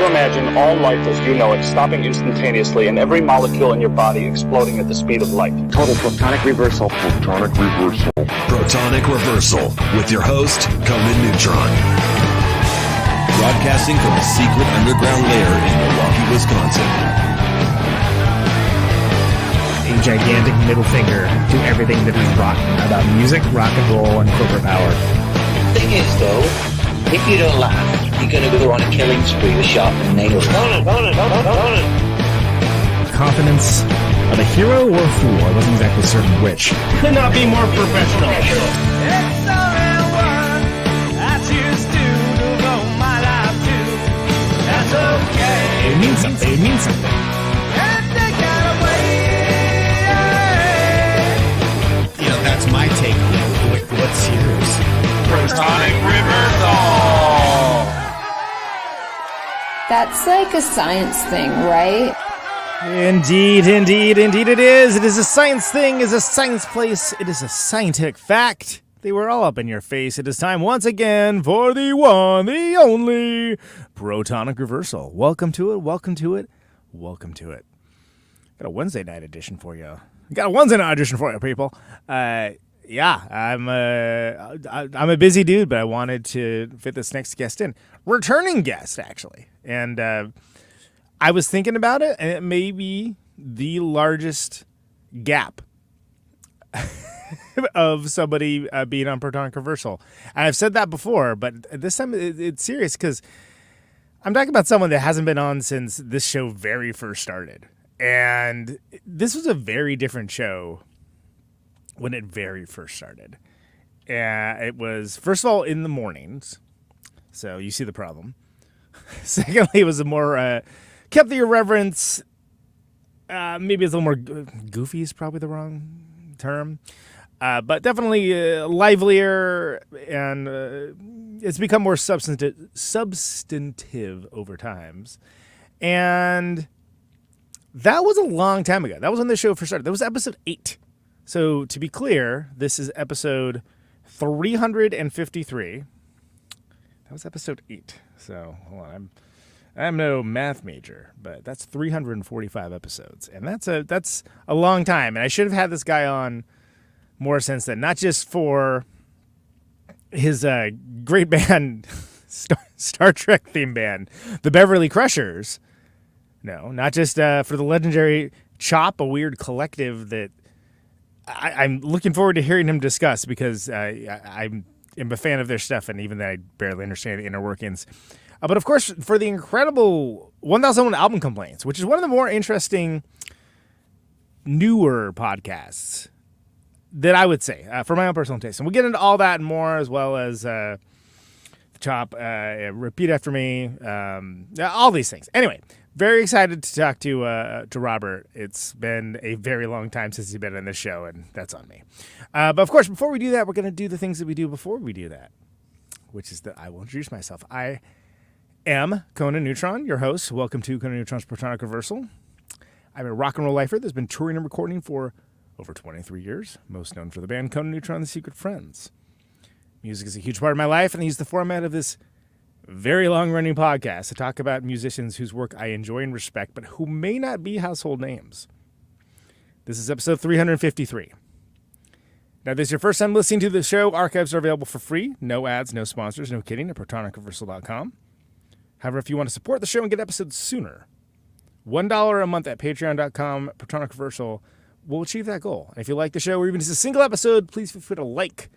to imagine all life as you know it stopping instantaneously and every molecule in your body exploding at the speed of light. Total protonic reversal. Protonic reversal. Protonic Reversal with your host, Conan Neutron. Broadcasting from a secret underground lair in Milwaukee, Wisconsin. A gigantic middle finger to everything that is rock about music, rock and roll, and corporate power. The thing is, though, if you don't laugh, you're going to go on a killing spree with sharpened nails. Confidence of a hero or a fool. I wasn't exactly certain which. Could not be more professional. It means something. It means something. You know, that's my take on it. What's yours? Protonic Reversal! That's like a science thing, right? Indeed it is. It is a science thing, it is a science place, it is a scientific fact. They were all up in your face. It is time once again for the one, the only Protonic Reversal. Welcome to it, welcome to it, welcome to it. Got a Wednesday night edition for you. People. Yeah, I'm a busy dude, but I wanted to fit this next guest in. Returning guest, actually. And I was thinking about it, and it may be the largest gap of somebody being on Protonic Reversal. And I've said that before, but this time it's serious because I'm talking about someone that hasn't been on since this show very first started. And this was a very different show when it very first started. It was, first of all, in the mornings. So you see the problem. Secondly, it was a more, kept the irreverence. Maybe it's a little more goofy is probably the wrong term. But definitely livelier, and it's become more substantive over times. And that was a long time ago. That was when the show first started. That was episode 8. So to be clear, this is episode 353. That was episode 8. So hold on, I'm no math major, but that's 345 episodes, and that's a long time. And I should have had this guy on more since then, not just for his great band, Star Trek theme band, the Beverly Crushers. No, not just for the legendary Chop, a weird collective that I'm looking forward to hearing him discuss, because I'm a fan of their stuff, and even though I barely understand the inner workings. But of course, for the incredible 1001 Album Complaints, which is one of the more interesting, newer podcasts that I would say, for my own personal taste. And we'll get into all that and more, as well as Chop, Repeat After Me, all these things. Anyway, very excited to talk to Robert. It's been a very long time since he's been on this show, and that's on me. But of course, before we do that, we're going to do the things that we do before we do that, which is that I will introduce myself. I am Conan Neutron, your host. Welcome to Conan Neutron's Protonic Reversal. I'm a rock and roll lifer that's been touring and recording for over 23 years, most known for the band Conan Neutron and the Secret Friends. Music is a huge part of my life, and I use the format of this very long-running podcast to talk about musicians whose work I enjoy and respect, but who may not be household names. This is episode 353. Now, if this is your first time listening to the show, archives are available for free. No ads, no sponsors, no kidding, at ProtonicReversal.com. However, if you want to support the show and get episodes sooner, $1 a month at Patreon.com, Protonic Reversal will achieve that goal. And if you like the show, or even just a single episode, please feel free to like,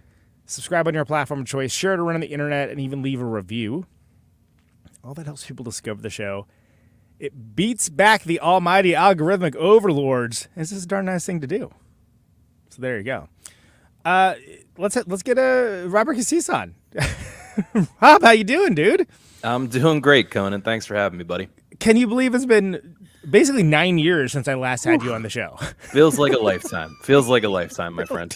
subscribe on your platform of choice, share it around on the internet, and even leave a review. All that helps people discover the show. It beats back the almighty algorithmic overlords. It's just a darn nice thing to do. So there you go. Let's get Robert Kassees on. Rob, how you doing, dude? I'm doing great, Conan. Thanks for having me, buddy. Can you believe it's been basically 9 years since I last had you on the show? Feels like a lifetime. Feels like a lifetime, my friend.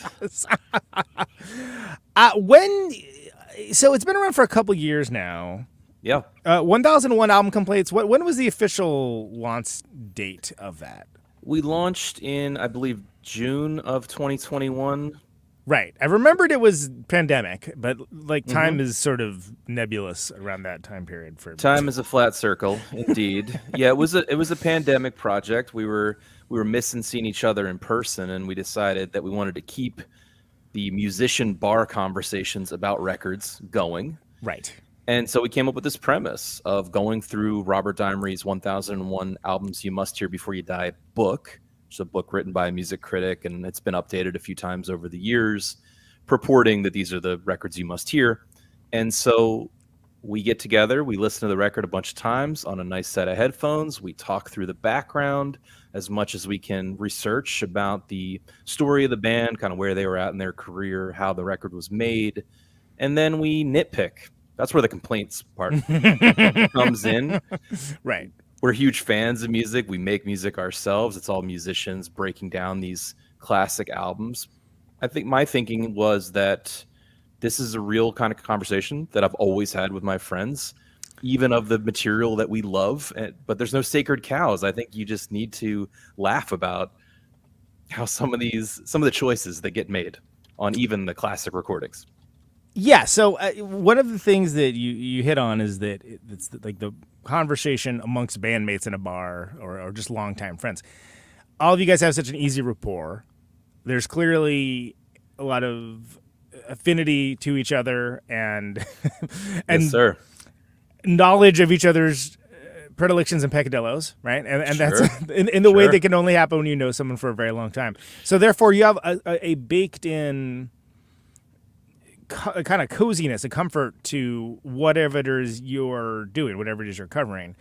So it's been around for a couple years now. Yeah. 1001 Album Complaints. When was the official launch date of that? We launched in, I believe, June of 2021. Right. I remembered it was pandemic, but like time is sort of nebulous around that time period for Time is a flat circle, indeed. Yeah, it was a pandemic project. We were missing seeing each other in person, and we decided that we wanted to keep the musician bar conversations about records going. Right. And so we came up with this premise of going through Robert Dimery's 1001 Albums You Must Hear Before You Die book. It's a book written by a music critic, and it's been updated a few times over the years, purporting that these are the records you must hear. And so we get together, we listen to the record a bunch of times on a nice set of headphones. We talk through the background as much as we can, research about the story of the band, kind of where they were at in their career, how the record was made. And then we nitpick. That's where the complaints part comes in. Right. We're huge fans of music. We make music ourselves. It's all musicians breaking down these classic albums. I think my thinking was that this is a real kind of conversation that I've always had with my friends, even of the material that we love. But there's no sacred cows. I think you just need to laugh about how some of the choices that get made on even the classic recordings. Yeah, so one of the things that you hit on is that it's like the conversation amongst bandmates in a bar or just longtime friends. All of you guys have such an easy rapport. There's clearly a lot of affinity to each other and Yes, sir. knowledge of each other's predilections and peccadillos, right? And Sure. that's in the way that can only happen when you know someone for a very long time. So therefore, you have a baked-in kind of coziness, a comfort to whatever it is you're doing, whatever it is you're covering,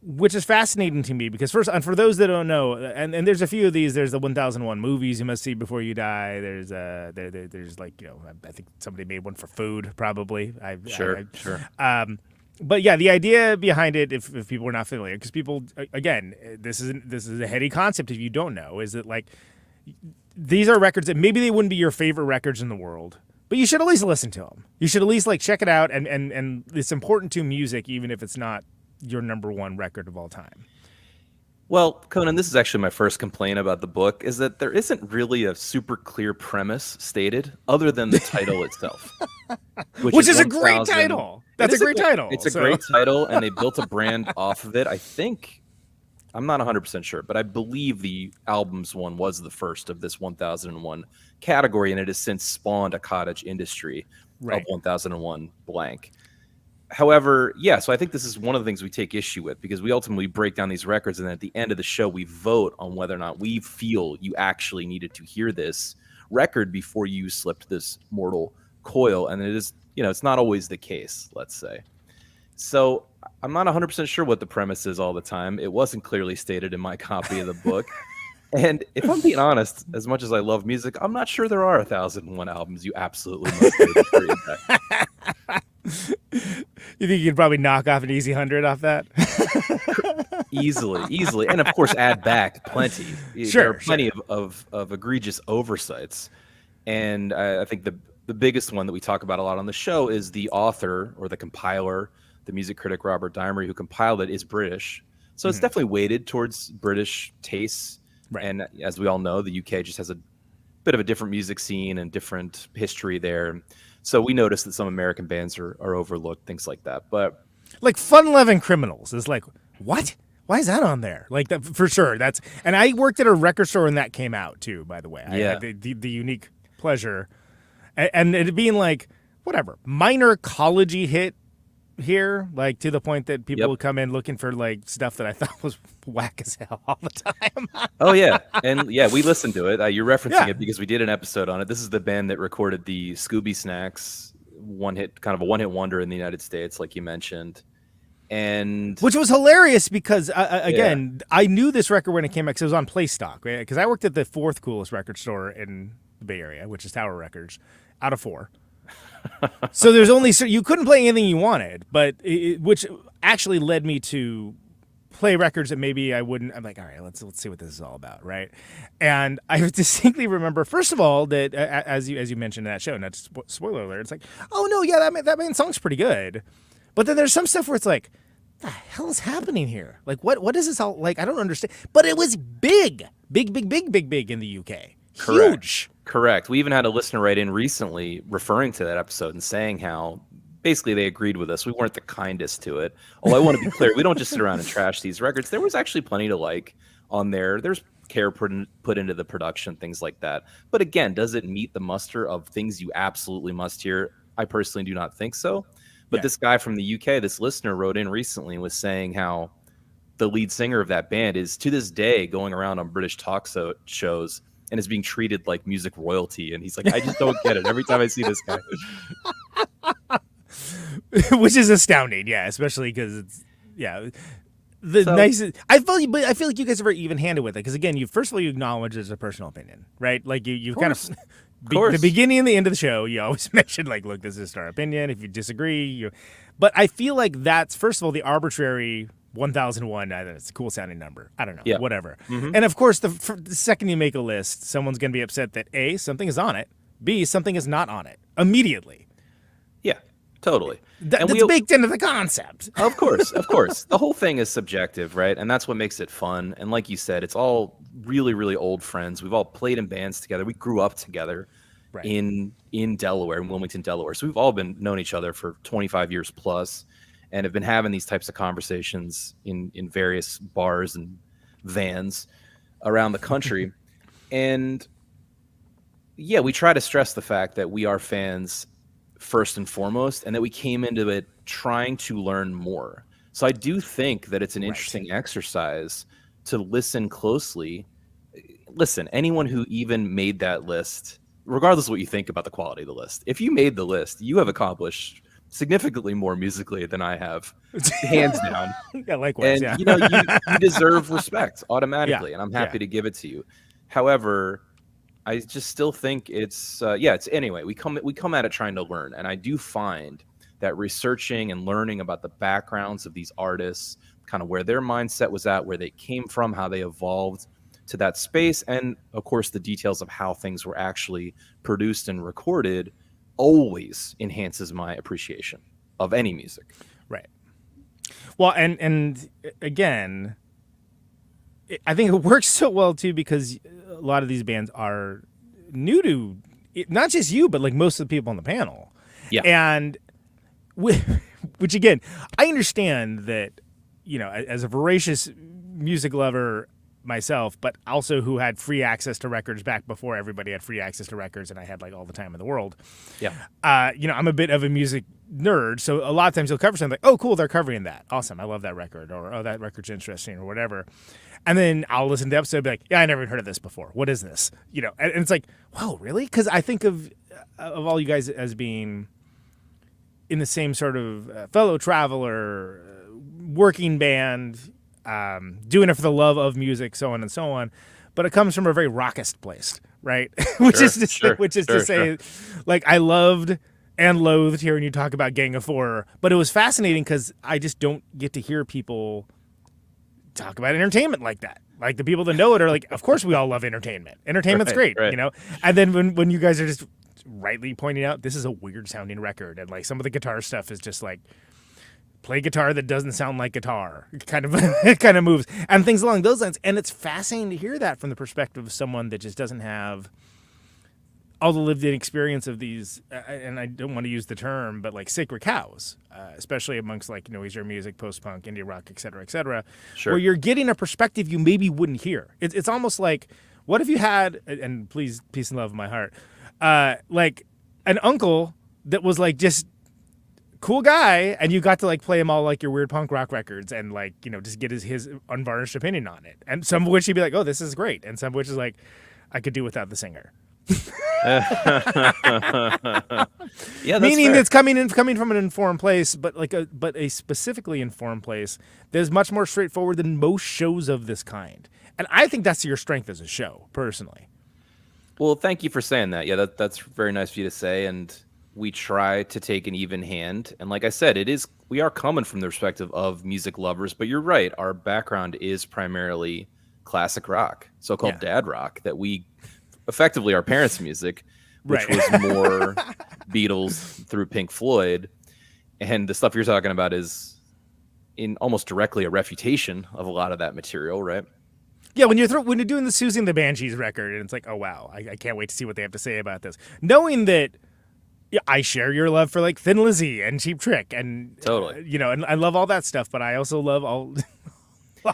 which is fascinating to me because first, and for those that don't know, and there's a few of these, there's the 1001 movies you must see before you die. There's like, I think somebody made one for food, probably. Sure. But yeah, the idea behind it, if people are not familiar, because people, again, this is a heady concept if you don't know, is that like these are records that maybe they wouldn't be your favorite records in the world, but you should at least listen to them. You should at least like check it out, and it's important to music, even if it's not your number one record of all time. Well, Conan, this is actually my first complaint about the book, is that there isn't really a super clear premise stated other than the title itself. Which is a great title. That's a great title. It's a great title, and they built a brand off of it. I think, I'm not 100% sure, but I believe the albums one was the first of this 1001 category, and it has since spawned a cottage industry of 1001 blank. However, yeah, so I think this is one of the things we take issue with, because we ultimately break down these records, and then at the end of the show, we vote on whether or not we feel you actually needed to hear this record before you slipped this mortal coil. And it is, it's not always the case, let's say. So I'm not 100% sure what the premise is all the time. It wasn't clearly stated in my copy of the book. And if I'm being honest, as much as I love music, I'm not sure there are 1001 albums you absolutely must hear before you die. You think you could probably knock off an easy 100 off that? Easily. And of course, add back plenty. There are plenty of egregious oversights. And I think the biggest one that we talk about a lot on the show is the author or the compiler, the music critic Robert Dimery, who compiled it, is British. So it's definitely weighted towards British tastes. Right. And as we all know, the UK just has a bit of a different music scene and different history there. So we notice that some American bands are overlooked, things like that. But like Fun-Loving Criminals is like, what? Why is that on there? Like that for sure. And I worked at a record store when that came out too, by the way. I had the unique pleasure. And it being like, whatever, minor college-y hit here, like to the point that people would come in looking for like stuff that I thought was whack as hell all the time. Oh yeah, and we listened to it. You're referencing it because we did an episode on it. This is the band that recorded the Scooby Snacks kind of a one-hit wonder in the United States, like you mentioned, and which was hilarious because again, I knew this record when it came out because it was on Playstock. Because I worked at the fourth coolest record store in the Bay Area, which is Tower Records, out of 4. So there's only you couldn't play anything you wanted, but which actually led me to play records that maybe I wouldn't. I'm like, all right, let's see what this is all about, right? And I distinctly remember, first of all, that as you mentioned in that show, not spoiler alert, it's like, oh no, yeah, that main song's pretty good, but then there's some stuff where it's like, what the hell is happening here? Like, what is this all like? I don't understand. But it was big in the UK, Correct. huge. Correct. We even had a listener write in recently referring to that episode and saying how basically they agreed with us. We weren't the kindest to it. Although I want to be clear, we don't just sit around and trash these records. There was actually plenty to like on there. There's care put into the production, things like that. But again, does it meet the muster of things you absolutely must hear? I personally do not think so. But this guy from the UK, this listener, wrote in recently and was saying how the lead singer of that band is to this day going around on British talk shows and is being treated like music royalty. And he's like, I just don't get it every time I see this guy. Which is astounding, yeah, especially because it's nicest. I feel like you guys are very even-handed with it because again, first of all you acknowledge it's a personal opinion, right? Like you kind of the beginning and the end of the show, you always mention like, look, this is our opinion. If you disagree, but I feel like that's first of all the arbitrary 1001. It's a cool sounding number. I don't know, whatever. Mm-hmm. And of course, the second you make a list, someone's going to be upset that A, something is on it, B, something is not on it immediately. Yeah. Totally. That's baked into the concept. Of course. The whole thing is subjective, right? And that's what makes it fun. And like you said, it's all really, really old friends. We've all played in bands together. We grew up together in Delaware, in Wilmington, Delaware. So we've all been known each other for 25 years plus and have been having these types of conversations in various bars and vans around the country. And yeah, we try to stress the fact that we are fans first and foremost, and that we came into it trying to learn more. So I do think that it's an interesting exercise to listen closely. Listen, anyone who even made that list, regardless of what you think about the quality of the list, if you made the list, you have accomplished significantly more musically than I have, hands down. Yeah, likewise. And you deserve respect automatically, and I'm happy to give it to you. However, I just still think it's anyway, we come at it trying to learn. And I do find that researching and learning about the backgrounds of these artists, kind of where their mindset was at, where they came from, how they evolved to that space, and of course the details of how things were actually produced and recorded always enhances my appreciation of any music. Right. Well, and again, I think it works so well too because a lot of these bands are new to not just you, but like most of the people on the panel. Yeah. And which again, I understand that, as a voracious music lover myself, but also who had free access to records back before everybody had free access to records and I had like all the time in the world. Yeah. I'm a bit of a music nerd. So a lot of times you'll cover something like, oh, cool, they're covering that. Awesome. I love that record. Or, oh, that record's interesting or whatever. And then I'll listen to the episode and be like, yeah, I never even heard of this before. What is this? And it's like, whoa, really? Because I think of all you guys as being in the same sort of fellow traveler, working band, doing it for the love of music, so on and so on. But it comes from a very rockist place, right? which is to say, like, I loved and loathed hearing you talk about Gang of Four, but it was fascinating because I just don't get to hear people talk about entertainment like that. Like the people that know it are like, of course we all love entertainment. Entertainment's great, And then when you guys are just rightly pointing out this is a weird sounding record and like some of the guitar stuff is just like play guitar that doesn't sound like guitar. It kind of moves and things along those lines. And it's fascinating to hear that from the perspective of someone that just doesn't have all the lived-in experience of these, and I don't want to use the term, but like sacred cows, especially amongst like noisier music, post-punk, indie rock, et cetera, where you're getting a perspective you maybe wouldn't hear. It's almost like, what if you had, and please, peace and love in my heart, like an uncle that was like just cool guy, and you got to like play him all like your weird punk rock records and like, just get his unvarnished opinion on it. And some of which he'd be like, oh, this is great. And some of which is like, I could do without the singer. Yeah, meaning fair. It's coming from an informed place, but a specifically informed place that is much more straightforward than most shows of this kind. And I think that's your strength as a show, personally. Well, thank you for saying that. Yeah, that's very nice of you to say. And we try to take an even hand. And like I said, we are coming from the perspective of music lovers, but you're right. Our background is primarily classic rock, so-called dad rock, that we effectively our parents' music, which was more Beatles through Pink Floyd. And the stuff you're talking about is in almost directly a refutation of a lot of that material, right? Yeah, when you're doing the Susie and the Banshees record, and it's like, oh wow, I can't wait to see what they have to say about this. Knowing that I share your love for like Thin Lizzy and Cheap Trick, and Totally. and I love all that stuff, but I also love all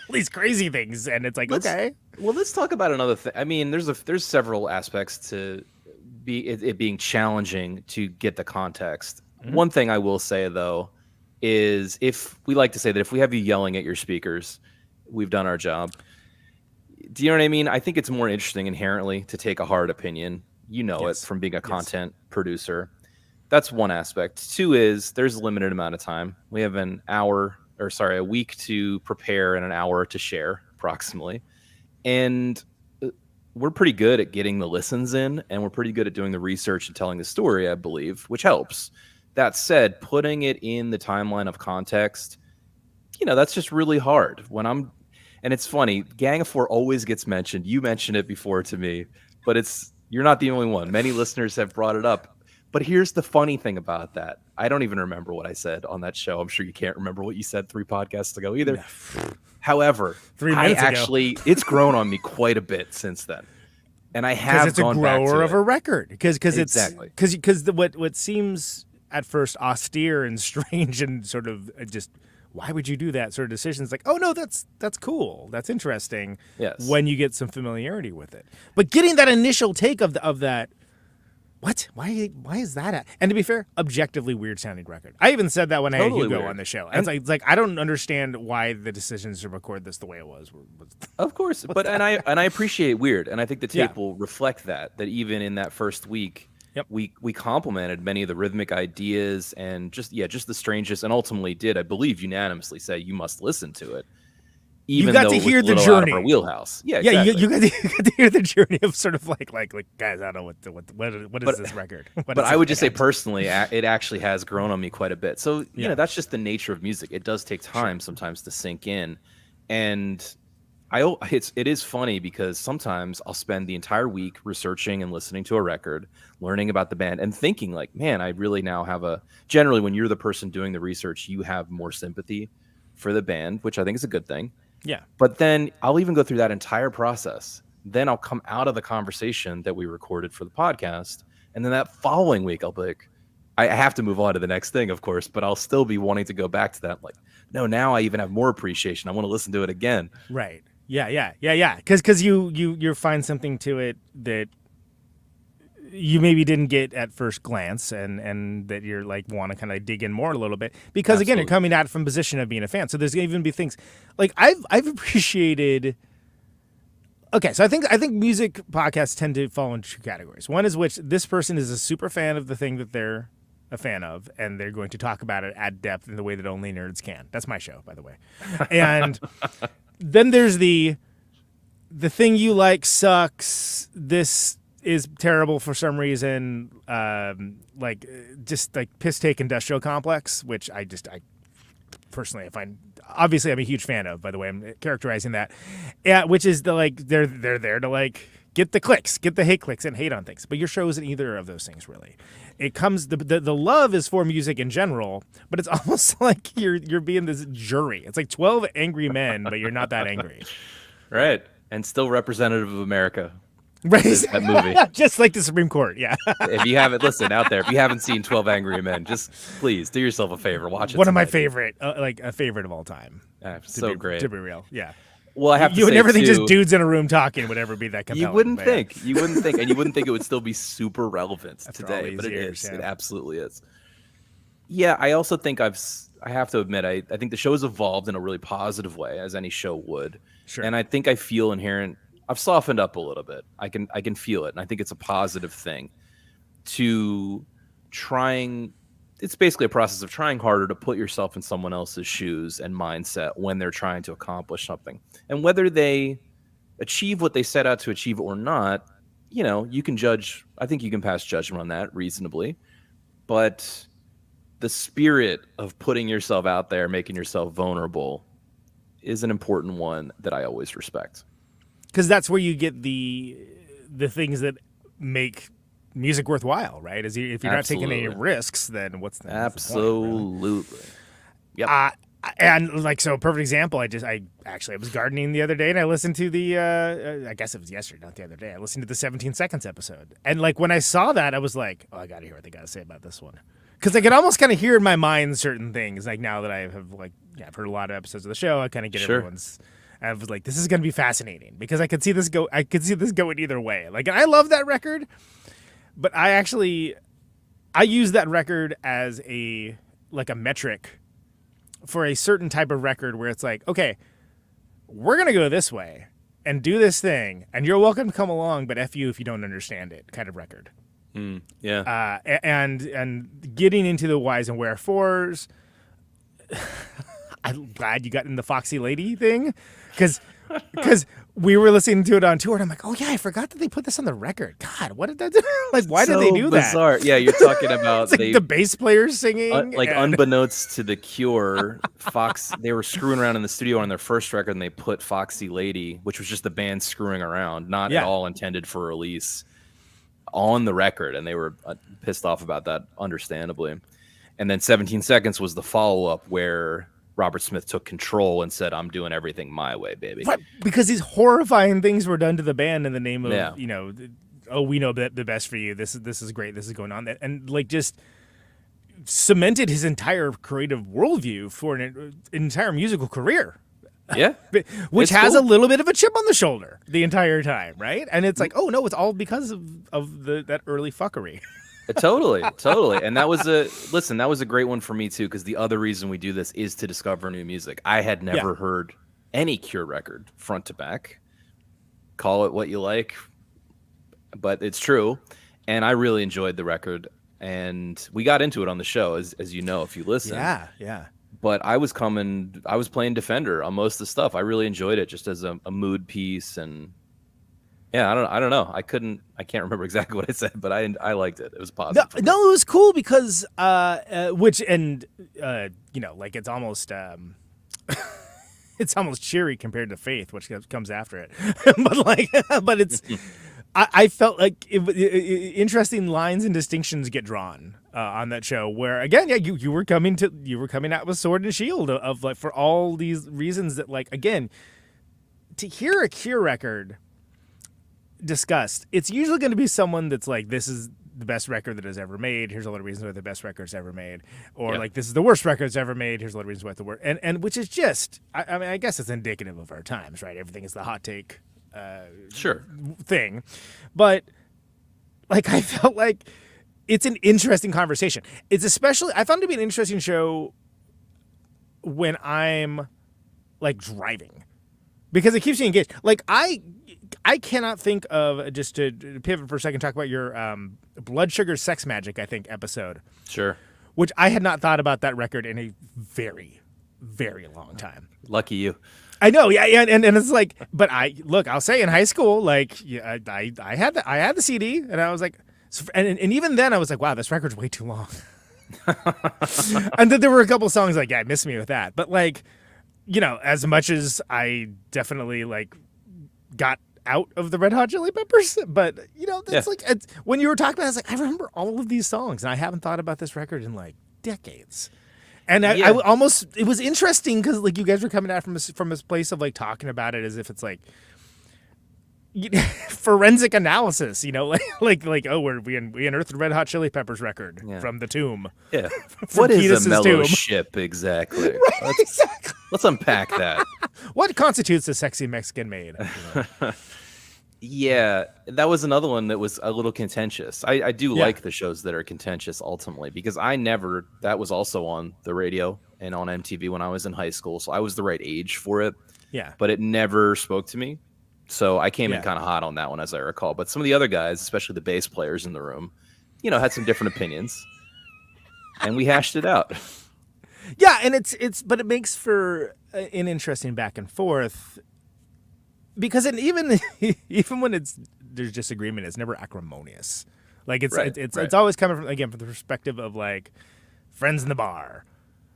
these crazy things, and it's like, okay. Well, let's talk about another thing. I mean, there's several aspects to it being challenging to get the context. Mm-hmm. One thing I will say though is if we have you yelling at your speakers, we've done our job. Do you know what I mean? I think it's more interesting inherently to take a hard opinion. It from being a content producer. That's one aspect. Two is there's a limited amount of time. We have a week to prepare and an hour to share approximately. And we're pretty good at getting the listens in, and we're pretty good at doing the research and telling the story, I believe, which helps. That said, putting it in the timeline of context, that's just really hard. And it's funny, Gang of Four always gets mentioned. You mentioned it before to me, but you're not the only one. Many listeners have brought it up. But here's the funny thing about that. I don't even remember what I said on that show. I'm sure you can't remember what you said 3 podcasts ago either. Yeah. However, 3 minutes ago. It's grown on me quite a bit since then. And I have gone back to it. Because it's a grower of a record. Because exactly. What seems at first austere and strange and sort of just, why would you do that sort of decision? It's like, oh no, that's cool. That's interesting. Yes. When you get some familiarity with it. But getting that initial take of that, what? Why is that? And to be fair, objectively weird sounding record. I even said that when I had Hugo on the show. And it's like I don't understand why the decisions to record this the way it was. Of course, but I appreciate weird, and I think the tape will reflect that even in that first week, we complimented many of the rhythmic ideas and just the strangest, and ultimately did, I believe, unanimously say you must listen to it. Even you got though to hear the journey journey. Out of our wheelhouse. Yeah, yeah. exactly. You got to hear the journey of sort of like guys. I don't know what is this record. But I would just say personally, it actually has grown on me quite a bit. So that's just the nature of music. It does take time sometimes to sink in, and it is funny because sometimes I'll spend the entire week researching and listening to a record, learning about the band, and thinking like, man, I really now have generally when you're the person doing the research, you have more sympathy for the band, which I think is a good thing. Yeah. But then I'll even go through that entire process. Then I'll come out of the conversation that we recorded for the podcast. And then that following week, I'll be like, I have to move on to the next thing, of course, but I'll still be wanting to go back to that. Like, no, now I even have more appreciation. I want to listen to it again. Right. Yeah. Because you find something to it that you maybe didn't get at first glance, and that you're like want to kind of dig in more a little bit because Absolutely. Again, you're coming at it from a position of being a fan. So there's gonna even be things like I've appreciated. Okay, so I think music podcasts tend to fall into 2 categories. One is which this person is a super fan of the thing that they're a fan of, and they're going to talk about it at depth in the way that only nerds can. That's my show, by the way. And then there's the thing you like sucks. This is terrible for some reason, just like piss take industrial complex, which I personally I find, obviously I'm a huge fan of, by the way, I'm characterizing that, which is they're there to like get the clicks, get the hate clicks and hate on things, but your show isn't either of those things really. It comes, the love is for music in general, but it's almost like you're being this jury. It's like 12 angry men, but you're not that angry. Right. And still representative of America. Right. That movie. Just like the Supreme Court, yeah. If you haven't, listen out there, if you haven't seen 12 Angry Men, just please do yourself a favor. Watch it. One of my favorite, a favorite of all time. So great. To be real, yeah. Well, I have to say, you would never think too, just dudes in a room talking would ever be that compelling. You wouldn't think, and you wouldn't think it would still be super relevant today, but it years, is. Yeah. It absolutely is. Yeah, I also think I have to admit, I think the show has evolved in a really positive way, as any show would. Sure. And I think I feel I've softened up a little bit. I can feel it, and I think it's a positive thing. It's basically a process of trying harder to put yourself in someone else's shoes and mindset when they're trying to accomplish something. And whether they achieve what they set out to achieve or not, you can judge. I think you can pass judgment on that reasonably. But the spirit of putting yourself out there, making yourself vulnerable, is an important one that I always respect. Because that's where you get the things that make music worthwhile, right? If you're not taking any risks, then what's the Absolutely. Point, really? And like, so perfect example. I was gardening the other day and I listened to the, I guess it was yesterday, not the other day. I listened to the 17 Seconds episode. And like, when I saw that, I was like, oh, I got to hear what they got to say about this one. Cause I could almost kind of hear in my mind certain things. Like now that I have I've heard a lot of episodes of the show, I kind of get everyone's, I was like, this is going to be fascinating because I could see this going either way. Like, and I love that record, but I use that record as a metric for a certain type of record where it's like, okay, we're going to go this way and do this thing, and you're welcome to come along, but F you if you don't understand it kind of record. Yeah. And getting into the whys and wherefores, I'm glad you got in the Foxy Lady thing, because we were listening to it on tour, and I'm like, oh yeah, I forgot that they put this on the record. God, what did that do? Like, why did they do bizarre. that? Yeah, you're talking about it's like the bass players singing. Unbeknownst to the Cure, they were screwing around in the studio on their first record, and they put Foxy Lady, which was just the band screwing around, not at all intended for release, on the record, and they were pissed off about that, understandably. And then 17 Seconds was the follow-up where Robert Smith took control and said, I'm doing everything my way, baby. Right, because these horrifying things were done to the band in the name of, we know the best for you. This is great. This is going on. And like just cemented his entire creative worldview for an entire musical career. Yeah. Which has a little bit of a chip on the shoulder the entire time, right? And it's like, oh no, it's all because of that early fuckery. Totally. And that was a great one for me too, because the other reason we do this is to discover new music. I had never heard any Cure record front to back. Call it what you like, but it's true. And I really enjoyed the record, and we got into it on the show, as you know, if you listen. Yeah. But I was playing Defender on most of the stuff. I really enjoyed it just as a mood piece, and yeah, I don't know. I can't remember exactly what I said, but I liked it. It was positive. No, it was cool because like it's almost it's almost cheery compared to Faith, which comes after it. but it's I felt like interesting lines and distinctions get drawn on that show. Where again, you were coming out with sword and shield of like for all these reasons that like again to hear a Cure record discussed, it's usually going to be someone that's like, this is the best record that is ever made. Here's a lot of reasons why the best record's ever made, or like this is the worst record that's ever made. Here's a lot of reasons why it's the worst, and which is just, I mean, I guess it's indicative of our times, right? Everything is the hot take, thing, but like I felt like it's an interesting conversation. It's especially I found it to be an interesting show when I'm like driving, because it keeps you engaged. Like I cannot think of, just to pivot for a second, talk about your Blood Sugar Sex Magic, I think, episode. Sure. Which I had not thought about that record in a very, very long time. Lucky you. I know, yeah, and it's like, but I'll say in high school, like, yeah, I had the CD, and I was like, and even then I was like, wow, this record's way too long. And then there were a couple songs like, yeah, miss me with that, but like, as much as I definitely like got out of the Red Hot Chili Peppers, but that's like when you were talking about it, I was like, I remember all of these songs, and I haven't thought about this record in like decades. And I almost, it was interesting because like you guys were coming out from this place of like talking about it as if it's like forensic analysis, like oh, we unearthed the Red Hot Chili Peppers record from the tomb. Yeah, what is a mellow ship exactly? Right, exactly. Let's unpack that. What constitutes a sexy Mexican maid? Yeah, that was another one that was a little contentious. I do like the shows that are contentious ultimately, because that was also on the radio and on MTV when I was in high school, so I was the right age for it. Yeah, but it never spoke to me. So I came in kind of hot on that one, as I recall. But some of the other guys, especially the bass players in the room, had some different opinions, and we hashed it out. Yeah, and but it makes for an interesting back and forth, because even when there's disagreement, it's never acrimonious. Like it's always coming from the perspective of like friends in the bar,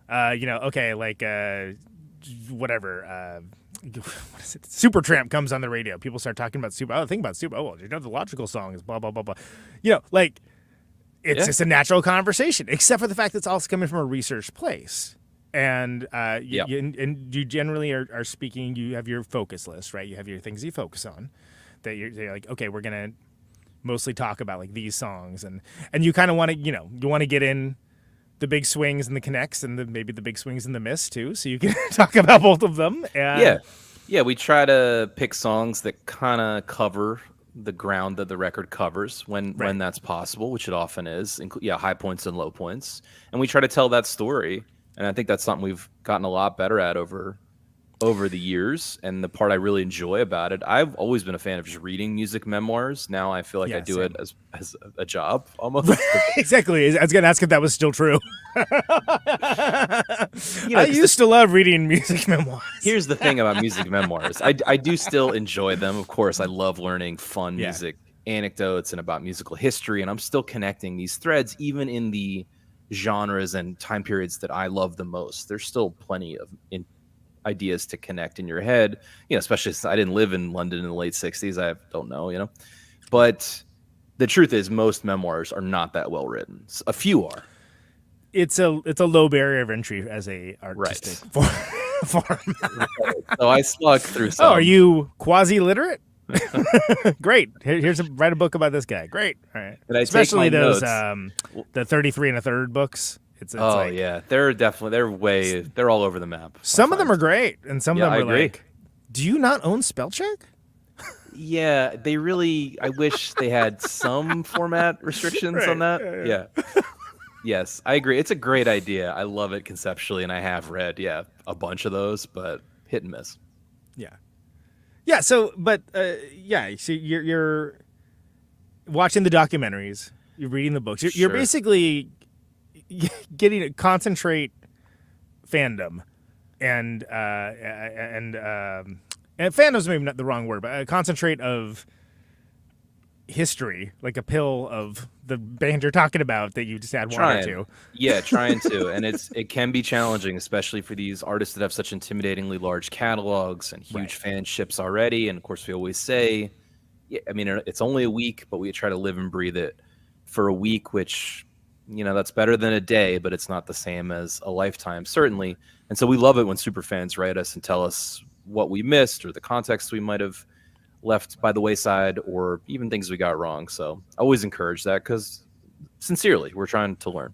okay, like whatever. What is it? Supertramp comes on the radio. People start talking about Super. Oh, think about Super. Oh, well, the logical song is blah blah blah blah. Like it's just a natural conversation, except for the fact that it's also coming from a research place. And Yep. and you generally are speaking. You have your focus list, right? You have your things you focus on. That you're like, okay, we're gonna mostly talk about like these songs, and you kind of want to, you want to get in the big swings and the connects, and maybe the big swings and the miss too, so you can talk about both of them. And Yeah. We try to pick songs that kind of cover the ground that the record covers when that's possible, which it often is. High points and low points, and we try to tell that story. And I think that's something we've gotten a lot better at over the years. And the part I really enjoy about it, I've always been a fan of just reading music memoirs. Now I feel like I do it as a job almost. Exactly. I was going to ask if that was still true. I used to love reading music memoirs. Here's the thing about music memoirs. I do still enjoy them. Of course, I love learning fun music anecdotes and about musical history. And I'm still connecting these threads, even in the genres and time periods that I love the most. There's still plenty of ideas to connect in your head, especially since I didn't live in London in the late 60s. I don't know, but the truth is most memoirs are not that well written. A few are. It's a low barrier of entry as a artistic form. So I slug through some. Oh, are you quasi-literate? Great. Write a book about this guy. Great. All right. Especially those the 33 and a third books. It's like, yeah, they're all over the map. Some of them are great, and some of them are agree. like, do you not own spell check? Yeah, they really. I wish they had some format restrictions on that. Yeah. Yes, I agree. It's a great idea. I love it conceptually, and I have read a bunch of those, but hit and miss. Yeah. So, but so you're watching the documentaries, you're reading the books. You're basically getting a concentrate fandom, and fandom's maybe not the wrong word, but a concentrate of history, like a pill of the band you're talking about that you just add water to. Yeah, trying to. And it can be challenging, especially for these artists that have such intimidatingly large catalogs and huge fanships already. And of course, we always say, it's only a week, but we try to live and breathe it for a week, which, that's better than a day, but it's not the same as a lifetime, certainly. And so we love it when super fans write us and tell us what we missed or the context we might have left by the wayside, or even things we got wrong. So I always encourage that, because sincerely, we're trying to learn.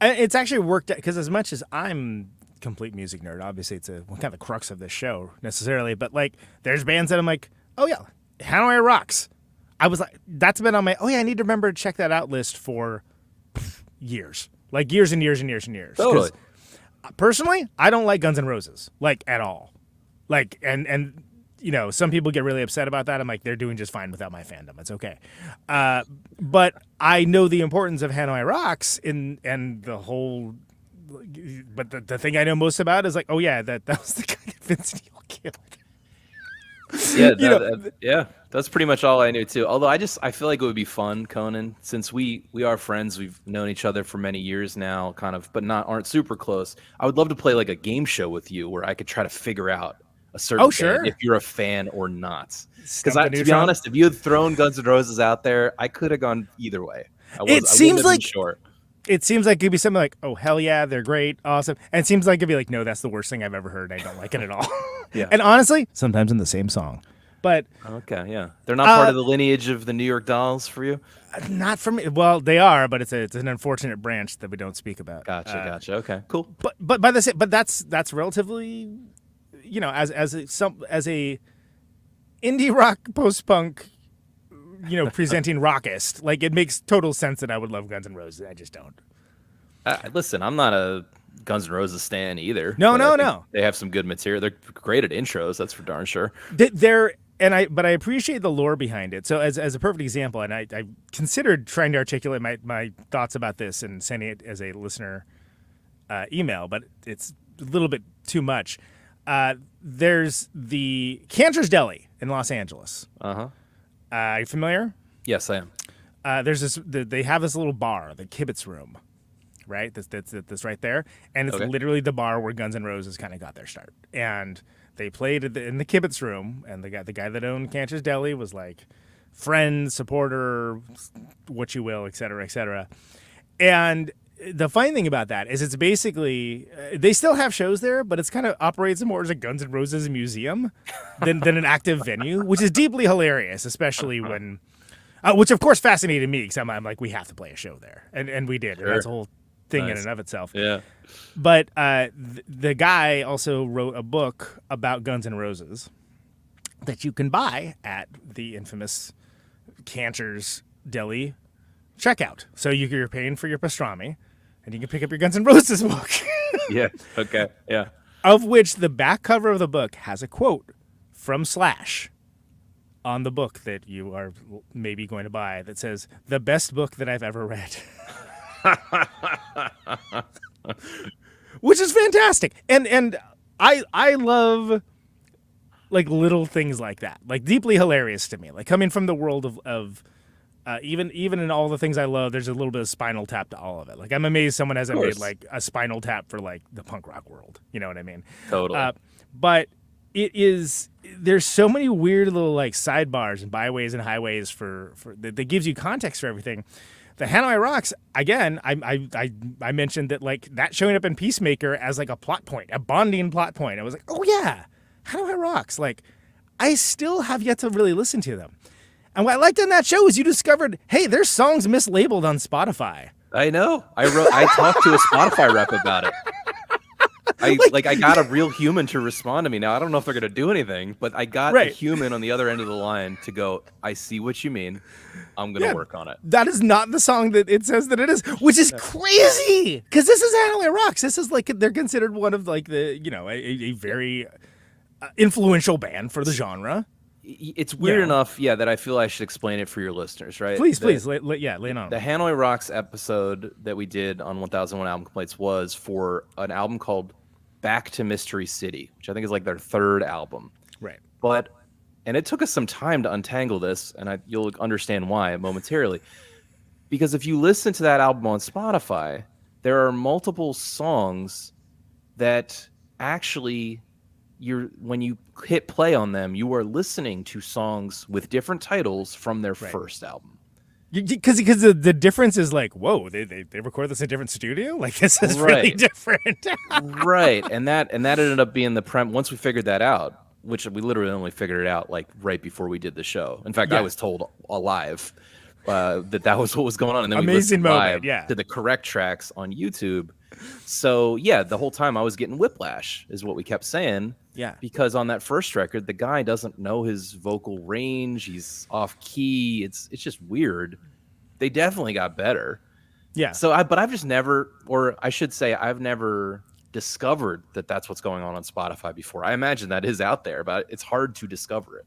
It's actually worked out, because as much as I'm complete music nerd, obviously it's kind of the crux of this show necessarily, but like there's bands that I'm like, oh yeah, Hanoi rocks. I was like, that's been on my, I need to remember to check that out list for years, like years and years and years and years. Totally. Personally, I don't like Guns N' Roses, like at all. Like, and some people get really upset about that. I'm like, they're doing just fine without my fandom. It's okay. But I know the importance of Hanoi Rocks and the whole. But the thing I know most about is like, oh yeah, that was the guy that Vince Neil killed. Yeah, that's pretty much all I knew too. Although I feel like it would be fun, Conan, since we are friends. We've known each other for many years now, kind of, but aren't super close. I would love to play like a game show with you where I could try to figure out a certain band, if you're a fan or not. Because to be honest, if you had thrown Guns N' Roses out there, I could have gone either way. It seems like it could be something like, oh hell yeah, they're great, awesome, and it seems like it'd be like, no, that's the worst thing I've ever heard. I don't like it at all. Yeah. And honestly, sometimes in the same song, but okay, yeah, they're not part of the lineage of the New York Dolls for you. Not for me. Well, they are, but it's an unfortunate branch that we don't speak about. Gotcha. Okay, cool. But that's relatively. As a indie rock post punk, presenting rockist, like it makes total sense that I would love Guns N' Roses. I just don't. Listen, I'm not a Guns N' Roses stan either. No. They have some good material. They're great at intros. That's for darn sure. But I appreciate the lore behind it. So as a perfect example, and I considered trying to articulate my thoughts about this and sending it as a listener email, but it's a little bit too much. There's the Cantor's Deli in Los Angeles. Are you familiar? Yes, I am. There's they have this little bar, the Kibitz Room, right? That's right there, and it's literally the bar where Guns N' Roses kind of got their start. And they played in the Kibitz Room, and the guy that owned Cantor's Deli was like friend, supporter, what you will, et cetera, et cetera. And the funny thing about that is it's basically they still have shows there, but it's kind of operates more as a Guns N' Roses museum than an active venue, which is deeply hilarious, especially when, which of course fascinated me because I'm like, we have to play a show there, and we did. Sure. And that's a whole thing in and of itself. Yeah. But the guy also wrote a book about Guns N' Roses that you can buy at the infamous Cantor's Deli checkout. So you're paying for your pastrami, and you can pick up your Guns N' Roses book. Yeah. Okay. Yeah. Of which the back cover of the book has a quote from Slash on the book that you are maybe going to buy that says, "The best book that I've ever read." Which is fantastic. And I love like little things like that. Like deeply hilarious to me. Like coming from the world of even in all the things I love, there's a little bit of Spinal Tap to all of it. Like I'm amazed someone hasn't made like a Spinal Tap for like the punk rock world. You know what I mean? Totally. But there's so many weird little like sidebars and byways and highways for that gives you context for everything. The Hanoi Rocks, again, I mentioned that like that showing up in Peacemaker as like a plot point, a bonding plot point. I was like, oh yeah, Hanoi Rocks. Like I still have yet to really listen to them. And what I liked on that show is you discovered, hey, there's songs mislabeled on Spotify. I know. I talked to a Spotify rep about it. I got a real human to respond to me. Now I don't know if they're gonna do anything, but I got a human on the other end of the line to go, I see what you mean. I'm gonna work on it. That is not the song that it says that it is, which is crazy. Because this is Hanoi Rocks. This is like they're considered one of like the a very influential band for the genre. It's weird enough, that I feel I should explain it for your listeners, right? Please, lay it on. The Hanoi Rocks episode that we did on 1001 Album Complaints was for an album called Back to Mystery City, which I think is like their third album. Right. And it took us some time to untangle this, and you'll understand why momentarily. Because if you listen to that album on Spotify, there are multiple songs that actually when you hit play on them, you are listening to songs with different titles from their first album. Because the difference is like, whoa, they record this in a different studio? Like this is really different. Right. And that ended up being the once we figured that out, which we literally only figured it out like right before we did the show. In fact, I was told live that was what was going on. And then amazing we listened moment, live to the correct tracks on YouTube. So the whole time I was getting whiplash is what we kept saying. Yeah. Because on that first record, the guy doesn't know his vocal range. He's off key. It's just weird. They definitely got better. Yeah. So I've just never, or I should say, I've never discovered that that's what's going on Spotify before. I imagine that is out there, but it's hard to discover it.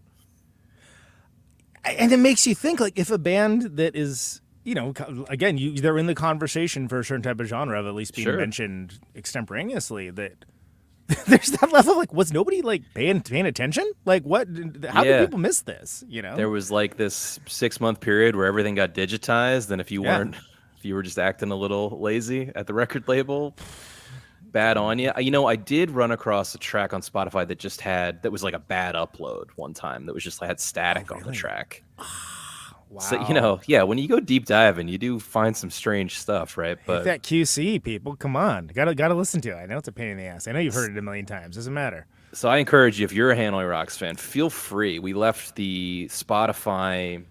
And it makes you think, like, if a band that is, again, they're in the conversation for a certain type of genre of at least being mentioned extemporaneously, that there's that level of, like, was nobody, like, paying attention? Like, what? How did people miss this, There was, like, this 6-month period where everything got digitized, and if you were just acting a little lazy at the record label, bad on you. I did run across a track on Spotify that was like a bad upload one time that was just had static on the track. Wow. So, when you go deep diving, you do find some strange stuff, right? But that QC, people, come on. Gotta listen to it. I know it's a pain in the ass. I know you've heard it a million times. Doesn't matter. So I encourage you, if you're a Hanoi Rocks fan, feel free. We left the Spotify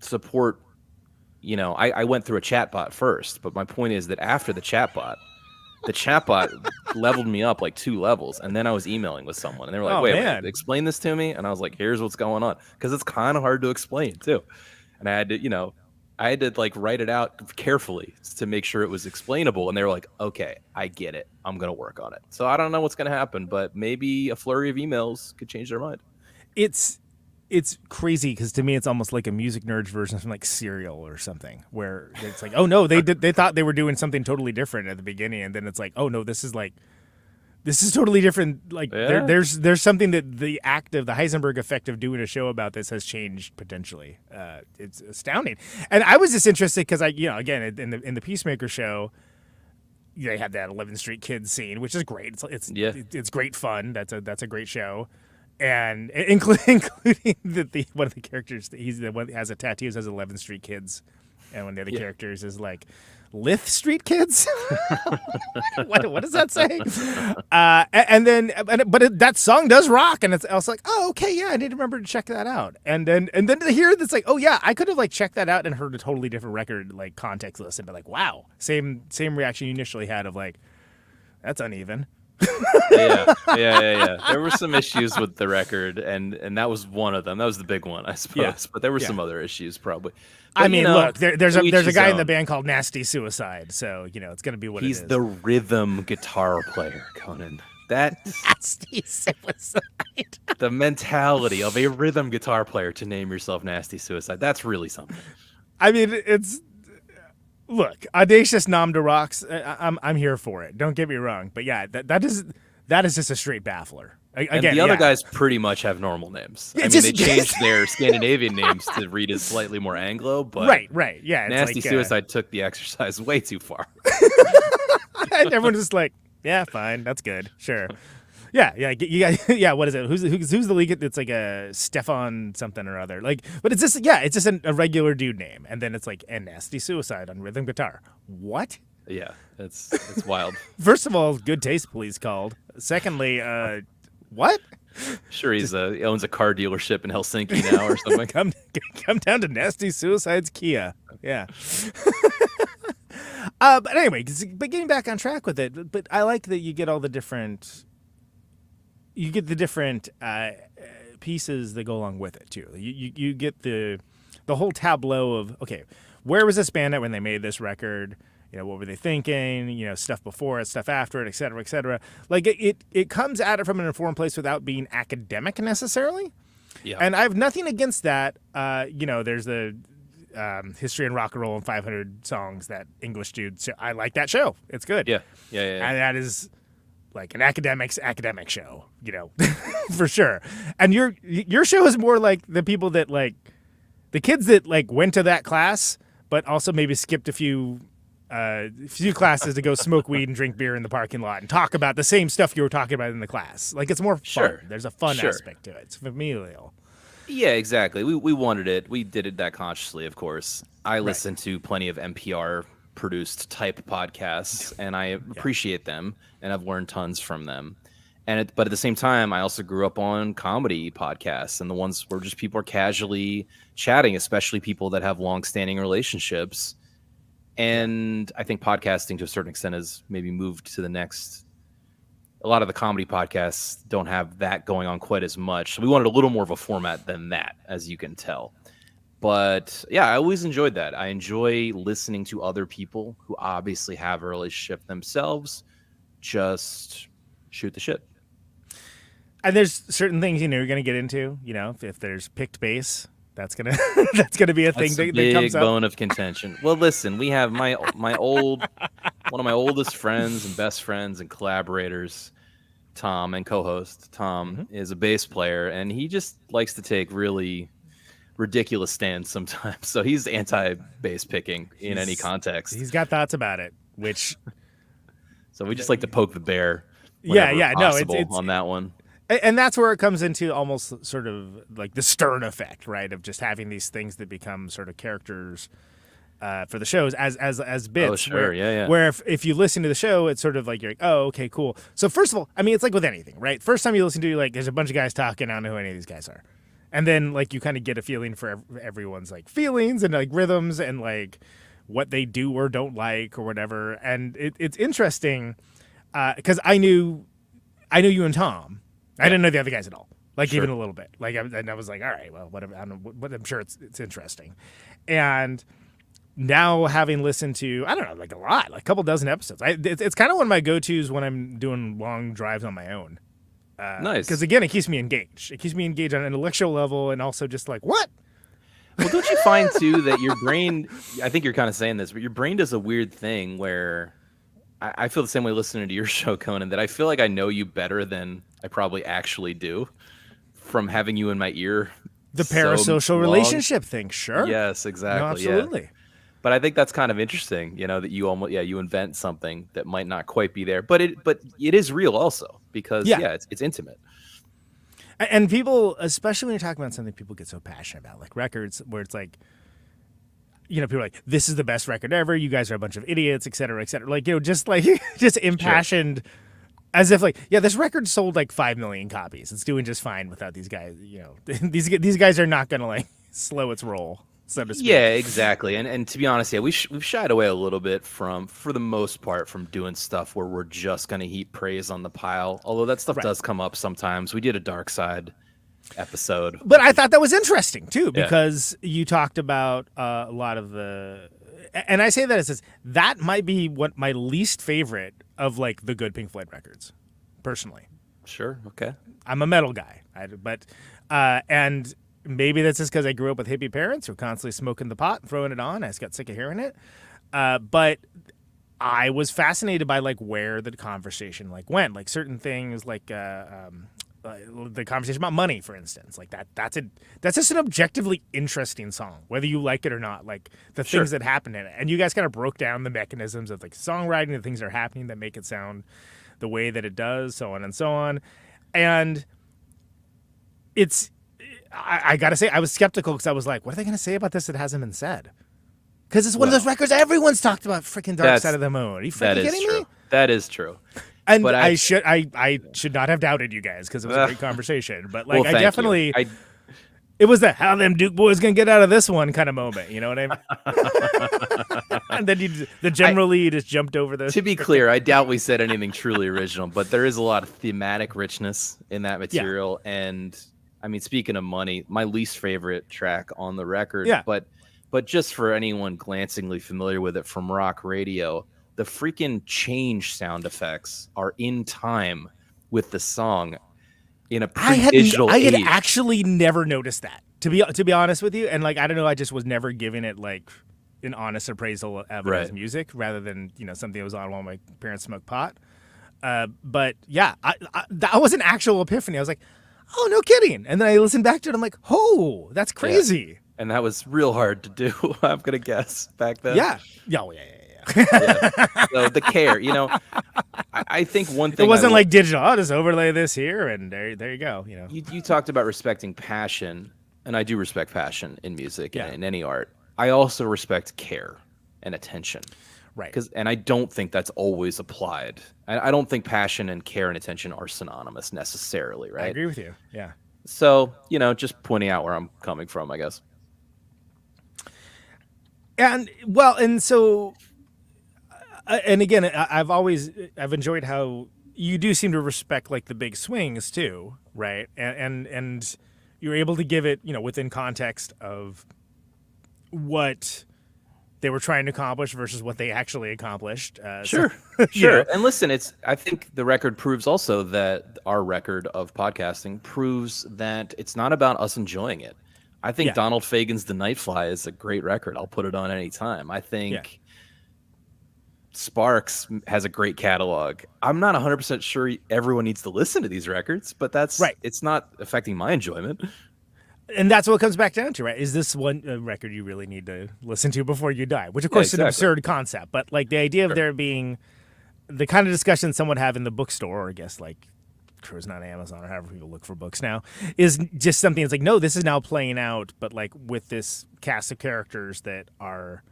support. I went through a chatbot first, but my point is that after the chatbot leveled me up like 2 levels, and then I was emailing with someone, and they were like, wait, explain this to me. And I was like, here's what's going on, because it's kind of hard to explain too. And I had to like write it out carefully to make sure it was explainable. And they were like, okay, I get it. I'm going to work on it. So I don't know what's going to happen, but maybe a flurry of emails could change their mind. It's crazy because to me it's almost like a music nerds version of like Serial or something, where it's like, oh no, they thought they were doing something totally different at the beginning, and then it's like, oh no, this is totally different. Like there's something that the Heisenberg effect of doing a show about this has changed potentially. It's astounding. And I was just interested because again in the Peacemaker show, they had that 11th Street Kids scene, which is great. It's great fun. That's a great show. And including that one of the characters that the one that has a tattoo says 11th Street Kids and one of the other characters is like, Lith Street Kids? what does that say? That song does rock, and I was like, oh, okay, yeah, I need to remember to check that out. And then to hear that's like, oh yeah, I could have like checked that out and heard a totally different record, like context list, and be like, wow, same reaction you initially had of like, that's uneven. Yeah. There were some issues with the record, and that was one of them. That was the big one, I suppose. Yeah. But there were some other issues, probably. But, I mean, look, there's a guy in the own. band called Nasty Suicide, so it's going to be what He's it is. the rhythm guitar player, Conan. That Nasty Suicide. the mentality of a rhythm guitar player to name yourself Nasty Suicide. That's really something. I mean, look, audacious nom de rocks. I'm here for it. Don't get me wrong, but yeah, that is just a straight baffler. Again, and the other guys pretty much have normal names. I mean, they changed their Scandinavian names to read as slightly more Anglo, but right, yeah. It's Nasty like, Suicide took the exercise way too far. and everyone's just like, yeah, fine, that's good, sure. Yeah. You guys, yeah. What is it? Who's the lead? It's like a Stefan something or other. Like, but it's just a regular dude name, and then it's like and Nasty Suicide on rhythm guitar. What? Yeah, it's wild. First of all, good taste, please called. Secondly, what? Sure, he owns a car dealership in Helsinki now or something. come down to Nasty Suicide's Kia. Yeah. But anyway, but getting back on track with it. But I like that you get all the different. You get the different pieces that go along with it too. You get the whole tableau of, okay, where was this band at when they made this record? What were they thinking? Stuff before it, stuff after it, et cetera, et cetera. Like it comes at it from an informed place without being academic necessarily. Yeah. And I have nothing against that. There's the History and Rock and Roll and 500 Songs, that English dude. So I like that show. It's good. Yeah. And that is like an academic show, for sure. And your show is more like the people that like the kids that like went to that class, but also maybe skipped a few classes to go smoke weed and drink beer in the parking lot and talk about the same stuff you were talking about in the class. Like, it's more fun. Sure. There's a fun aspect to it. It's familial. Yeah, exactly. We wanted it. We did it that consciously, of course. I listen to plenty of NPR produced type podcasts, and I appreciate them, and I've learned tons from them. But at the same time, I also grew up on comedy podcasts, and the ones where just people are casually chatting, especially people that have long-standing relationships. And I think podcasting, to a certain extent, has maybe moved to the next. A lot of the comedy podcasts don't have that going on quite as much. So we wanted a little more of a format than that, as you can tell. But yeah, I always enjoyed that. I enjoy listening to other people who obviously have a relationship themselves just shoot the shit. And there's certain things you're going to get into. If there's picked bass, that's gonna be a thing that comes up. Big bone of contention. Well, listen, we have one of my oldest friends and best friends and collaborators, Tom, and co-host Tom, is a bass player, and he just likes to take really ridiculous stands sometimes. So he's anti-bass picking in any context. He's got thoughts about it, which. So we just like to poke the bear. Yeah. No, it's on that one. And that's where it comes into almost sort of like the Stern effect, right? Of just having these things that become sort of characters for the shows as bits. Oh, sure. Where if you listen to the show, it's sort of like you're like, oh, okay, cool. So first of all, I mean, it's like with anything, right? First time you listen to it, like, there's a bunch of guys talking. I don't know who any of these guys are. And then like you kind of get a feeling for everyone's like feelings and like rhythms and like what they do or don't like or whatever. And it's interesting because I knew you and Tom. I didn't know the other guys at all, like even a little bit. Like, and I was like, all right, well, whatever. I don't know, but I'm sure it's interesting. And now having listened to, I don't know, like a lot, like a couple dozen episodes, it's kind of one of my go-tos when I'm doing long drives on my own. Nice. Because again, it keeps me engaged. It keeps me engaged on an intellectual level and also just like, what? Well, don't you find too that your brain, I think you're kind of saying this, but your brain does a weird thing where I feel the same way listening to your show, Conan, that I feel like I know you better than I probably actually do from having you in my ear. The parasocial relationship thing, sure. Yes, exactly. No, absolutely. Yeah. But I think that's kind of interesting, that you invent something that might not quite be there, but it is real also because it's intimate. And people, especially when you're talking about something people get so passionate about, like records, where it's like, people are like, this is the best record ever. You guys are a bunch of idiots, et cetera, et cetera. Like, just impassioned as if like, yeah, this record sold like 5 million copies. It's doing just fine without these guys. These guys are not going to like slow its roll, so to speak. Yeah, exactly. And to be honest, yeah, we've shied away a little bit for the most part, from doing stuff where we're just going to heap praise on the pile. Although that stuff does come up sometimes. We did a Dark Side episode. But I thought that was interesting too, because you talked about a lot of and I say that as that might be what my least favorite of like the good Pink Floyd records, personally. Sure. Okay. I'm a metal guy, and maybe that's just because I grew up with hippie parents who were constantly smoking the pot and throwing it on. I just got sick of hearing it. But I was fascinated by like where the conversation like went, like certain things like the conversation about money, for instance, like that's just an objectively interesting song, whether you like it or not, like the things that happen in it. And you guys kind of broke down the mechanisms of like songwriting, the things that are happening that make it sound the way that it does, so on and so on. And I gotta say, I was skeptical because I was like, what are they gonna say about this that hasn't been said? Because it's one of those records everyone's talked about. Freaking Dark Side of the Moon. Are you freaking kidding me? That is true. And but I should not have doubted you guys because it was a great conversation. But like, I definitely, it was the how them Duke boys gonna get out of this one kind of moment. You know what I mean? And then the general lead just jumped over the. To be clear, I doubt we said anything truly original, but there is a lot of thematic richness in that material. Yeah. And I mean, speaking of money, my least favorite track on the record. Yeah. But just for anyone glancingly familiar with it from rock radio, the freaking change sound effects are in time with the song in a pre-digital age. I had actually never noticed that, to be honest with you. And like, I don't know, I just was never giving it like an honest appraisal of it as music rather than, something that was on while my parents smoked pot. But yeah, that was an actual epiphany. I was like, oh, no kidding. And then I listened back to it. I'm like, oh, that's crazy. Yeah. And that was real hard to do, I'm going to guess, back then. Yeah. Yeah. So the care, I think one thing. It wasn't like digital. I'll just overlay this here, and there you go. You talked about respecting passion, and I do respect passion in music and in any art. I also respect care and attention. Right. And I don't think that's always applied. I don't think passion and care and attention are synonymous necessarily, right? I agree with you. Yeah. So, just pointing out where I'm coming from, I guess. And so, and again, I've enjoyed how you do seem to respect like the big swings too, right? And you're able to give it, within context of what they were trying to accomplish versus what they actually accomplished. Sure. And listen, I think the record proves also that our record of podcasting proves that it's not about us enjoying it. I think Donald Fagen's The Nightfly is a great record. I'll put it on any time. I think Sparks has a great catalog. I'm not 100% sure everyone needs to listen to these records, but that's right. It's not affecting my enjoyment. And that's what it comes back down to, right? Is this one record you really need to listen to before you die? Which, of course, is an absurd concept. But like the idea of there being the kind of discussion someone have in the bookstore, or I guess like cruising on Amazon or however people look for books now, is just something that's like, no, this is now playing out, but like with this cast of characters that are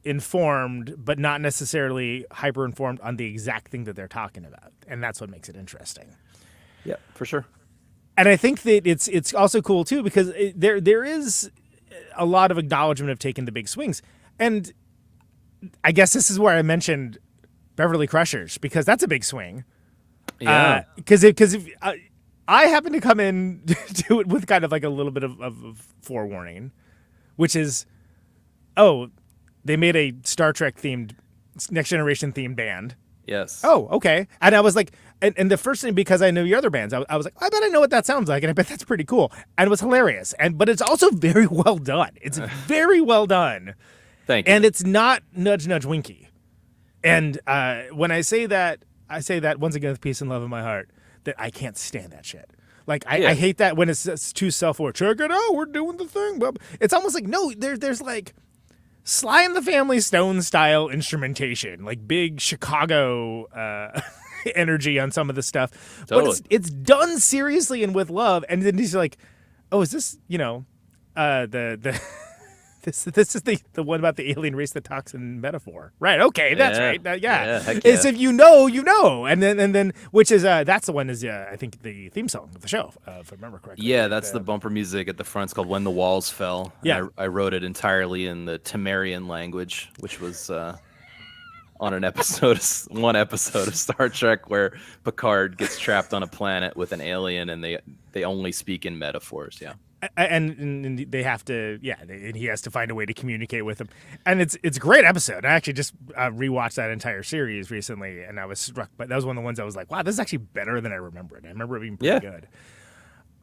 informed, but not necessarily hyper informed on the exact thing that they're talking about. And that's what makes it interesting. Yeah, for sure. And I think that it's also cool too, because there is a lot of acknowledgement of taking the big swings. And I guess this is where I mentioned Beverly Crushers, because that's a big swing. Yeah. Because I happen to come in to it with kind of like a little bit of forewarning, which is, they made a Star Trek themed, Next Generation themed band. Yes. Oh, okay. And I was like, and the first thing, because I knew your other bands, I was like, I bet I know what that sounds like, and I bet that's pretty cool. And it was hilarious. But it's also very well done. It's very well done. Thank you. And it's not nudge, nudge, winky. And when I say that once again with peace and love in my heart, that I can't stand that shit. Like, I hate that when it's too self-aware. Check it out, we're doing the thing. But it's almost like, no, there's like Sly and the Family Stone style instrumentation, like big Chicago energy on some of the stuff. Totally. But it's done seriously and with love. And then he's like, oh, is this, the This is the one about the alien race that talks in metaphor, right? Okay, that's Yeah. right. Heck It's yeah. if you know, and then which is that's the one is I think the theme song of the show, if I remember correctly. Yeah, that's the bumper music at the front. It's called "When the Walls Fell." And Yeah. I wrote it entirely in the Temerian language, which was on one episode of Star Trek where Picard gets trapped on a planet with an alien, and they only speak in metaphors. Yeah. And they have to, and he has to find a way to communicate with him, and it's a great episode. I actually just rewatched that entire series recently, and I was struck. But that was one of the ones I was like, wow, this is actually better than I remember it. I remember it being pretty good.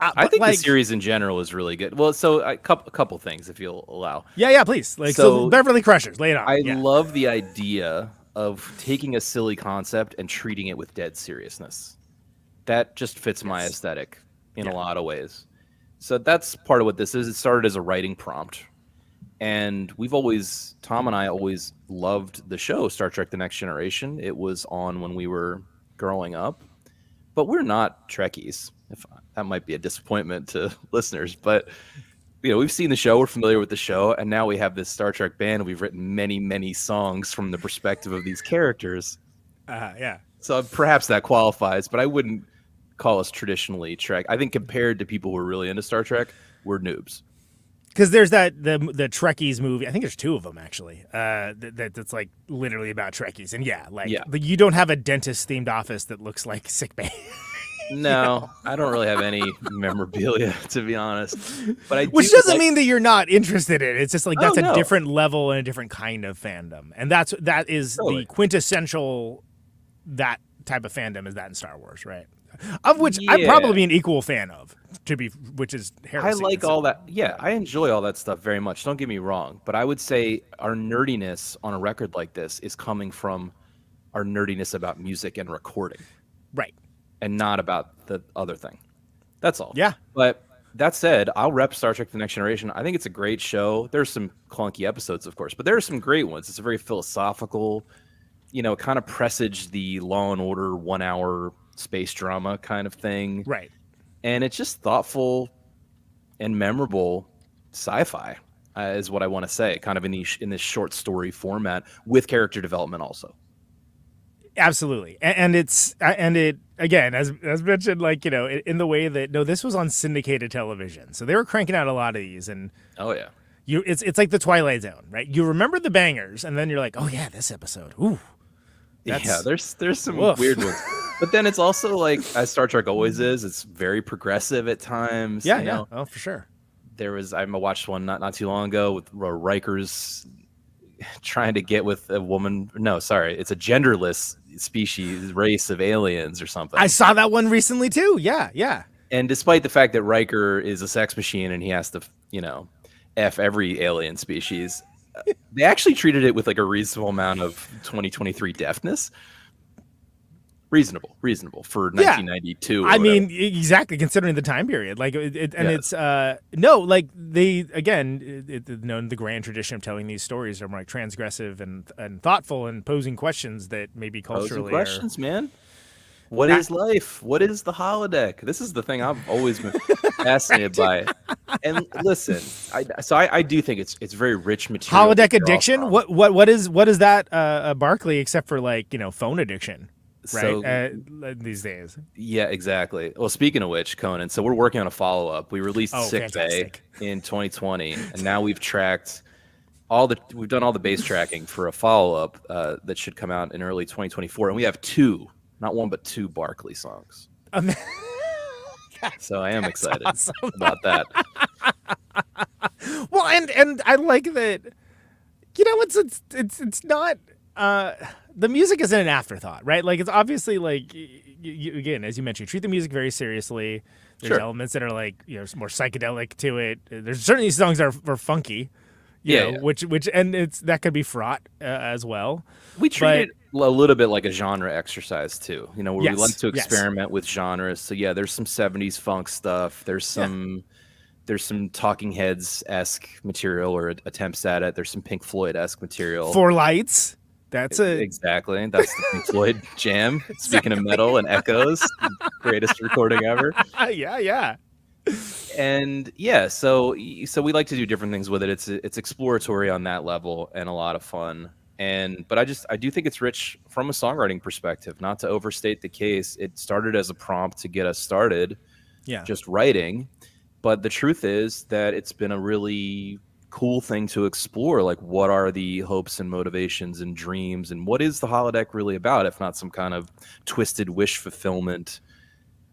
I think the series in general is really good. Well, so a couple things, if you'll allow. Yeah, please. So Beverly Crushers, lay it on. I love the idea of taking a silly concept and treating it with dead seriousness. That just fits my aesthetic in a lot of ways. So that's part of what this is. It started as a writing prompt. And Tom and I always loved the show, Star Trek The Next Generation. It was on when we were growing up. But we're not Trekkies. That might be a disappointment to listeners. But, we've seen the show. We're familiar with the show. And now we have this Star Trek band. We've written many, many songs from the perspective of these characters. So perhaps that qualifies. But I wouldn't call us traditionally Trek. I think compared to people who are really into Star Trek, we're noobs. Because there's the Trekkies movie. I think there's two of them actually. That's like literally about Trekkies, and you don't have a dentist themed office that looks like sick bay. No, I don't really have any memorabilia, to be honest. But which doesn't mean that you're not interested in it. It's just like that's a different level and a different kind of fandom, and that is the quintessential that type of fandom is that in Star Wars, right? Of which I'm probably an equal fan of, which is heresy. I like all that. Yeah, I enjoy all that stuff very much. Don't get me wrong, but I would say our nerdiness on a record like this is coming from our nerdiness about music and recording, right? And not about the other thing. That's all. Yeah. But that said, I'll rep Star Trek: The Next Generation. I think it's a great show. There's some clunky episodes, of course, but there are some great ones. It's a very philosophical, kind of presaged the Law and Order 1 hour space drama kind of thing, right? And it's just thoughtful and memorable sci-fi is what I want to say, kind of in this short story format with character development also. Absolutely, and it again, as mentioned, like in the way that this was on syndicated television, so they were cranking out a lot of these, and it's like the Twilight Zone, right? You remember the bangers, and then you're like, oh yeah, this episode, ooh. There's some weird ones. But then it's also like, as Star Trek always is, it's very progressive at times. Yeah. Oh, for sure. I watched one not too long ago with Riker's trying to get with a woman. No, sorry. It's a genderless race of aliens or something. I saw that one recently too. Yeah. And despite the fact that Riker is a sex machine and he has to, F every alien species, they actually treated it with like a reasonable amount of 2023 deftness. Reasonable for 1992. I mean, exactly, considering the time period. Like, it's like they the grand tradition of telling these stories are more like transgressive and thoughtful and posing questions that maybe culturally questions, man. What is life? What is the holodeck? This is the thing I've always been fascinated by. And listen, I do think it's very rich material. Holodeck addiction? What is that Barclay except for like phone addiction? Right, these days. Yeah, exactly. Well, speaking of which, Conan, so we're working on a follow-up. We released Sick Bay in 2020, and now we've tracked we've done all the bass tracking for a follow-up that should come out in early 2024, and we have not one but two Barclay songs. So I am excited about that. Well, and I like that. It's not. The music isn't an afterthought, right? Like, it's obviously like, again, as you mentioned, you treat the music very seriously. There's elements that are like, more psychedelic to it. There's certainly songs that are funky, which and that could be fraught as well. We treat it a little bit like a genre exercise too, where we like to experiment with genres. So there's some 70s funk stuff. There's some Talking Heads-esque material or attempts at it. There's some Pink Floyd-esque material. Four Lights. Exactly. That's the Pink Floyd jam. Speaking of metal and echoes, greatest recording ever. Yeah. And yeah, so we like to do different things with it. It's exploratory on that level and a lot of fun. But I do think it's rich from a songwriting perspective. Not to overstate the case, it started as a prompt to get us started, just writing. But the truth is that it's been a really cool thing to explore. Like, what are the hopes and motivations and dreams, and what is the holodeck really about, if not some kind of twisted wish fulfillment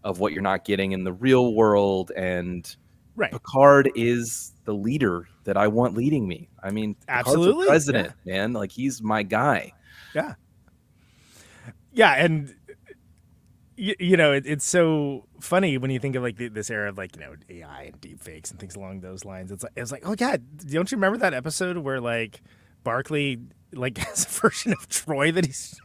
of what you're not getting in the real world? And Picard is the leader that I want leading me. I mean, absolutely, Picard's the president, man. Like, he's my guy. Yeah, and you know, it's so funny when you think of like this era of like, you know, AI and deep fakes and things along those lines. It's like, oh yeah, don't you remember that episode where like Barclay like has a version of Troy that he's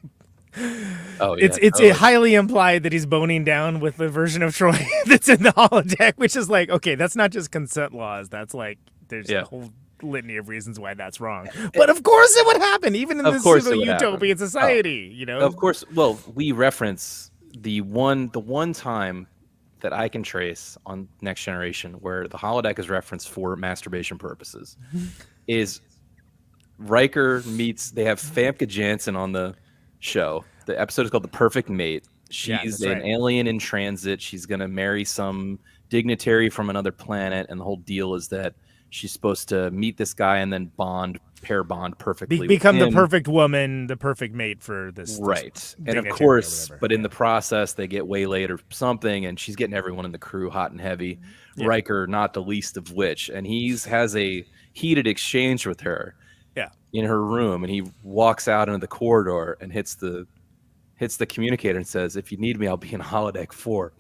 it's highly implied that he's boning down with the version of Troy that's in the holodeck, which is like, okay, that's not just consent laws. That's like, there's a whole litany of reasons why that's wrong. But of course it would happen, even in this pseudo-utopian society, you know? Of course. Well, we reference the one time that I can trace on Next Generation where the holodeck is referenced for masturbation purposes is Riker meets, they have Famke Janssen on the show. The episode is called The Perfect Mate. She's an alien in transit. She's going to marry some dignitary from another planet, and the whole deal is that she's supposed to meet this guy and then pair bond perfectly. Become the perfect woman, the perfect mate for this. Right. And of course, but in the process, they get waylaid or something, and she's getting everyone in the crew hot and heavy. Yeah. Riker, not the least of which. And has a heated exchange with her in her room, and he walks out into the corridor and hits the communicator and says, "If you need me, I'll be in holodeck 4."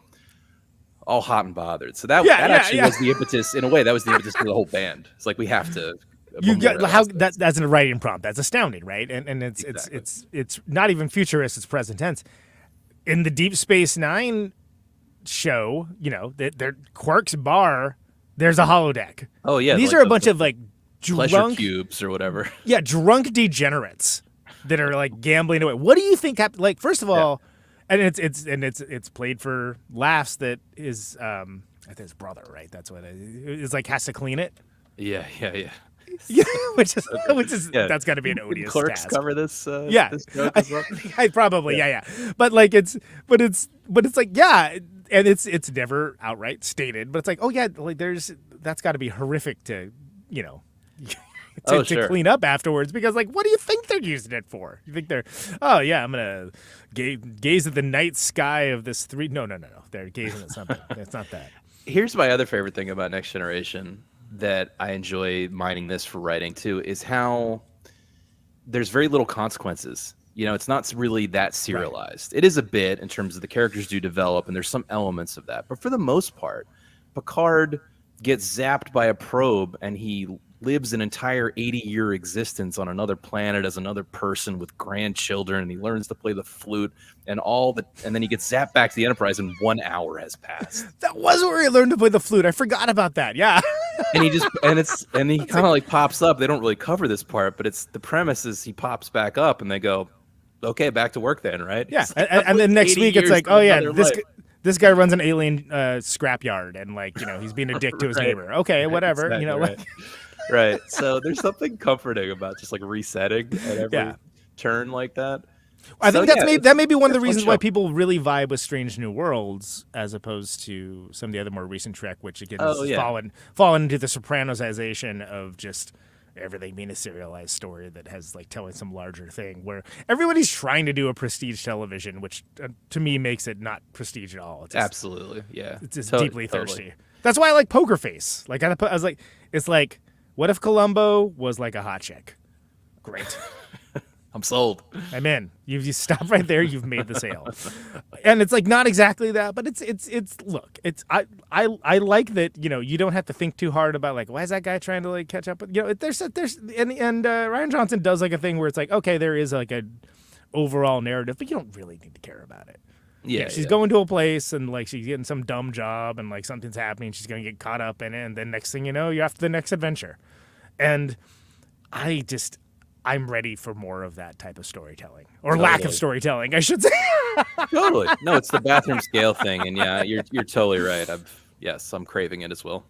All hot and bothered. So that actually was the impetus. In a way, that was the impetus for the whole band. It's like, we have to. That's a writing prompt. That's astounding, right? And it's not even futurist. It's present tense. In the Deep Space Nine show, you know, their Quark's bar, there's a holodeck. Oh yeah, these are a bunch of like drunk cubes or whatever. Yeah, drunk degenerates that are like gambling away. What do you think happened? Like, first of all. And it's played for laughs. That is, I think his brother, right? That's what it is. It's like, has to clean it. Yeah. which is that's got to be an odious Clerks task. Cover this. This joke as well? I probably yeah. But like it's like and it's never outright stated. But it's like, oh yeah, like that's got to be horrific to, you know. To clean up afterwards, because like, what do you think they're using it for? You think they're, oh yeah, I'm gonna gaze at the night sky of this no, they're gazing at something. It's not that. Here's my other favorite thing about Next Generation that I enjoy mining this for writing too, is how there's very little consequences. You know, it's not really that serialized. Right. It is a bit in terms of the characters do develop, and there's some elements of that, but for the most part, Picard gets zapped by a probe and he lives an entire 80-year existence on another planet as another person with grandchildren, and he learns to play the flute and then he gets zapped back to the Enterprise, and 1 hour has passed. That was where he learned to play the flute. I forgot about that. Yeah. And he kind of like pops up. They don't really cover this part, but it's the premise is he pops back up and they go, okay, back to work then, right? Yeah. And then next week it's like, oh yeah, this guy runs an alien scrapyard, and like, you know, he's being a dick to his neighbor. Okay, whatever. Exactly, you know, right. Right. So there's something comforting about just like resetting at every turn like that. I think that may be one of the reasons why people really vibe with Strange New Worlds as opposed to some of the other more recent Trek, which again has fallen into the Sopranosization of just everything being a serialized story that has like telling some larger thing, where everybody's trying to do a prestige television, which to me makes it not prestige at all. It's just, absolutely, yeah. It's just deeply thirsty. That's why I like Poker Face. Like I was like, it's like, what if Columbo was like a hot chick? Great. I'm sold. I'm in. You stop right there. You've made the sale. And it's like not exactly that, but it's look. It's I like that, you know, you don't have to think too hard about like, why is that guy trying to like catch up with, you know, there's and Ryan Johnson does like a thing where it's like, okay, there is like a overall narrative, but you don't really need to care about it. Yeah, she's going to a place and like she's getting some dumb job and like something's happening. She's going to get caught up in it, and then next thing you know, you're after the next adventure. And I'm ready for more of that type of storytelling, or lack of storytelling, I should say. Totally. No, it's the bathroom scale thing, and yeah, you're totally right. Yes, I'm craving it as well.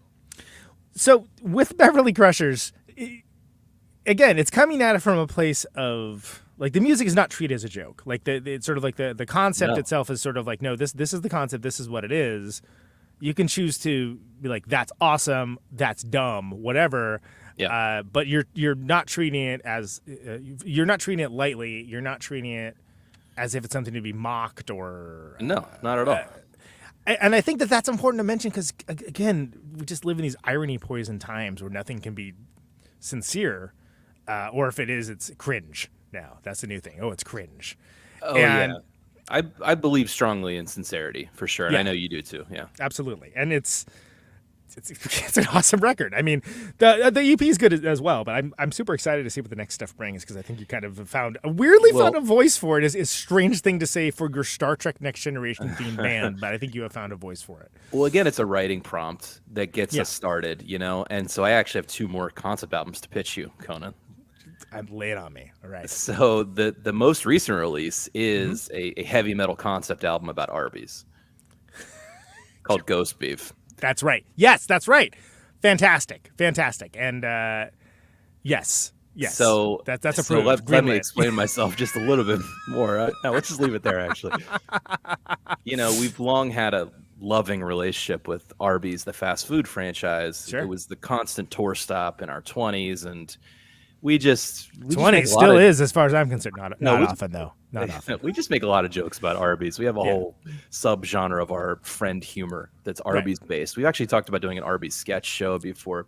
So with Beverly Crushers, again, it's coming at it from a place of like the music is not treated as a joke. Like it's sort of like the concept itself is sort of like, no, this is the concept. This is what it is. You can choose to be like, that's awesome, that's dumb, whatever. Yeah. But you're not treating it as you're not treating it lightly. You're not treating it as if it's something to be mocked or No, not at all. And I think that that's important to mention because, again, we just live in these irony-poisoned times where nothing can be sincere, or if it is, it's cringe now. That's the new thing. Oh, it's cringe. Oh, yeah. I believe strongly in sincerity, for sure, and I know you do too, yeah. Absolutely. And it's an awesome record. I mean, the EP is good as well, but I'm super excited to see what the next stuff brings because I think you kind of found a voice for it. Is a strange thing to say for your Star Trek Next Generation themed band, but I think you have found a voice for it. Well, again, it's a writing prompt that gets us started, and so I actually have 2 more concept albums to pitch you, Conan. Lay it on me. All right. So the most recent release is a heavy metal concept album about Arby's called Ghost Beef. That's right. Yes, that's right. Fantastic. And yes. So that's approved. So let me explain myself just a little bit more. No, let's just leave it there, actually. We've long had a loving relationship with Arby's, the fast food franchise. Sure. It was the constant tour stop in our 20s, and we 20 still is, as far as I'm concerned. Not often, though. Not often. We just make a lot of jokes about Arby's. We have a whole subgenre of our friend humor that's Arby's based. We've actually talked about doing an Arby's sketch show before.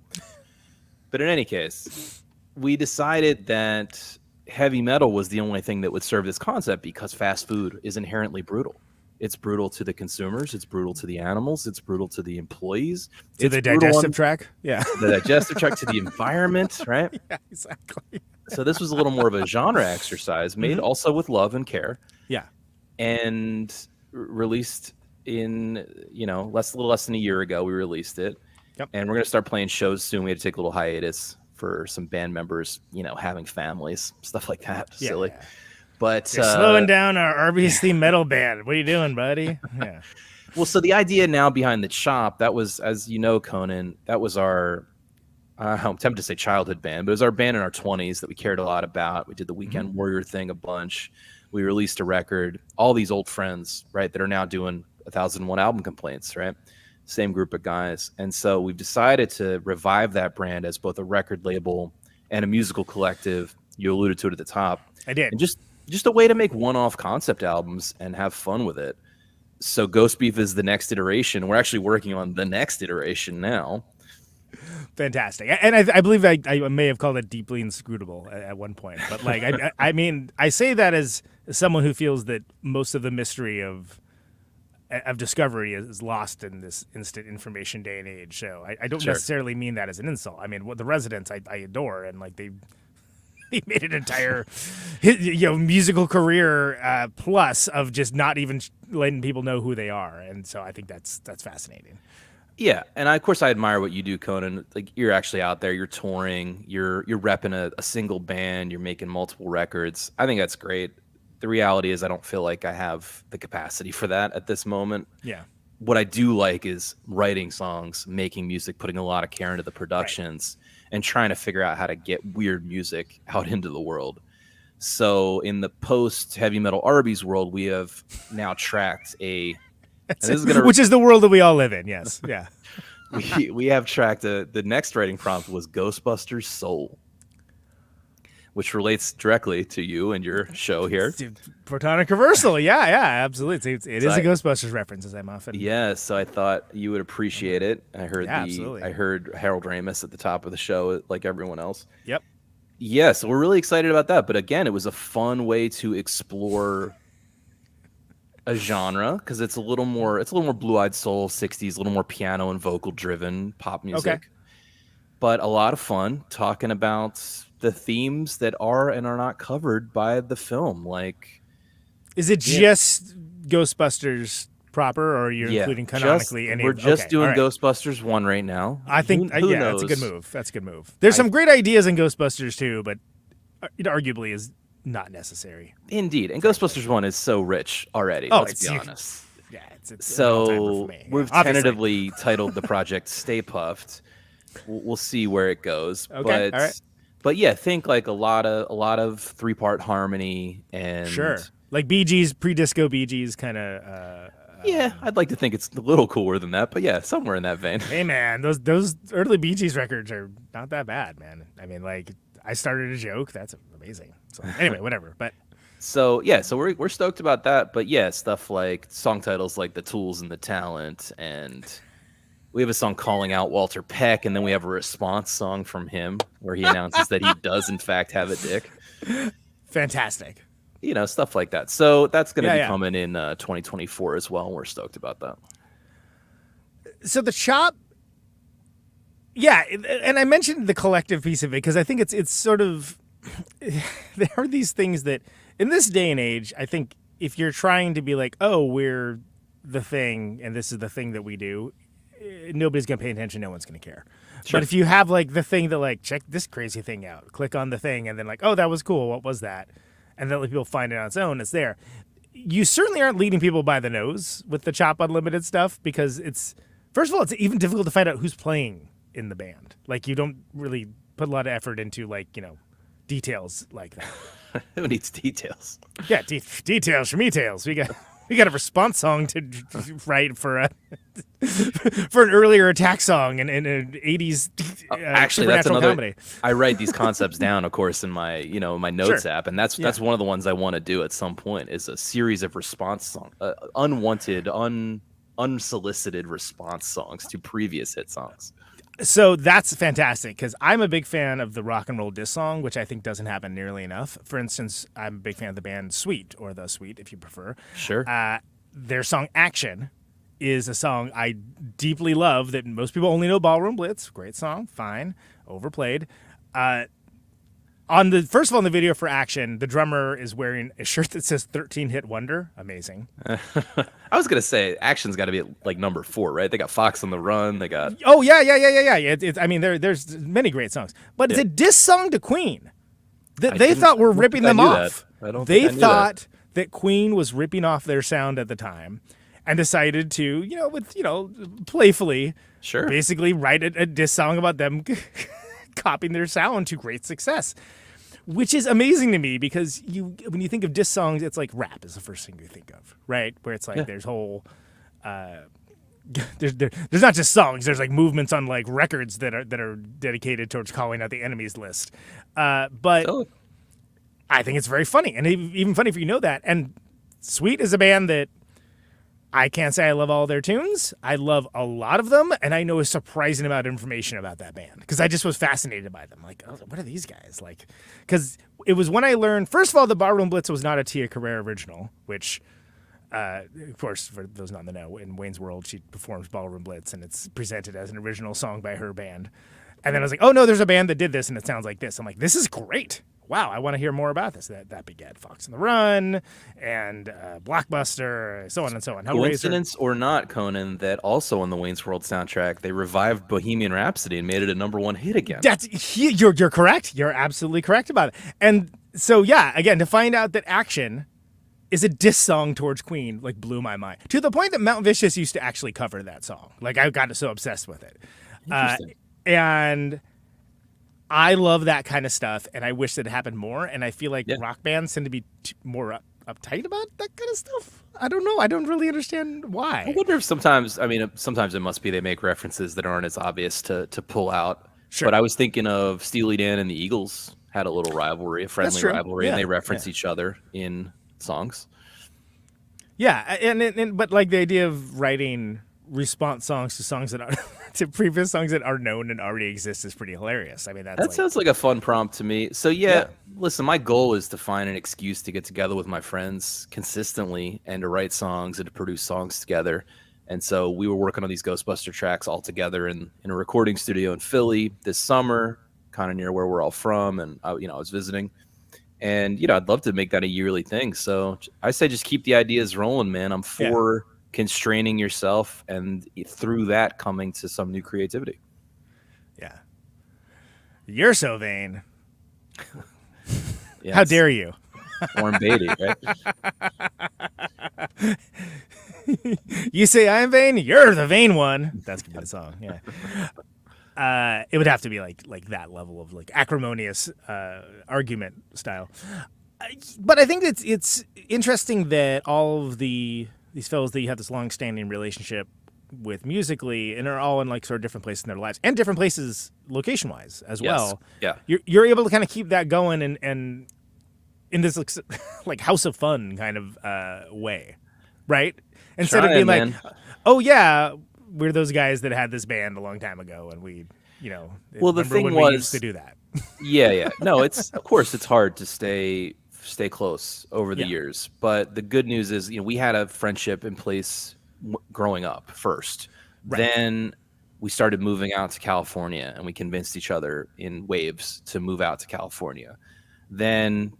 But in any case, we decided that heavy metal was the only thing that would serve this concept because fast food is inherently brutal. It's brutal to the consumers. It's brutal to the animals. It's brutal to the employees. To the digestive tract? Yeah. The digestive tract, to the environment, right? Yeah, exactly. So this was a little more of a genre exercise made also with love and care. Yeah. And released in, a little less than a year ago, we released it. Yep. And we're going to start playing shows soon. We had to take a little hiatus for some band members, having families, stuff like that. Silly. Yeah. But you're slowing down our Arby's theme metal band. What are you doing, buddy? Yeah. Well, so the idea now behind the Chop, that was, as you know, Conan, that was our, I'm tempted to say childhood band, but it was our band in our 20s that we cared a lot about. We did the Weekend Warrior thing a bunch. We released a record. All these old friends, right, that are now doing 1001 album complaints, right? Same group of guys. And so we've decided to revive that brand as both a record label and a musical collective. You alluded to it at the top. I did. And just a way to make one-off concept albums and have fun with it. So Ghost Beef is the next iteration. We're actually working on the next iteration now. Fantastic. And I believe I may have called it deeply inscrutable at one point. But like, I mean, I say that as someone who feels that most of the mystery of discovery is lost in this instant information day and age. So I don't necessarily mean that as an insult. I mean, the Residents I adore, and like they made an entire musical career plus of just not even letting people know who they are, and so I think that's fascinating. Yeah, and of course I admire what you do, Conan. Like, you're actually out there, you're touring, you're repping a single band, you're making multiple records. I think that's great. The reality is I don't feel like I have the capacity for that at this moment. Yeah. What I do like is writing songs, making music, putting a lot of care into the productions, and trying to figure out how to get weird music out into the world. So in the post-heavy metal Arby's world, we have now tracked which is the world that we all live in, yes. Yeah. we have tracked the next writing prompt was Ghostbusters Soul, which relates directly to you and your show here. Protonic Reversal, yeah, absolutely. It is a Ghostbusters reference, as I'm often. Yeah, so I thought you would appreciate it. I heard absolutely. I heard Harold Ramis at the top of the show, like everyone else. Yep. Yeah, so we're really excited about that. But again, it was a fun way to explore a genre because it's a little more Blue-Eyed Soul 60s, a little more piano and vocal driven pop music. Okay. But a lot of fun talking about the themes that are and are not covered by the film. Like, is it just Ghostbusters proper, or are you including canonically any? We're just doing Ghostbusters 1 right now. I think who knows? That's a good move. There's some great ideas in Ghostbusters 2, but it arguably is not necessary. Indeed. And Ghostbusters 1 is so rich already, let's be honest. Yeah, it's an all-timer So for me. we've Obviously. tentatively titled the project "Stay Puffed." We'll see where it goes. Okay, But all right. but yeah, think like a lot of 3-part harmony and Sure. Like Bee Gees, pre-disco Bee Gees kind of. yeah, I'd like to think it's a little cooler than that, but yeah, somewhere in that vein. Hey, man, those early Bee Gees records are not that bad, man. I mean, like, I started a joke. That's amazing. So anyway, whatever. But So yeah, so we're stoked about that. But yeah, stuff like song titles like "The Tools and the Talent," and we have a song calling out Walter Peck, and then we have a response song from him where he announces that he does in fact have a dick. fantastic. You know, stuff like that. So that's going to be Yeah. coming in 2024 as well. And we're stoked about that. So the chop, yeah, and I mentioned the collective piece of it because I think it's sort of there are these things that in this day and age, I think if you're trying to be like, oh, we're the thing and this is the thing that we do, nobody's gonna pay attention. No one's gonna care. Sure. But if you have like the thing that like check this crazy thing out, click on the thing, and then like, oh, that was cool. What was that? And then let people find it on its own. It's there. You certainly aren't leading people by the nose with the Chop Unlimited stuff because it's first of all, it's even difficult to find out who's playing in the band. Like you don't really put a lot of effort into like details like that. Who needs details? Yeah, details from details. We got a response song to write for for an earlier attack song in an 80s Actually, that's supernatural another. comedy. I write these concepts down, of course, in my my notes Sure. app, and that's one of the ones I want to do at some point. Is a series of response songs, unwanted, unsolicited response songs to previous hit songs. So that's fantastic because I'm a big fan of the rock and roll diss song, which I think doesn't happen nearly enough. For instance, I'm a big fan of the band Sweet, or The Sweet, if you prefer. Sure. Their song Action is a song I deeply love that most people only know Ballroom Blitz. Great song, fine, overplayed. First of all, in the video for Action, the drummer is wearing a shirt that says 13 Hit Wonder. Amazing. I was gonna say Action's got to be at, like number 4, right? They got Fox on the Run. They got Oh, yeah. I mean, there's many great songs. But it's a diss song to Queen. They didn't- thought we're I don't ripping think I them knew off. that. I don't They think I knew thought that Queen was ripping off their sound at the time and decided to, playfully sure. basically write a diss song about them copying their sound to great success. Which is amazing to me because when you think of diss songs, it's like rap is the first thing you think of, right? Where it's like there's whole there's not just songs. There's like movements on like records that are dedicated towards calling out the enemies list. But Oh. I think it's very funny, and even funny if you know that. And Sweet is a band that I can't say I love all their tunes. I love a lot of them, and I know a surprising amount of information about that band because I just was fascinated by them. Like, oh, what are these guys like? Because it was when I learned, first of all, the Barroom Blitz was not a Tia Carrere original, which, of course, for those not in the know, in Wayne's World, she performs Ballroom Blitz, and it's presented as an original song by her band. And then I was like, oh, no, there's a band that did this, and it sounds like this. I'm like, this is great. Wow, I want to hear more about this. That begat Fox on the Run and Blockbuster, so on and so on. Hellraiser. Coincidence or not, Conan, that also on the Wayne's World soundtrack, they revived Bohemian Rhapsody and made it a #1 hit again. You're correct. You're absolutely correct about it. And so, yeah, again, to find out that Action is a diss song towards Queen, like, blew my mind. To the point that Mount Vicious used to actually cover that song. Like, I got so obsessed with it. And I love that kind of stuff, and I wish that it happened more. And I feel like rock bands tend to be more uptight about that kind of stuff. I don't know. I don't really understand why. I wonder if sometimes it must be they make references that aren't as obvious to pull out. Sure. But I was thinking of Steely Dan and the Eagles had a little rivalry, a friendly rivalry, and they reference each other in songs. Yeah, and but like the idea of writing response songs to songs that are to previous songs that are known and already exist is pretty hilarious. I mean, that sounds like a fun prompt to me. So listen, my goal is to find an excuse to get together with my friends consistently and to write songs and to produce songs together. And so we were working on these Ghostbuster tracks all together in a recording studio in Philly this summer, kind of near where we're all from. And I was visiting, and I'd love to make that a yearly thing. So I say just keep the ideas rolling, man. I'm for constraining yourself and through that coming to some new creativity. Yeah. You're so vain. Yes. How dare you? Warren Beatty, right? You say I'm vain, you're the vain one. That's gonna be the song. Yeah. It would have to be like that level of like acrimonious argument style. But I think it's interesting that all of these fellows that you have this long-standing relationship with musically, and are all in like sort of different places in their lives, and different places location-wise as well. Yeah. You're able to kind of keep that going and in this like house of fun kind of way, right? Instead of being like, oh yeah, we're those guys that had this band a long time ago, and we, well, the thing when was we used to do that. Yeah. No, it's of course it's hard to stay close over the years, but the good news is, we had a friendship in place growing up first. Right. Then we started moving out to California, and we convinced each other in waves to move out to California. Then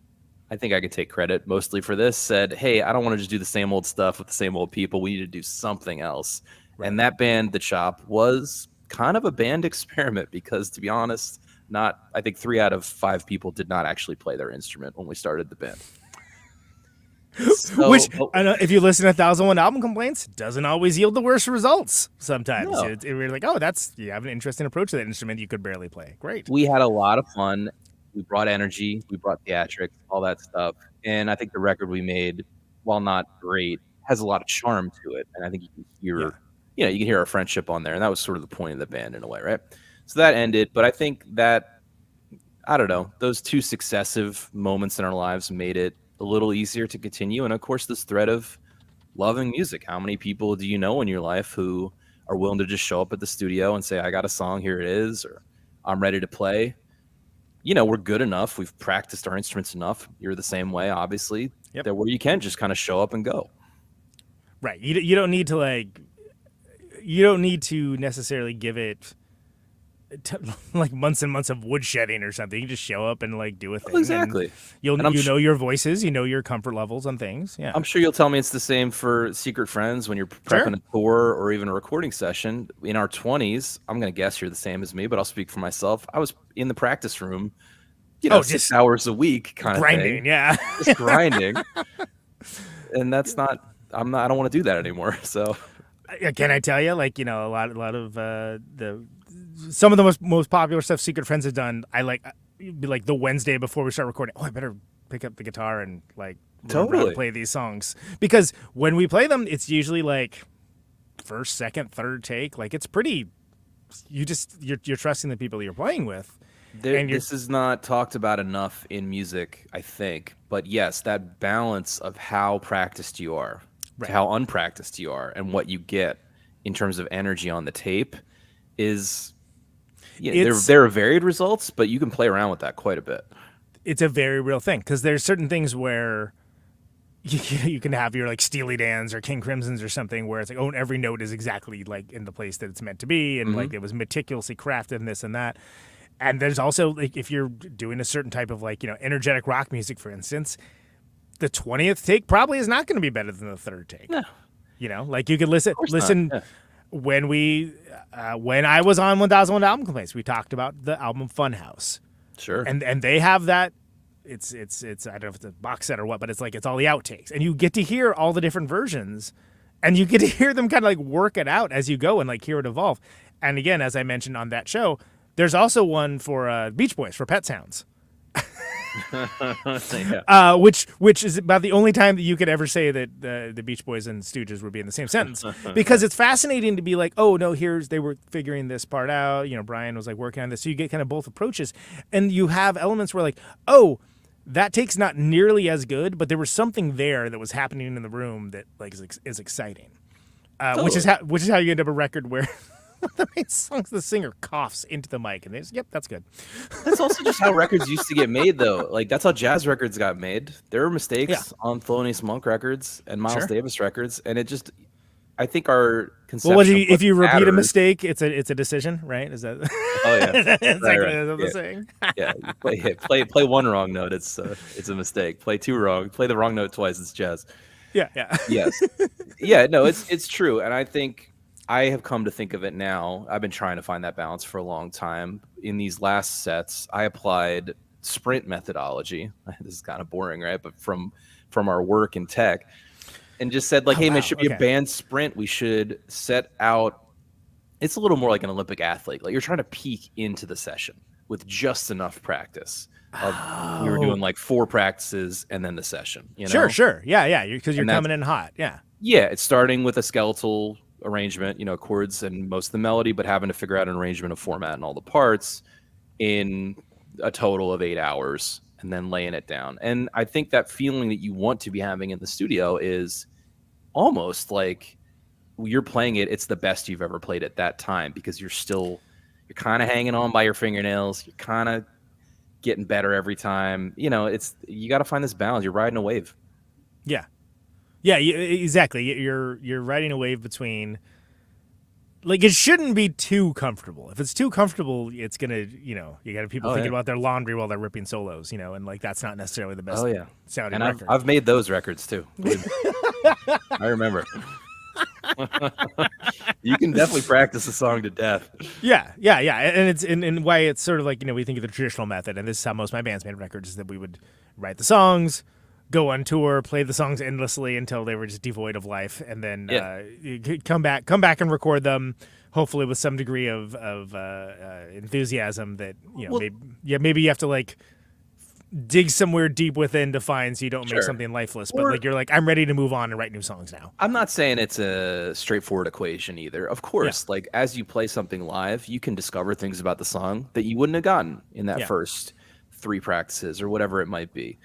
I think I could take credit mostly for this, said, hey, I don't want to just do the same old stuff with the same old people. We need to do something else. Right. And that band, The Chop, was kind of a band experiment because, to be honest, I think 3 out of 5 people did not actually play their instrument when we started the band. So, which, I know, if you listen to 1001 Album Complaints, doesn't always yield the worst results sometimes. No. You're like, oh, you have an interesting approach to that instrument you could barely play. Great. We had a lot of fun. We brought energy, we brought theatrics, all that stuff. And I think the record we made, while not great, has a lot of charm to it. And I think you can hear, you can hear our friendship on there. And that was sort of the point of the band in a way, right? So that ended. But I think that, I don't know, those 2 successive moments in our lives made it a little easier to continue. And of course, this thread of loving music. How many people do you know in your life who are willing to just show up at the studio and say, I got a song, here it is, or I'm ready to play? We're good enough. We've practiced our instruments enough. You're the same way, obviously, that where you can just kind of show up and go. Right. You don't need to you don't need to necessarily give it like months and months of woodshedding or something. You just show up and like do a thing. Exactly. You know your voices, your comfort levels on things. Yeah. I'm sure you'll tell me it's the same for Secret Friends when you're prepping a tour or even a recording session. In our 20s, I'm going to guess you're the same as me, but I'll speak for myself. I was in the practice room, 6 hours a week kind of grinding, thing. Just grinding. And that's not, I don't want to do that anymore. So can I tell you, like, a lot of some of the most popular stuff Secret Friends have done, I be like the Wednesday before we start recording, I better pick up the guitar and like totally play these songs, because when we play them, it's usually like first, second, third take. Like it's pretty. You're trusting the people you're playing with. This is not talked about enough in music, I think. But yes, that balance of how practiced you are, to how unpracticed you are, and what you get in terms of energy on the tape is. Yeah, there are varied results, but you can play around with that quite a bit. It's a very real thing, because there's certain things where you can have your like Steely Dan's or King Crimson's or something where it's like, every note is exactly like in the place that it's meant to be, and like it was meticulously crafted and this and that. And there's also like if you're doing a certain type of like energetic rock music, for instance, the 20th take probably is not going to be better than the 3rd take. No. Like you could listen. Yeah. When I was on 1001 Album Complaints, we talked about the album Funhouse. Sure. And they have that. It's I don't know if it's a box set or what, but it's all the outtakes, and you get to hear all the different versions, and you get to hear them kind of like work it out as you go and like hear it evolve. And again, as I mentioned on that show, there's also one for Beach Boys for Pet Sounds. Which is about the only time that you could ever say that the Beach Boys and Stooges would be in the same sentence, because it's fascinating to be like, they were figuring this part out. Brian was like working on this, so you get kind of both approaches, and you have elements where like, that take's not nearly as good, but there was something there that was happening in the room that like is exciting, which is how you end up a record where. The main songs, the singer coughs into the mic, and they just, yep, that's good. That's also just how records used to get made, though. Like that's how jazz records got made. There were mistakes on Thelonious Monk records and Miles Davis records, and it just, I think our conception. Well, if you repeat a mistake, it's a decision, right? Is that? Oh yeah, exactly what I'm saying. Yeah, play one wrong note, it's a mistake. Play two wrong, play the wrong note twice, it's jazz. Yeah. Yes. Yeah. No, it's true, and I think. I have come to think of it now. I've been trying to find that balance for a long time. In these last sets, I applied sprint methodology. This is kind of boring, right? But from our work in tech, and just said like, hey, man, wow, it should be a band sprint. We should set out. It's a little more like an Olympic athlete. Like you're trying to peak into the session with just enough practice. We were doing like 4 practices and then the session. You know? Sure. Yeah. Because you're coming in hot. Yeah. Yeah, it's starting with a skeletal arrangement, chords and most of the melody, but having to figure out an arrangement of format and all the parts in a total of 8 hours and then laying it down. And I think that feeling that you want to be having in the studio is almost like you're playing it, it's the best you've ever played at that time because you're kind of hanging on by your fingernails. You're kind of getting better every time. You got to find this balance. You're riding a wave. Yeah. Yeah, exactly. You're riding a wave between, like, it shouldn't be too comfortable. If it's too comfortable, it's gonna, you got people thinking about their laundry while they're ripping solos, and like that's not necessarily the best sounding record. I've made those records too. I remember. You can definitely practice a song to death. Yeah, and it's and why it's sort of like we think of the traditional method, and this is how most of my bands made records, is that we would write the songs, go on tour, play the songs endlessly until they were just devoid of life, and then come back and record them, hopefully with some degree of enthusiasm that maybe you have to like dig somewhere deep within to find, so you don't make something lifeless. But like you're like, I'm ready to move on and write new songs now. I'm not saying it's a straightforward equation either. Of course, like as you play something live, you can discover things about the song that you wouldn't have gotten in that first 3 practices or whatever it might be.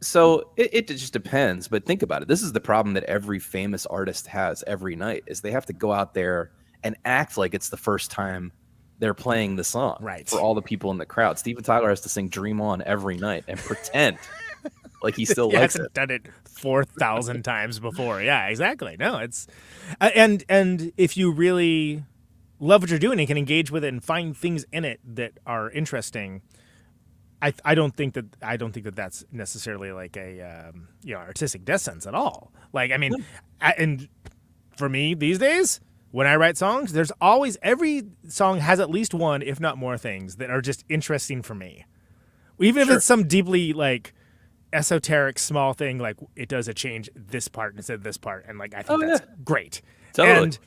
So it just depends, but think about it. This is the problem that every famous artist has every night, is they have to go out there and act like it's the first time they're playing the song for all the people in the crowd. Steven Tyler has to sing Dream On every night and pretend like he still likes it. Hasn't done it 4,000 times before. Yeah, exactly. No, it's and if you really love what you're doing and can engage with it and find things in it that are interesting, I don't think that that's necessarily like a artistic dissonance at all. Like, I mean, and for me these days, when I write songs, there's always, every song has at least one, if not more, things that are just interesting for me. Even if it's some deeply like esoteric small thing, like it does a change this part instead of this part, and like I think that's great. Totally. And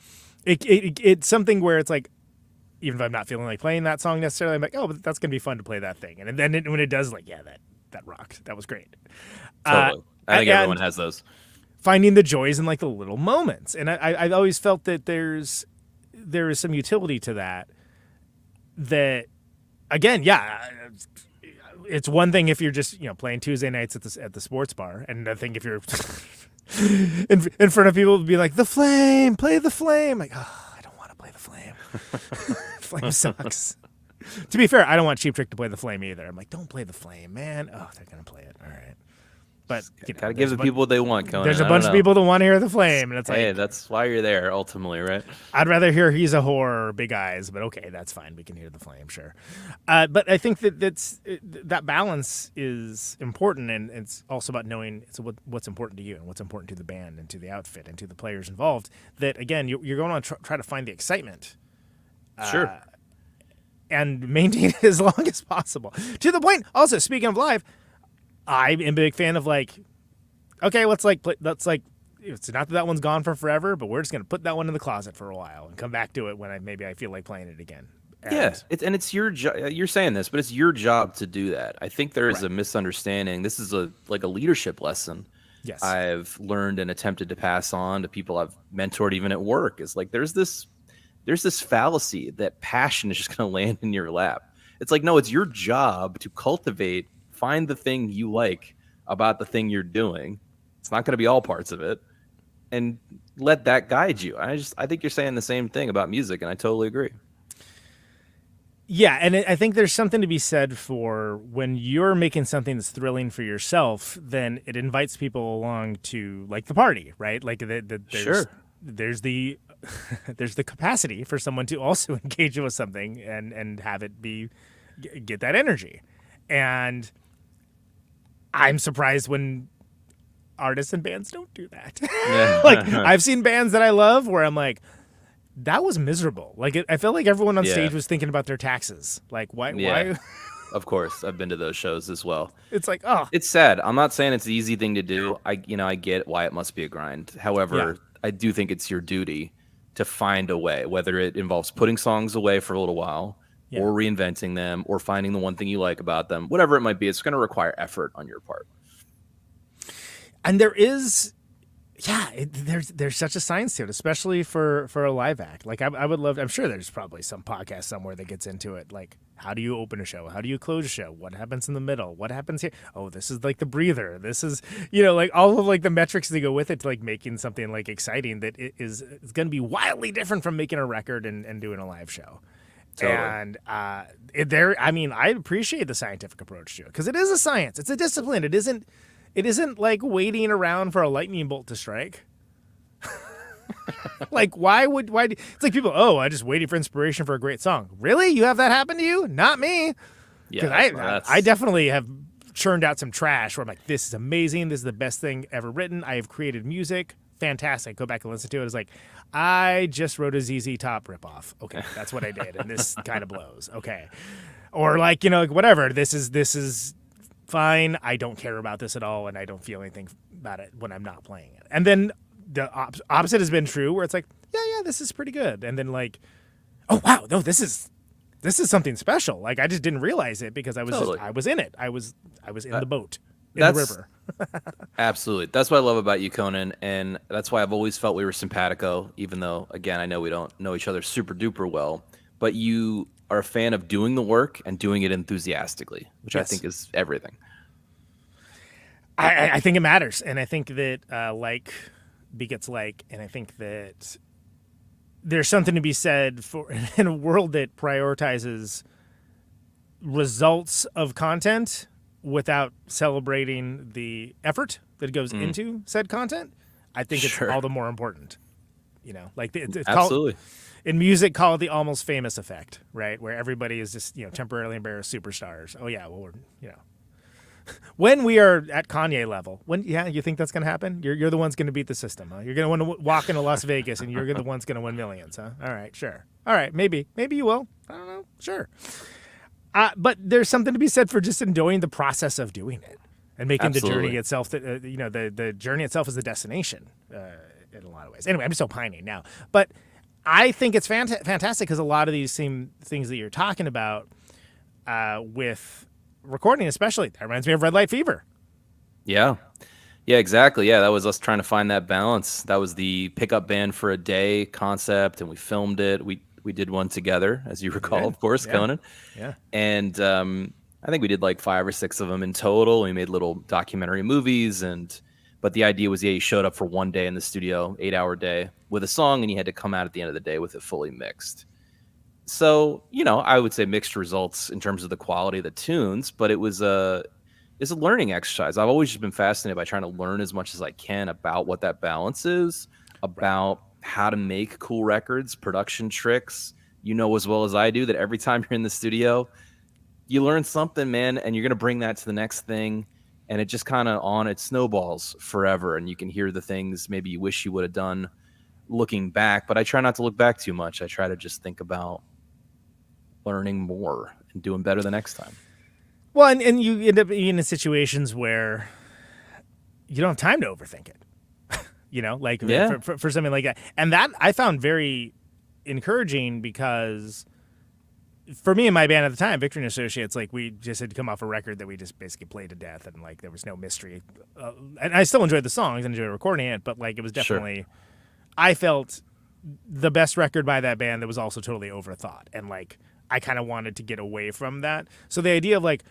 it's something where it's like, even if I'm not feeling like playing that song necessarily, I'm like, oh, but that's gonna be fun to play that thing. And then when it does, like, yeah, that rocked. That was great. Totally. I think everyone has those. Finding the joys in like the little moments, and I've always felt that there is some utility to that. That, again, it's one thing if you're just playing Tuesday nights at the sports bar, and I think if you're in front of people, be like, the Flame, play the Flame. Like, oh, I don't want to play the Flame. Flame sucks. To be fair, I don't want Cheap Trick to play the Flame either. I'm like, don't play the Flame, man. Oh, they're gonna play it. All right. But gotta give the people what they want, Conan. There's a bunch of people that want to hear the Flame, and it's like, hey, that's why you're there ultimately, right? I'd rather hear He's a Whore or Big Eyes, but okay, that's fine. We can hear the Flame, sure. But I think that balance is important, and it's also about knowing what's important to you and what's important to the band and to the outfit and to the players involved. That, again, you're going to try to find the excitement, and maintain it as long as possible. To the point. Also, speaking of live, I am a big fan of like, okay, let's like, it's not that one's gone for forever, but we're just going to put that one in the closet for a while and come back to it when I feel like playing it again. It's your job. You're saying this, but it's your job to do that. I think there is a misunderstanding. This is a leadership lesson. Yes. I've learned and attempted to pass on to people I've mentored even at work. Is like, there's this fallacy that passion is just going to land in your lap. It's like, no, it's your job to cultivate, find the thing you like about the thing you're doing. It's not going to be all parts of it, and let that guide you. I think you're saying the same thing about music, and I totally agree. Yeah, and I think there's something to be said for when you're making something that's thrilling for yourself, then it invites people along to like the party, right? Like there's the there's the capacity for someone to also engage with something and have it get that energy. And I'm surprised when artists and bands don't do that. Like, I've seen bands that I love where I'm like, that was miserable. Like, I felt like everyone on stage was thinking about their taxes. Like, why Of course. I've been to those shows as well. It's like, oh, It's sad. I'm not saying it's the easy thing to do. I get why it must be a grind. However, I do think it's your duty to find a way, whether it involves putting songs away for a little while or reinventing them or finding the one thing you like about them, whatever it might be. It's going to require effort on your part. and there is, there's such a science to it, especially for a live act. Like I would love. I'm sure there's probably some podcast somewhere that gets into it. Like, how do you open a show? How do you close a show? What happens in the middle? What happens here? Oh, this is like the breather. This is, like all of like the metrics that go with it to like making something like exciting that is going to be wildly different from making a record and doing a live show. Totally. And I appreciate the scientific approach to it because it is a science. It's a discipline. It isn't like waiting around for a lightning bolt to strike. Like, why? It's like people, I just waiting for inspiration for a great song. Really? You have that happen to you? Not me. Because I definitely have churned out some trash where I'm like, this is amazing. This is the best thing ever written. I have created music. Fantastic. Go back and listen to it. It's like, I just wrote a ZZ Top ripoff. Okay, that's what I did. And this kind of blows. Okay. Or like, whatever. This is fine. I don't care about this at all. And I don't feel anything about it when I'm not playing it. And then the opposite has been true where it's like, yeah, this is pretty good. And then like, oh, wow, no, this is something special. Like, I just didn't realize it because I was in it. I was in the boat, in the river. Absolutely. That's what I love about you, Conan. And that's why I've always felt we were simpatico, even though, again, I know we don't know each other super duper well. But you are a fan of doing the work and doing it enthusiastically, which I think is everything. I think it matters. And I think that like begets like, and I think that there's something to be said for in a world that prioritizes results of content without celebrating the effort that goes into said content. I think it's all the more important. Like Absolutely. In music, call it the almost famous effect, right? Where everybody is just temporarily embarrassed superstars. Oh yeah, well we're when we are at Kanye level, you think that's going to happen? You're the one's going to beat the system, huh? You're going to want to walk into Las Vegas and you're the one's going to win millions, huh? All right, sure. All right, maybe you will. I don't know. Sure. But there's something to be said for just enjoying the process of doing it and making the journey itself. The journey itself is the destination in a lot of ways. Anyway, I'm just opining now, but I think it's fantastic because a lot of these same things that you're talking about with recording, especially, that reminds me of Red Light Fever. Yeah, exactly. Yeah, that was us trying to find that balance. That was the pickup band for a day concept, and we filmed it. We did one together, as you recall, of course, Conan. Yeah. And I think we did like 5 or 6 of them in total. We made little documentary movies, but the idea was, you showed up for one day in the studio, 8-hour day, with a song, and you had to come out at the end of the day with it fully mixed. So, I would say mixed results in terms of the quality of the tunes, but it's a learning exercise. I've always just been fascinated by trying to learn as much as I can about what that balance is, about how to make cool records, production tricks. As well as I do that every time you're in the studio, you learn something, man, and you're going to bring that to the next thing. And it just kind of it snowballs forever. And you can hear the things maybe you wish you would have done looking back. But I try not to look back too much. I try to just think about learning more and doing better the next time. Well, and you end up being in situations where you don't have time to overthink it. For something like that. And that I found very encouraging because for me and my band at the time, Victory and Associates, like we just had come off a record that we just basically played to death and like there was no mystery. And I still enjoyed the songs and enjoyed recording it, but like it was definitely, I felt the best record by that band that was also totally overthought. And like, I kind of wanted to get away from that. So the idea of like,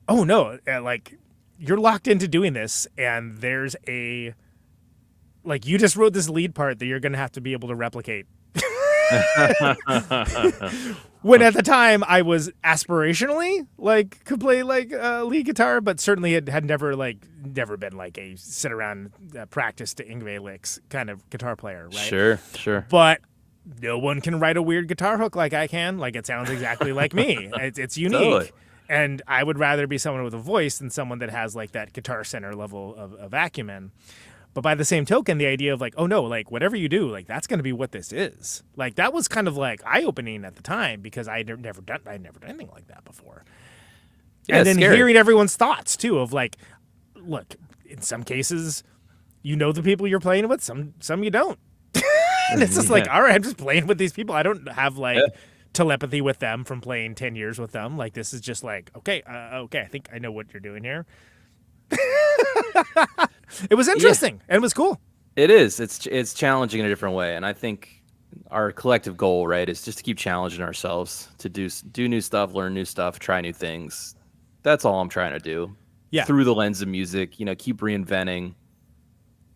oh no, like you're locked into doing this and there's like you just wrote this lead part that you're going to have to be able to replicate. When at the time I was aspirationally like could play like lead guitar, but certainly it had never been like a sit around practice to Yngwie licks kind of guitar player, right? Sure. But no one can write a weird guitar hook like I can. Like it sounds exactly like me. It's unique. Totally. And I would rather be someone with a voice than someone that has like that Guitar Center level of acumen. But by the same token, the idea of like, oh no, like whatever you do, like that's going to be what this is. Like that was kind of like eye-opening at the time because I'd never done anything like that before. Yeah, and it's then scary. hearing everyone's thoughts too of like, look, in some cases, you know the people you're playing with, some you don't. And it's just like, all right, I'm just playing with these people. I don't have like telepathy with them from playing 10 years with them. Like, this is just like, okay, I think I know what you're doing here. It was interesting and it was cool. It is. It's challenging in a different way, and I think our collective goal, right, is just to keep challenging ourselves to do new stuff, learn new stuff, try new things. That's all I'm trying to do. Yeah. Through the lens of music, keep reinventing.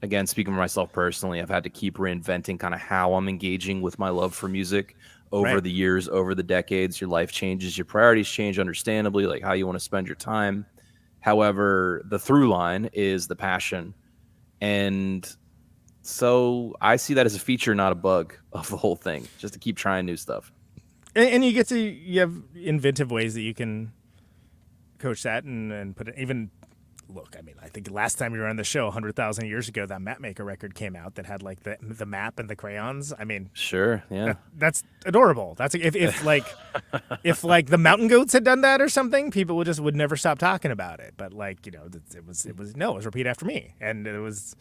Again, speaking for myself personally, I've had to keep reinventing kind of how I'm engaging with my love for music over the years, over the decades. Your life changes, your priorities change, understandably, like how you want to spend your time. However, the through line is the passion. And so I see that as a feature, not a bug of the whole thing, just to keep trying new stuff. And you have inventive ways that you can coach that and put it even. Look, I mean, I think last time you were on the show 100,000 years ago, that map maker record came out that had like the map and the crayons. I mean, sure, yeah, that's adorable. That's if like the Mountain Goats had done that or something, people would never stop talking about it. But like it was Repeat After Me, and it was.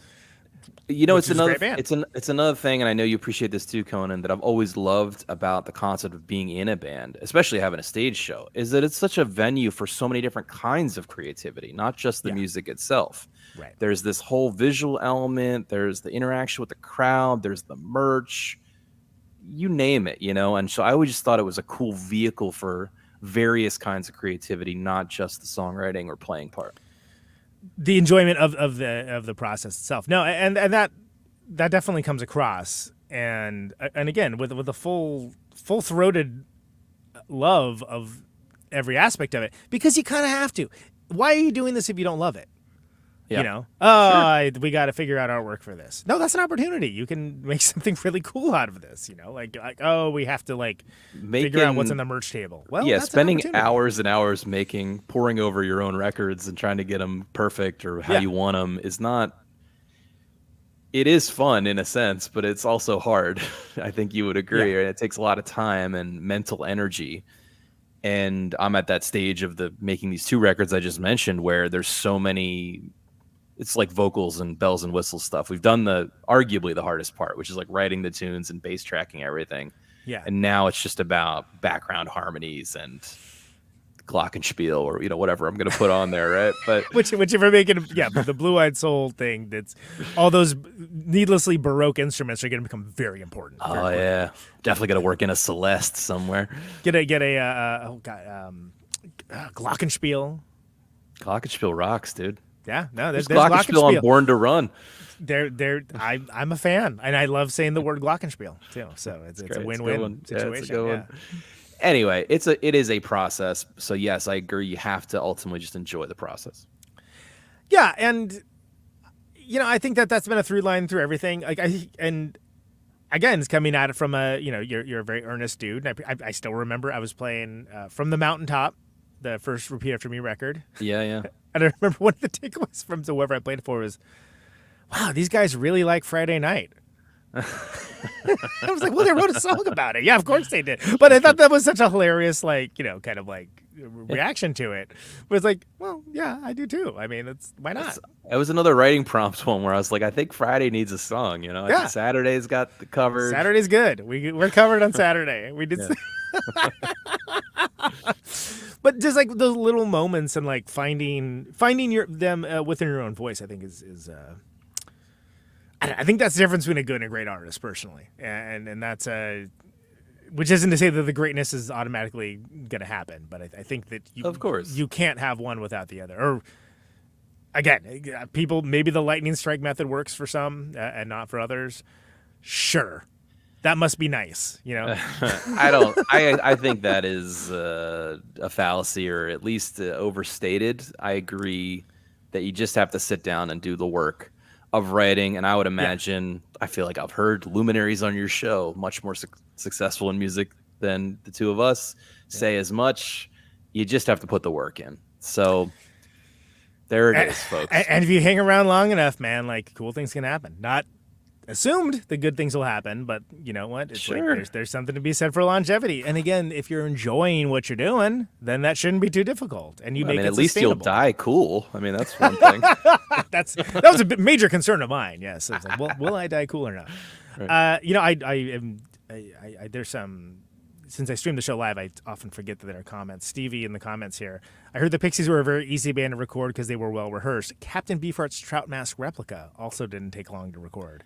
It's another thing, and I know you appreciate this too, Conan, that I've always loved about the concept of being in a band, especially having a stage show, is that it's such a venue for so many different kinds of creativity, not just the music itself. Right. There's this whole visual element, there's the interaction with the crowd, there's the merch, you name it, and so I always just thought it was a cool vehicle for various kinds of creativity, not just the songwriting or playing part. The enjoyment of the process itself. No, and that definitely comes across. And again, with a full-throated love of every aspect of it, because you kind of have to. Why are you doing this if you don't love it? Yeah. We got to figure out artwork for this. No, that's an opportunity. You can make something really cool out of this. We have to figure out what's in the merch table. Well, yeah, that's spending hours and hours pouring over your own records and trying to get them perfect or how you want them is not. It is fun in a sense, but it's also hard. I think you would agree. Yeah. Right? It takes a lot of time and mental energy. And I'm at that stage of making these two records I just mentioned where there's so many. It's like vocals and bells and whistles stuff. We've done arguably the hardest part, which is like writing the tunes and bass tracking everything. Yeah. And now it's just about background harmonies and glockenspiel or whatever I'm going to put on there, right? But which if we're making the Blue-Eyed Soul thing, that's all those needlessly Baroque instruments are going to become very important. Yeah, definitely got to work in a Celeste somewhere. Get a glockenspiel. Glockenspiel rocks, dude. Yeah, no, there's glockenspiel on Born to Run. I'm a fan, and I love saying the word glockenspiel too. So it's a win-win situation. It's a good one. Anyway, it is a process. So yes, I agree. You have to ultimately just enjoy the process. Yeah, and I think that's been a through line through everything. And again, it's coming at it from you're a very earnest dude. I still remember I was playing From the Mountaintop, the first Repeat After Me record. Yeah. And I remember one of the takeaways from whoever I played for was, wow, these guys really like Friday Night. I was like, well, they wrote a song about it. Yeah, of course they did. But I thought that was such a hilarious, reaction to it. But it's like, well, yeah, I do too. I mean, why not? It was another writing prompt one where I was like, I think Friday needs a song. I think Saturday's got the cover. Saturday's good. We're covered on Saturday. We did. But just like those little moments and finding them within your own voice, I think is I think that's the difference between a good and a great artist, personally, and that's which isn't to say that the greatness is automatically going to happen, but I think that of course you can't have one without the other. Or again, people, maybe the lightning strike method works for some and not for others. Sure. That must be nice, I think that is a fallacy, or at least overstated. I agree that you just have to sit down and do the work of writing. And I would imagine, I feel like I've heard luminaries on your show, much more successful in music than the two of us, say as much. You just have to put the work in. So there it is, folks. And if you hang around long enough, man, cool things can happen. Not assumed the good things will happen, but you know what? It's Sure. like there's something to be said for longevity. And again, if you're enjoying what you're doing, then that shouldn't be too difficult. And you make it at least you'll sustainable. die cool. I mean, that's one thing. That was a major concern of mine. Yes, it's like, will I die cool or not? Right. You know, I there's some. Since I stream the show live, I often forget that there are comments. Stevie in the comments here. I heard the Pixies were a very easy band to record because they were well rehearsed. Captain Beefheart's Trout Mask replica also didn't take long to record.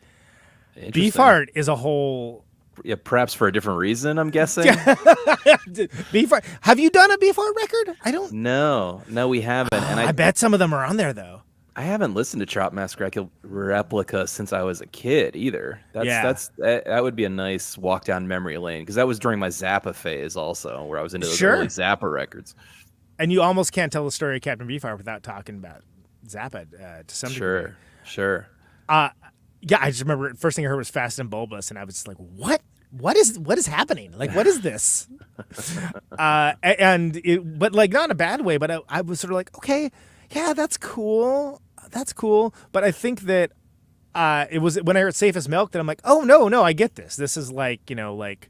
Interesting. Beefheart is a whole. Yeah, perhaps for a different reason, I'm guessing. Beefheart. Have you done a Beefheart record? I don't. No, we haven't. And I bet some of them are on there though. I haven't listened to Trout Mask replica since I was a kid either. That would be a nice walk down memory lane because that was during my Zappa phase also, where I was into those early Zappa records. And you almost can't tell the story of Captain Beefheart without talking about Zappa to some degree. Sure. Yeah, I just remember first thing I heard was Fast and Bulbous, and I was just like, "What? What is happening? Like, what is this?" But like not in a bad way. But I was sort of like, "Okay, yeah, that's cool. But I think that it was when I heard Safe as Milk that I'm like, oh no, I get this. This is like, you know, like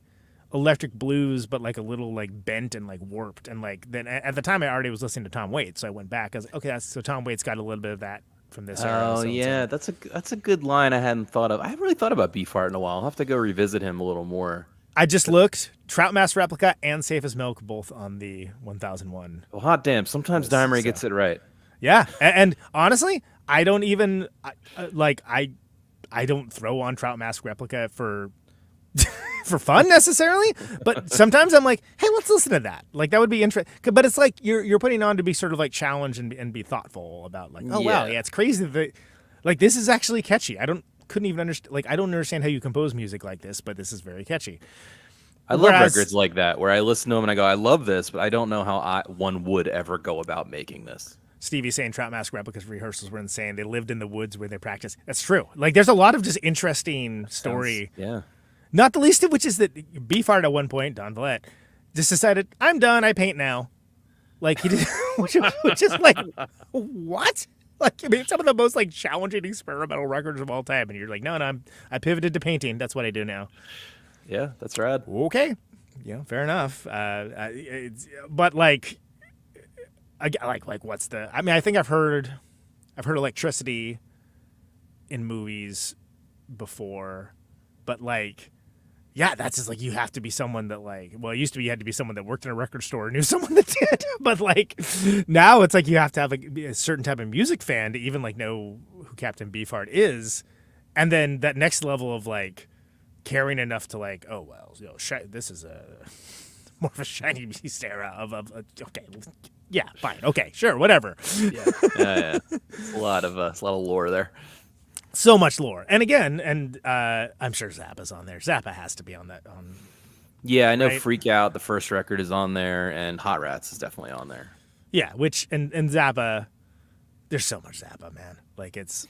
electric blues, but like a little like bent and like warped. And like then at the time I already was listening to Tom Waits, so I went back. I was like, okay, so Tom Waits got a little bit of that from this era. Oh so yeah, that's a good line I hadn't thought of. I haven't really thought about Beefheart in a while. I'll have to go revisit him a little more. I just looked. Trout Mask replica and Safe as Milk both on the 1001. Well, hot damn. Sometimes Dimery gets it right. Yeah, and honestly, I don't even I don't throw on Trout Mask replica for for fun necessarily, but sometimes I'm like, hey, let's listen to that. Like that would be interesting. But it's like you're putting on to be sort of like challenged and be thoughtful about like, oh wow, yeah, it's crazy that like this is actually catchy. I don't understand how you compose music like this, but this is very catchy. I love records like that where I listen to them and I go, I love this, but I don't know how one would ever go about making this. Stevie saying Trout Mask replicas rehearsals were insane. They lived in the woods where they practiced. That's true. Like there's a lot of just interesting story. Yeah. Not the least of which is that Beefheart at one point, Don Vallette, just decided, I'm done, I paint now. Like he did, which is like, what? Like I mean, some of the most like challenging experimental records of all time, and you're like, no, I pivoted to painting. That's what I do now. Yeah, that's rad. Okay, yeah, fair enough. But like what's the? I mean, I think I've heard electricity in movies before, but like. Yeah, that's just like you have to be someone that like, well, it used to be you had to be someone that worked in a record store or knew someone that did. But like now it's like you have to have a certain type of music fan to even like know who Captain Beefheart is. And then that next level of like caring enough to like, oh, well, you know, this is a more of a shiny beast era of okay. Yeah, fine. Okay, sure, whatever. Yeah. It's a lot of lore there. So much lore. And again, I'm sure Zappa's on there. Zappa has to be on that. Yeah, I know right? Freak Out, the first record, is on there, and Hot Rats is definitely on there. Yeah, which, and Zappa, there's so much Zappa, man. Like, that's...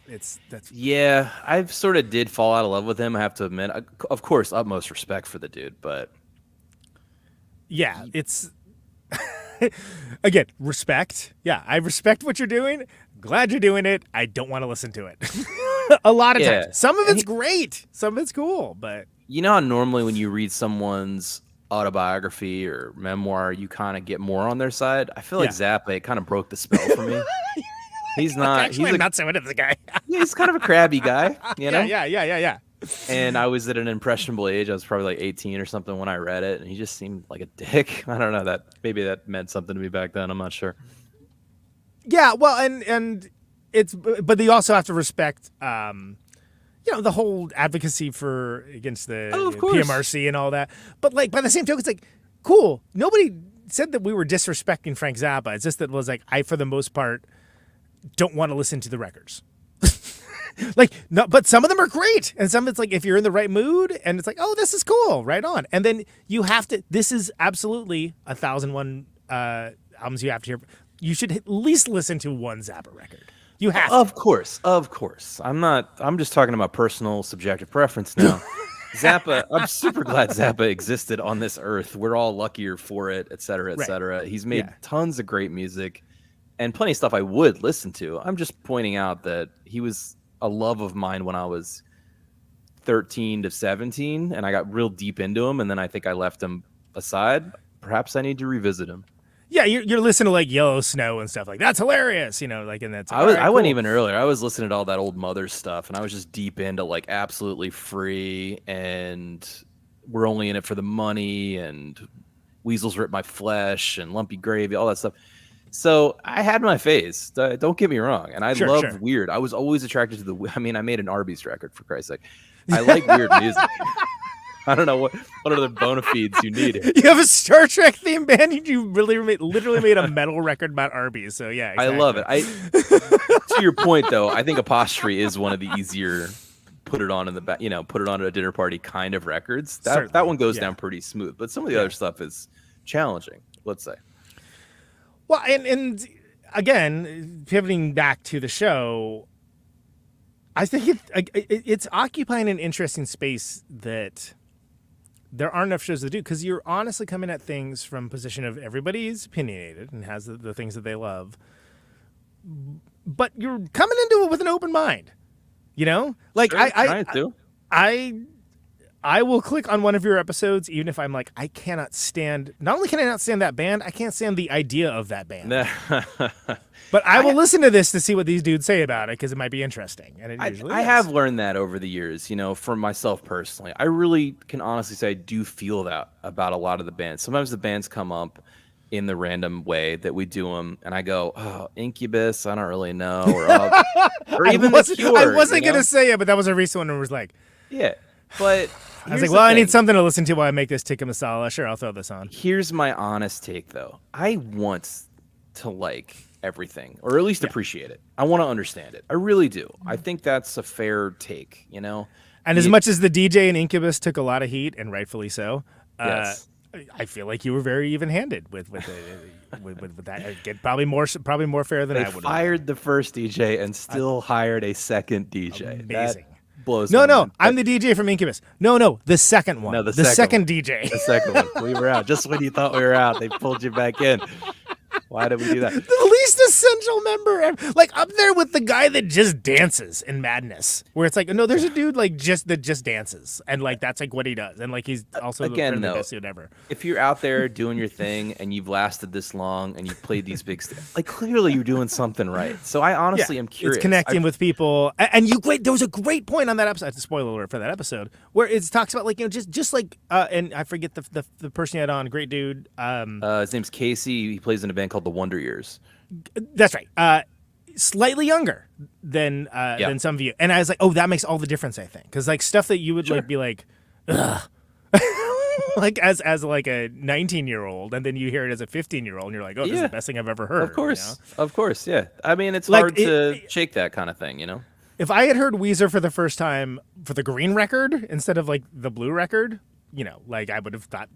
Yeah, I sort of did fall out of love with him, I have to admit. Of course, utmost respect for the dude, but... Yeah, it's... Again, respect. Yeah, I respect what you're doing. Glad you're doing it. I don't want to listen to it. A lot of times. Some of it's great. Some of it's cool, but... You know how normally when you read someone's autobiography or memoir, you kind of get more on their side? I feel like Zappa, it kind of broke the spell for me. He's not... Actually, I'm not so into the guy. He's kind of a crabby guy, you know? Yeah. And I was at an impressionable age. I was probably like 18 or something when I read it, and he just seemed like a dick. I don't know, maybe that meant something to me back then. I'm not sure. Yeah, well, and it's, but you also have to respect, the whole advocacy against the PMRC and all that. But like by the same token, it's like, cool. Nobody said that we were disrespecting Frank Zappa. It's just that it was like I, for the most part, don't want to listen to the records. Like, no, but some of them are great. And some of it's like, if you're in the right mood and it's like, oh, this is cool, right on. And then you have to, this is absolutely 1001 albums you have to hear. You should at least listen to one Zappa record. You have to. Of course. I'm just talking about personal subjective preference now. Zappa, I'm super glad Zappa existed on this earth. We're all luckier for it, et cetera, et cetera. He's made tons of great music and plenty of stuff I would listen to. I'm just pointing out that he was a love of mine when I was 13 to 17, and I got real deep into them, and then I think I left them aside. Perhaps I need to revisit them. Yeah, you're listening to like Yellow Snow and stuff like that's hilarious, like, and that's I went even earlier. I was listening to all that old Mother stuff, and I was just deep into like Absolutely Free and We're Only in It for the Money and Weasels Rip My Flesh and Lumpy Gravy, all that stuff. So I had my phase. Don't get me wrong, and I love weird. I was always attracted to the. I mean, I made an Arby's record for Christ's sake. I like weird music. I don't know what other bona fides you need. You have a Star Trek theme band. You literally made a metal record about Arby's. So yeah, exactly. I love it. To your point though, I think Apostrophe is one of the easier put it on in the back. Put it on at a dinner party kind of records. That one goes down pretty smooth. But some of the other stuff is challenging. Let's say. Well, and again, pivoting back to the show, I think it's occupying an interesting space that there aren't enough shows to do, because you're honestly coming at things from a position of everybody's opinionated and has the things that they love, but you're coming into it with an open mind, like sure, I will click on one of your episodes, even if I'm like, I cannot stand, not only can I not stand that band, I can't stand the idea of that band. But I will listen to this to see what these dudes say about it, because it might be interesting. And it usually I have learned that over the years, for myself personally. I really can honestly say I do feel that about a lot of the bands. Sometimes the bands come up in the random way that we do them, and I go, oh, Incubus, I don't really know. Or even The Cure. I wasn't going to say it, but that was a recent one where it was like... Yeah, but... I was like, well, I need something to listen to while I make this tikka masala. Sure, I'll throw this on. Here's my honest take, though. I want to like everything, or at least appreciate it. I want to understand it. I really do. I think that's a fair take, And as much as the DJ in Incubus took a lot of heat, and rightfully so, yes. I feel like you were very even-handed with that. Again, probably more fair than I would have. They fired the first DJ and still hired a second DJ. Amazing. Blows No, I'm the DJ from Incubus. No, the second one. No, the second DJ. The second one. We were out. Just when you thought we were out, they pulled you back in. Why did we do that? The least essential member, like up there with the guy that just dances in Madness, where it's like, no, there's a dude like that just dances, and like that's like what he does, and like he's also the best dude ever. If you're out there doing your thing and you've lasted this long and you've played these big like clearly you're doing something right. So I honestly am curious. It's connecting with people, and there was a great point on that episode. Spoiler alert for that episode, where it talks about like just like and I forget the person you had on, great dude. His name's Casey. He plays in a band called The Wonder Years. That's right. Slightly younger than some of you, and I was like, oh, that makes all the difference. I think because like stuff that you would like be like, ugh. like as like a 19-year-old, and then you hear it as a 15-year-old, and you're like, oh, this is the best thing I've ever heard. Of course, yeah. I mean, it's like, hard to shake that kind of thing, If I had heard Weezer for the first time for the green record instead of like the blue record, like I would have thought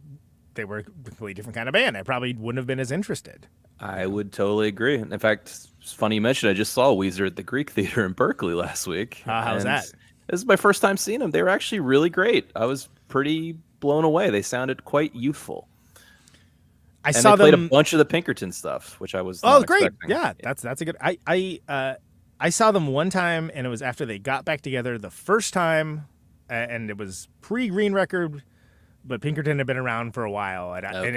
they were a completely different kind of band. I probably wouldn't have been as interested. I would totally agree. In fact, it's funny you mentioned, I just saw Weezer at the Greek Theater in Berkeley last week. How was that? This is my first time seeing them. They were actually really great. I was pretty blown away. They sounded quite youthful. I saw them played a bunch of the Pinkerton stuff, which I was not great. expecting. Yeah, that's a good. I saw them one time, and it was after they got back together the first time, and it was pre-Green Record, but Pinkerton had been around for a while, and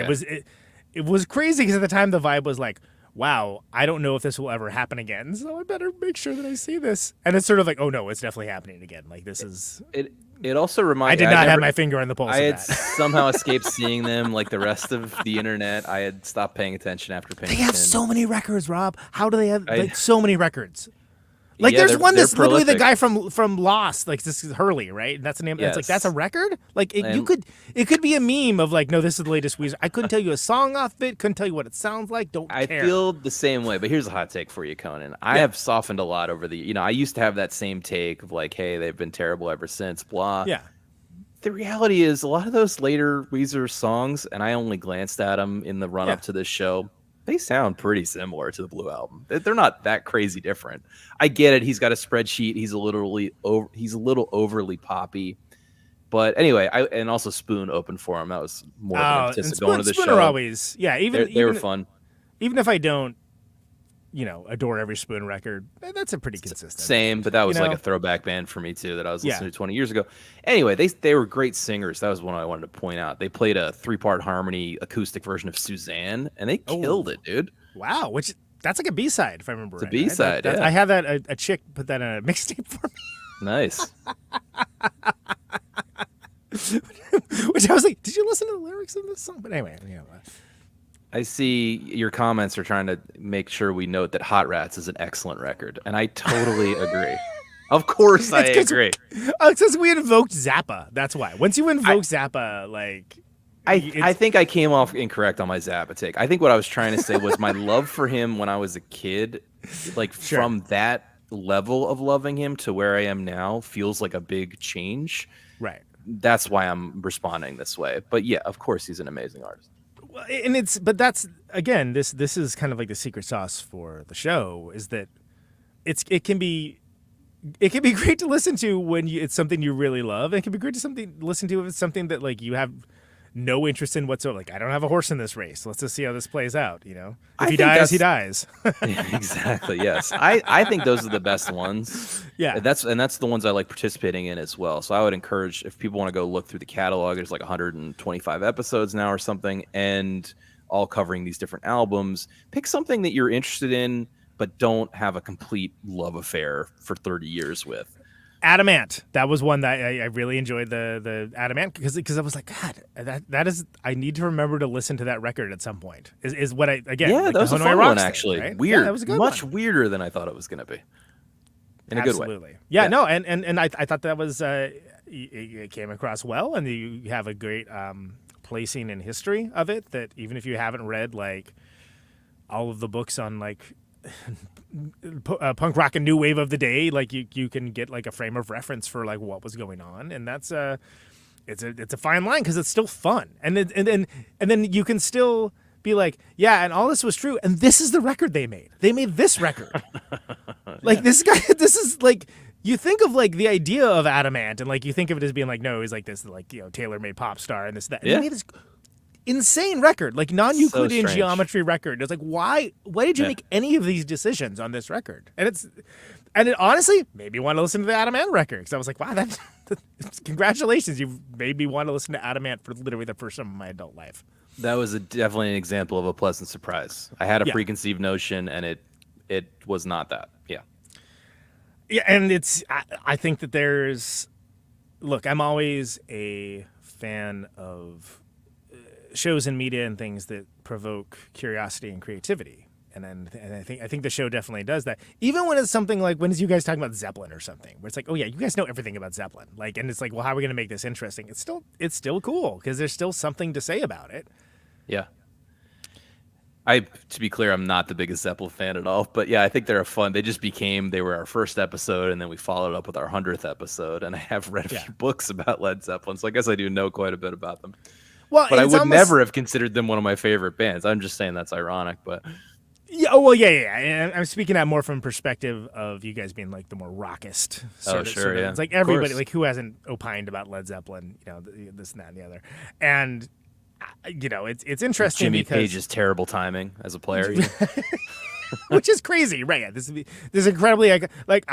it was crazy because at the time the vibe was like, wow, I don't know if this will ever happen again, so I better make sure that I see this. And it's sort of like, oh no, it's definitely happening again. Like this is It also reminded I did not have my finger on the pulse. I had somehow escaped seeing them like the rest of the internet. I had stopped paying attention after Pinkerton. They have so many records, Rob. How do they have so many records? Like there's one that's literally the guy from Lost, like this is Hurley, right? That's the name. Yes. It's like that's a record. Like it could be a meme of like, no, this is the latest Weezer. I couldn't tell you a song off of it. Couldn't tell you what it sounds like. I feel the same way. But here's a hot take for you, Conan. I have softened a lot over the. I used to have that same take of like, hey, they've been terrible ever since. Blah. Yeah. The reality is, a lot of those later Weezer songs, and I only glanced at them in the run up to this show. They sound pretty similar to the Blue Album. They're not that crazy different. I get it. He's got a spreadsheet. He's a little overly poppy. But anyway, and also Spoon opened for him. That was more of an impetus going to the show. Are always, even they were fun. Even if I don't, Adore Every Spoon record. That's a pretty consistent. Same, but that was You know? like a throwback band for me too that I was Yeah. listening to 20 years ago. Anyway, they were great singers. That was one I wanted to point out. They played a 3-part harmony acoustic version of Suzanne, and they killed it, dude. Wow, that's like a B-side if I remember It's a right. right? B-side, yeah. I had that a chick put that in a mixtape for me. Nice. Which I was like, did you listen to the lyrics of this song? But anyway, I see your comments are trying to make sure we note that Hot Rats is an excellent record, and I totally agree. Of course I agree. It's because we invoked Zappa. That's why. Once you invoke Zappa, like... I think I came off incorrect on my Zappa take. I think what I was trying to say was my love for him when I was a kid, like from that level of loving him to where I am now, feels like a big change. Right. That's why I'm responding this way. But yeah, of course he's an amazing artist. But that's again, this is kind of like the secret sauce for the show is that it can be great to listen to when it's something you really love. It can be great to listen to if it's something that like you have no interest in whatsoever. Like, I don't have a horse in this race. Let's just see how this plays out. If he dies, he dies. Yeah, exactly. Yes, I think those are the best ones. Yeah, that's the ones I like participating in as well. So I would encourage if people want to go look through the catalog. There's like 125 episodes now or something, and all covering these different albums. Pick something that you're interested in, but don't have a complete love affair for 30 years with. Adamant. That was one that I really enjoyed the Adamant because I was like, God, that is. I need to remember to listen to that record at some point. Is what I again. Yeah, like that was a fun one actually. Right? Weird. Yeah, that was a good Much one. weirder than I thought it was going to be. In a good way. Absolutely. Yeah. No. And I thought that was it came across well, and you have a great placing in history of it. That even if you haven't read like all of the books on like. Punk rock and new wave of the day, like you can get like a frame of reference for like what was going on, and that's it's a fine line because it's still fun, and then you can still be like, yeah, and all this was true, and this is the record they made. They made this record, like this guy. This is like you think of like the idea of Adamant, and like you think of it as being like no, he's like this like tailor-made pop star and this that. And yeah. they made this insane record, like non-Euclidean So geometry record. It's like why did you make any of these decisions on this record? And it honestly made me want to listen to the Adamant record because I was like, wow, that's congratulations, you've made me want to listen to Adamant for literally the first time in my adult life. That was definitely an example of a pleasant surprise. I had a preconceived notion, and it was not that. Yeah, and I think that look, I'm always a fan of shows and media and things that provoke curiosity and creativity, and I think the show definitely does that. Even when it's something like when you guys talking about Zeppelin or something, where it's like, oh yeah, you guys know everything about Zeppelin, like, and it's like, well, how are we going to make this interesting? It's still cool because there's still something to say about it. Yeah. To be clear, I'm not the biggest Zeppelin fan at all, but yeah, I think they're fun. They were our first episode, and then we followed up with our 100th episode, and I have read a few books about Led Zeppelin, so I guess I do know quite a bit about them. Well, but I would never have considered them one of my favorite bands. I'm just saying that's ironic, but yeah. Oh well, yeah. And I'm speaking that more from perspective of you guys being like the more rockist. Sort of. Yeah. It's like everybody, like who hasn't opined about Led Zeppelin, this and that and the other, and it's interesting. Jimmy because Page's terrible timing as a player, which is crazy, right? Yeah, this is incredibly like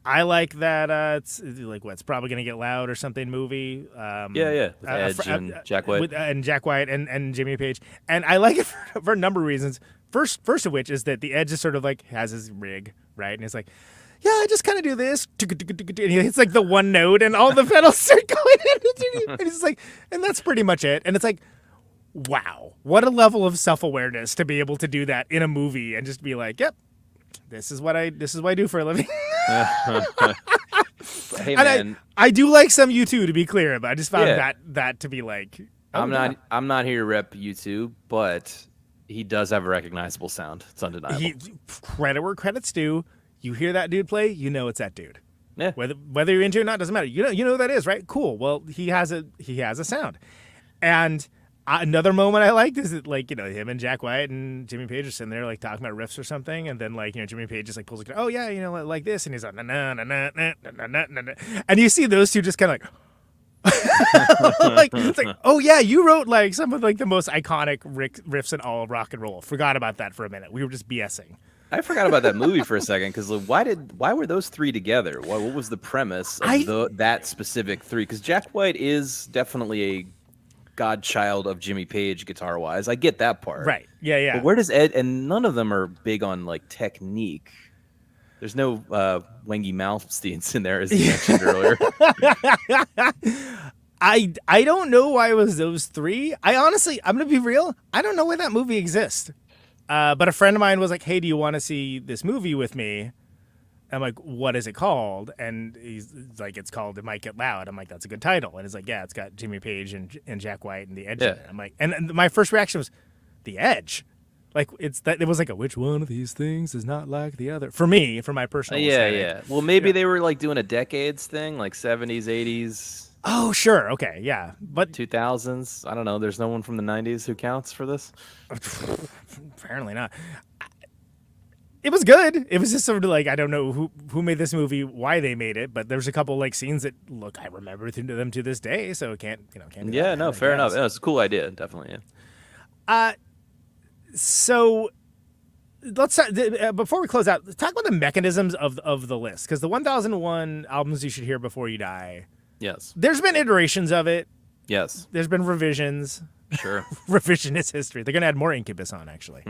I like that. It's like it's probably gonna get loud or something movie. With Edge and Jack White, and Jimmy Page, and I like it for a number of reasons. First of which is that the Edge is sort of like has his rig right, and it's like, yeah, I just kind of do this, and it's like the one note, and all the pedals start going, and it's like, and that's pretty much it. And it's like, wow, what a level of self-awareness to be able to do that in a movie and just be like, yep. This is what I do for a living. Hey man, I do like some U2 to be clear, but I just found that to be like I'm not here to rep U2, but he does have a recognizable sound. It's undeniable. Credit where credit's due. You hear that dude play, you know it's that dude. Yeah. Whether you're into it or not doesn't matter. You know who that is, right? Cool. Well, he has a sound. And another moment I liked is that him and Jack White and Jimmy Page are sitting there like talking about riffs or something, and then Jimmy Page just like pulls like, oh yeah, like this, and he's like na na na na na na na na, and you see those two just kind of like, Like it's like, oh yeah, you wrote like some of like the most iconic riffs in all of rock and roll. Forgot about that for a minute. We were just BSing. I forgot about that movie for a second because why were those three together? What was the premise of that specific three? Because Jack White is definitely a godchild of Jimmy Page guitar wise. I get that part. Right. Yeah. But where does Ed, and none of them are big on like technique. There's no Wengy Malmsteens in there, as you mentioned earlier. I don't know why it was those three. I'm gonna be real. I don't know why that movie exists. But a friend of mine was like, "Hey, do you want to see this movie with me?" I'm like, "What is it called?" And he's like, "It's called It Might Get Loud." I'm like, "That's a good title." And he's like, "Yeah, it's got Jimmy Page and Jack White and The Edge." Yeah. In it. I'm like, and my first reaction was, "The Edge." Like it was like a which one of these things is not like the other for me, for my personal aesthetic. Yeah. Well, maybe they were like doing a decades thing, like 70s, 80s. Oh, sure. Okay. Yeah. But 2000s. I don't know. There's no one from the 90s who counts for this. Apparently not. It was good. It was just sort of like, I don't know who made this movie, why they made it, but there's a couple like scenes that I remember them to this day. So it can't be Yeah, that no, bad, fair enough. Yeah, it's a cool idea. Definitely. Yeah. So let's before we close out, let's talk about the mechanisms of the list, because the 1001 albums you should hear before you die. Yes. There's been iterations of it. Yes. There's been revisions. Sure. Revisionist history. They're going to add more Incubus on, actually.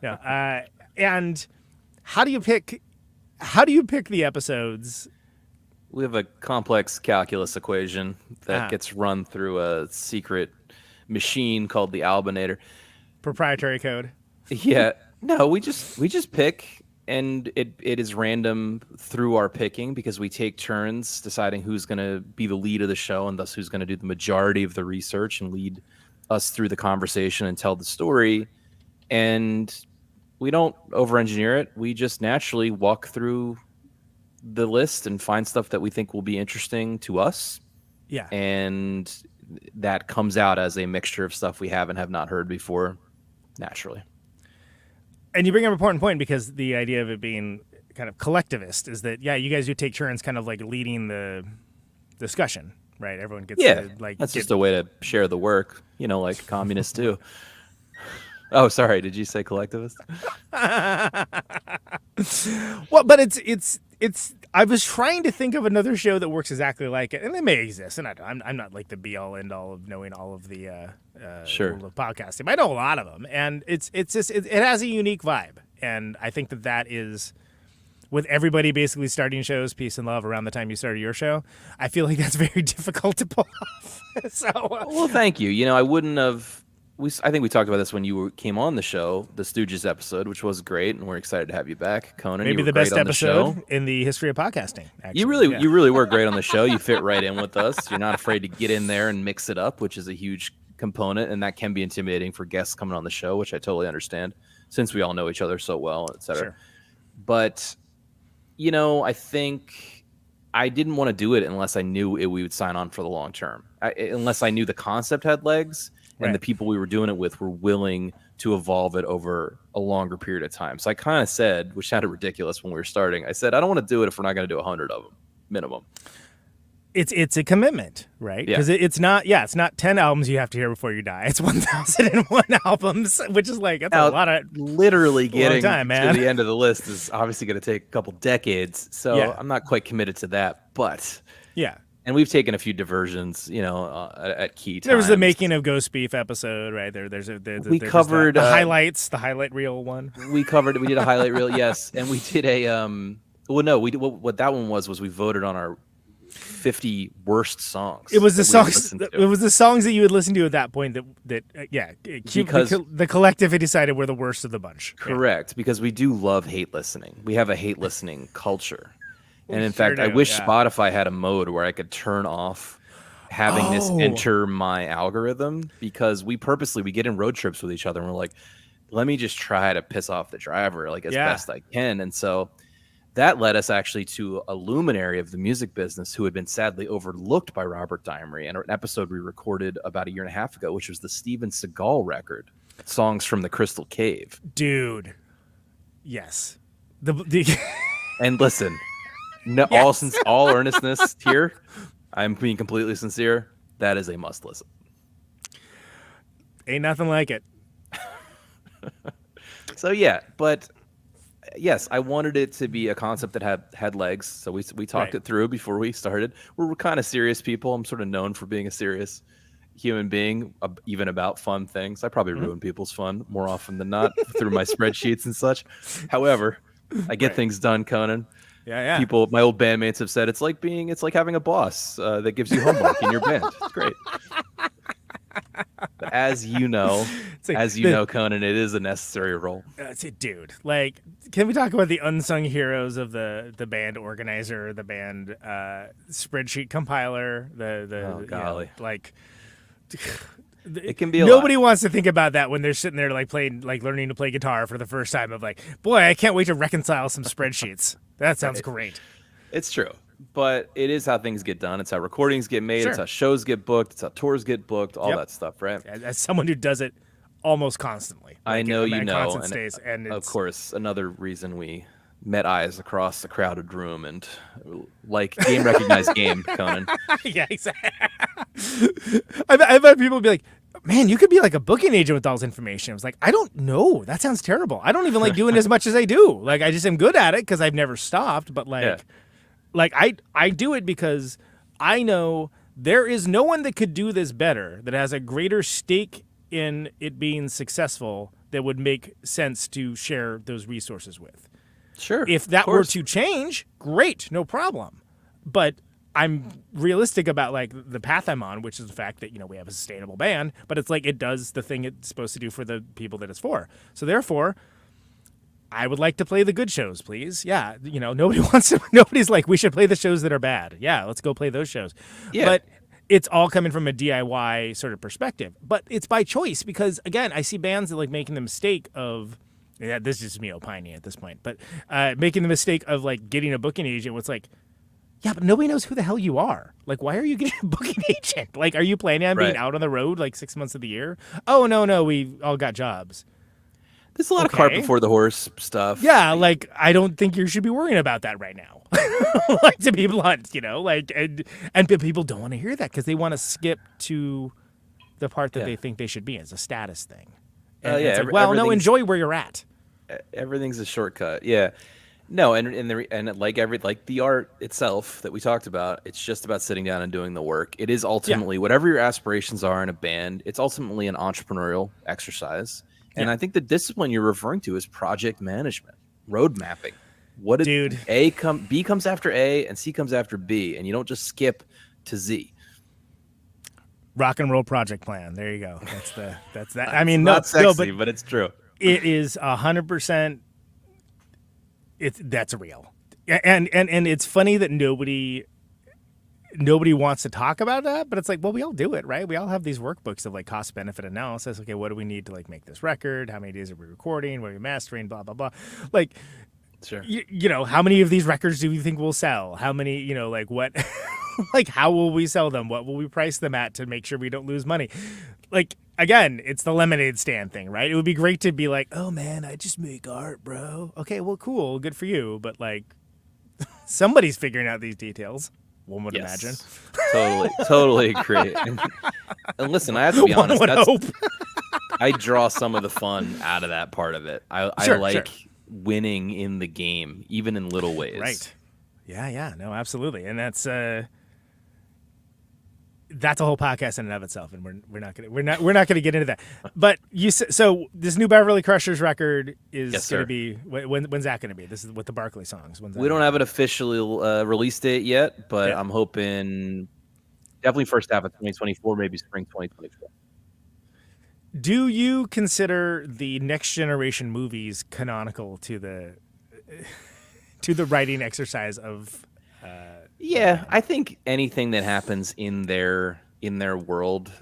Yeah. And how do you pick the episodes? We have a complex calculus equation that gets run through a secret machine called the Albinator. Proprietary code. Yeah. No, we just pick, and it is random through our picking because we take turns deciding who's going to be the lead of the show, and thus who's going to do the majority of the research and lead us through the conversation and tell the story. And we don't over-engineer it. We just naturally walk through the list and find stuff that we think will be interesting to us. Yeah. And that comes out as a mixture of stuff we have and have not heard before, naturally. And you bring up an important point, because the idea of it being kind of collectivist is that, yeah, you guys do take turns kind of like leading the discussion, right? Everyone gets to, like... That's just a way to share the work, like communists do. Oh, sorry. Did you say collectivist? Well, but it's. I was trying to think of another show that works exactly like it, and they may exist. And I'm not like the be all end all of knowing all of the world of podcasting. I know a lot of them, and it has a unique vibe, and I think that is, with everybody basically starting shows, peace and love, around the time you started your show. I feel like that's very difficult to pull off. Well, thank you. I wouldn't have. I think we talked about this when you came on the show, the Stooges episode, which was great, and we're excited to have you back, Conan. Maybe the best episode in the history of podcasting. Actually. You really were great on the show. You fit right in with us. You're not afraid to get in there and mix it up, which is a huge component, and that can be intimidating for guests coming on the show, which I totally understand, since we all know each other so well, et cetera. Sure. But, I think I didn't want to do it unless I knew we would sign on for the long term, unless I knew the concept had legs. And the people we were doing it with were willing to evolve it over a longer period of time. So I kind of said, which sounded ridiculous when we were starting, I said, I don't want to do it if we're not going to do 100 of them, minimum. It's a commitment, right? Because it's not 10 albums you have to hear before you die. It's 1001 albums, which is like, that's a lot of... Literally getting time, man. to the end of the list is obviously going to take a couple decades. So I'm not quite committed to that, but... Yeah. And we've taken a few diversions, at key times. There was the making of Ghost Beef episode, right? We covered the highlights, the highlight reel one. We did a highlight reel, yes, and we did a what that one was we voted on our 50 worst songs. It was the songs. It was the songs that you would listen to at that point. Because the collective had decided we're the worst of the bunch. Correct, because we do love hate listening. We have a hate listening culture. And in fact, I wish Spotify had a mode where I could turn off having this enter my algorithm, because we get in road trips with each other and we're like, let me just try to piss off the driver as best I can. And so that led us actually to a luminary of the music business who had been sadly overlooked by Robert Dimery, and an episode we recorded about a year and a half ago, which was the Steven Seagal record, Songs from the Crystal Cave. Dude. Yes. And listen... No, all earnestness here. I'm being completely sincere. that is a must listen. Ain't nothing like it. So yeah, but yes, I wanted it to be a concept that had legs. So we talked it through before we started. We're kind of serious people. I'm sort of known for being a serious human being, even about fun things. I probably ruin people's fun more often than not through my spreadsheets and such. However, I get things done, Conan. Yeah. People, my old bandmates have said it's like having a boss that gives you homework in your band. It's great. But as you know, Conan, it is a necessary role. Dude, like, can we talk about the unsung heroes of the band organizer, the band spreadsheet compiler, the golly. Like, it can be nobody wants to think about that when they're sitting there like learning to play guitar for the first time. Of like, boy, I can't wait to reconcile some spreadsheets. That sounds great. It's true. But it is how things get done. It's how recordings get made. Sure. It's how shows get booked. It's how tours get booked. All that stuff, right? As someone who does it almost constantly, I know you know. And of course, another reason we met eyes across the crowded room and like game recognized game, Conan. Yeah, exactly. I've had people be like, man, you could be like a booking agent with all this information. I was like, I don't know. That sounds terrible. I don't even like doing as much as I do. Like, I just am good at it because I've never stopped. But like I do it because I know there is no one that could do this better, that has a greater stake in it being successful, that would make sense to share those resources with. Sure. If that were to change, great, no problem. But I'm realistic about like the path I'm on, which is the fact that, we have a sustainable band, but it's like it does the thing it's supposed to do for the people that it's for. So therefore, I would like to play the good shows, please. Yeah, nobody's like, we should play the shows that are bad. Yeah, let's go play those shows. Yeah. But it's all coming from a DIY sort of perspective. But it's by choice because, again, I see bands that like making the mistake of, this is just me opining at this point, but making the mistake of like getting a booking agent where it's like, yeah, but nobody knows who the hell you are. Like, why are you getting a booking agent? Like, are you planning on being out on the road like 6 months of the year? Oh, no, we all got jobs. There's a lot of cart before the horse stuff. Yeah, like, I don't think you should be worrying about that right now. Like, to be blunt, like, and people don't want to hear that because they want to skip to the part that they think they should be in. It's a status thing. And it's like, well, no, enjoy where you're at. Everything's a shortcut. Yeah. No, and like the art itself that we talked about, it's just about sitting down and doing the work. It is ultimately whatever your aspirations are in a band. It's ultimately an entrepreneurial exercise, and I think the discipline you're referring to is project management, road mapping. B comes after A and C comes after B, and you don't just skip to Z. Rock and roll project plan. There you go. That's that. I mean, not sexy, but it's true. It is 100%. That's real, and it's funny that nobody wants to talk about that, but it's like, well, we all do it, right? We all have these workbooks of like cost benefit analysis. Okay, what do we need to like make this record? How many days are we recording? What are we mastering? Blah blah blah. Like, sure, how many of these records do you think we'll sell? How many, like what, like how will we sell them? What will we price them at to make sure we don't lose money? Like, again, it's the lemonade stand thing, right? It would be great to be like, oh man, I just make art, bro. Okay, well, cool, good for you. But like, somebody's figuring out these details. One would imagine. Totally agree. And listen, I have to be honest. I draw some of the fun out of that part of it. I like winning in the game, even in little ways. Right. Yeah. No, absolutely. And that's a whole podcast in and of itself, and we're not gonna get into that. But so this new Beverly Crushers record is going to be when's that going to be? This is with the Barkley songs. We don't have an official release date yet, but I'm hoping definitely first half of 2024, maybe spring 2024. Do you consider the Next Generation movies canonical to the writing exercise of? Yeah, I think anything that happens in their world,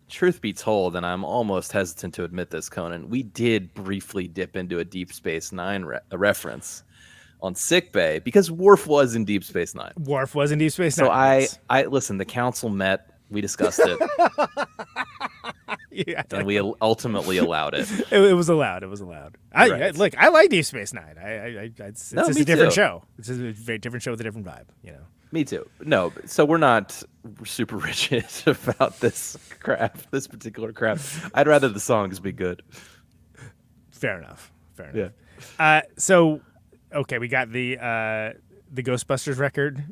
truth be told, and I'm almost hesitant to admit this, Conan, we did briefly dip into a Deep Space Nine reference on Sickbay because Worf was in Deep Space Nine. Worf was in Deep Space Nine. So I listen. The council met. We discussed it. Yeah, and we ultimately allowed it. It was allowed. Look, I like Deep Space Nine. It's just a different show. It's just a very different show with a different vibe. Me too. No, so we're not super rigid about this particular craft. I'd rather the songs be good. Fair enough. Yeah. So, okay, we got the Ghostbusters record.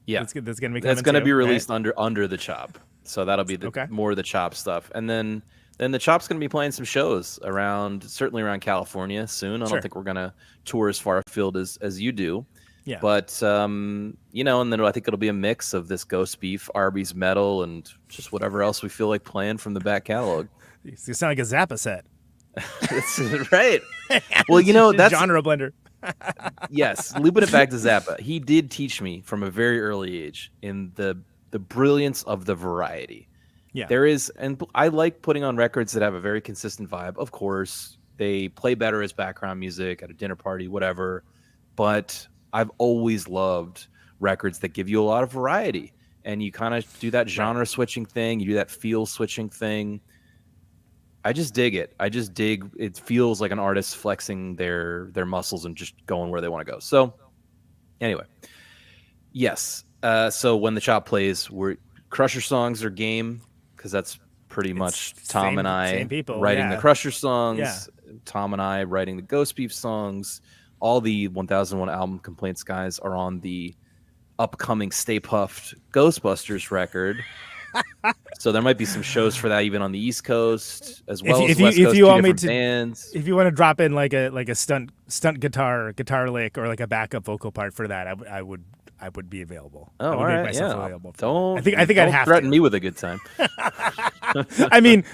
Yeah, that's going to be coming. That's going to be released right? under the Chop. So that'll be Okay. more of the Chop stuff, and then the Chop's going to be playing some shows certainly around California soon. I Sure. don't think we're going to tour as far afield as you do. Yeah. But and then I think it'll be a mix of this Ghost Beef, Arby's Metal, and just whatever else we feel like playing from the back catalog. You sound like a Zappa set. That's right. Well, that's genre blender. yes. Looping it back to Zappa, he did teach me from a very early age in the brilliance of the variety. Yeah. There is, and I like putting on records that have a very consistent vibe. Of course, they play better as background music at a dinner party, whatever. But I've always loved records that give you a lot of variety, and you kind of do that genre switching thing, you do that feel switching thing. I just dig it. It feels like an artist flexing their muscles and just going where they want to go. So anyway, yes. So when the Chop plays, Crusher songs are game, because that's pretty much Tom and I writing the Crusher songs. Yeah. Tom and I writing the Ghost Beef songs. All the 1001 Album Complaints guys are on the upcoming Stay Puft Ghostbusters record. So there might be some shows for that even on the East Coast as well as West Coast. Bands. If you want to drop in like a stunt guitar lick or like a backup vocal part for that, I would be available. Oh, all right, yeah. I think I'd have threaten to. me with a good time. I mean,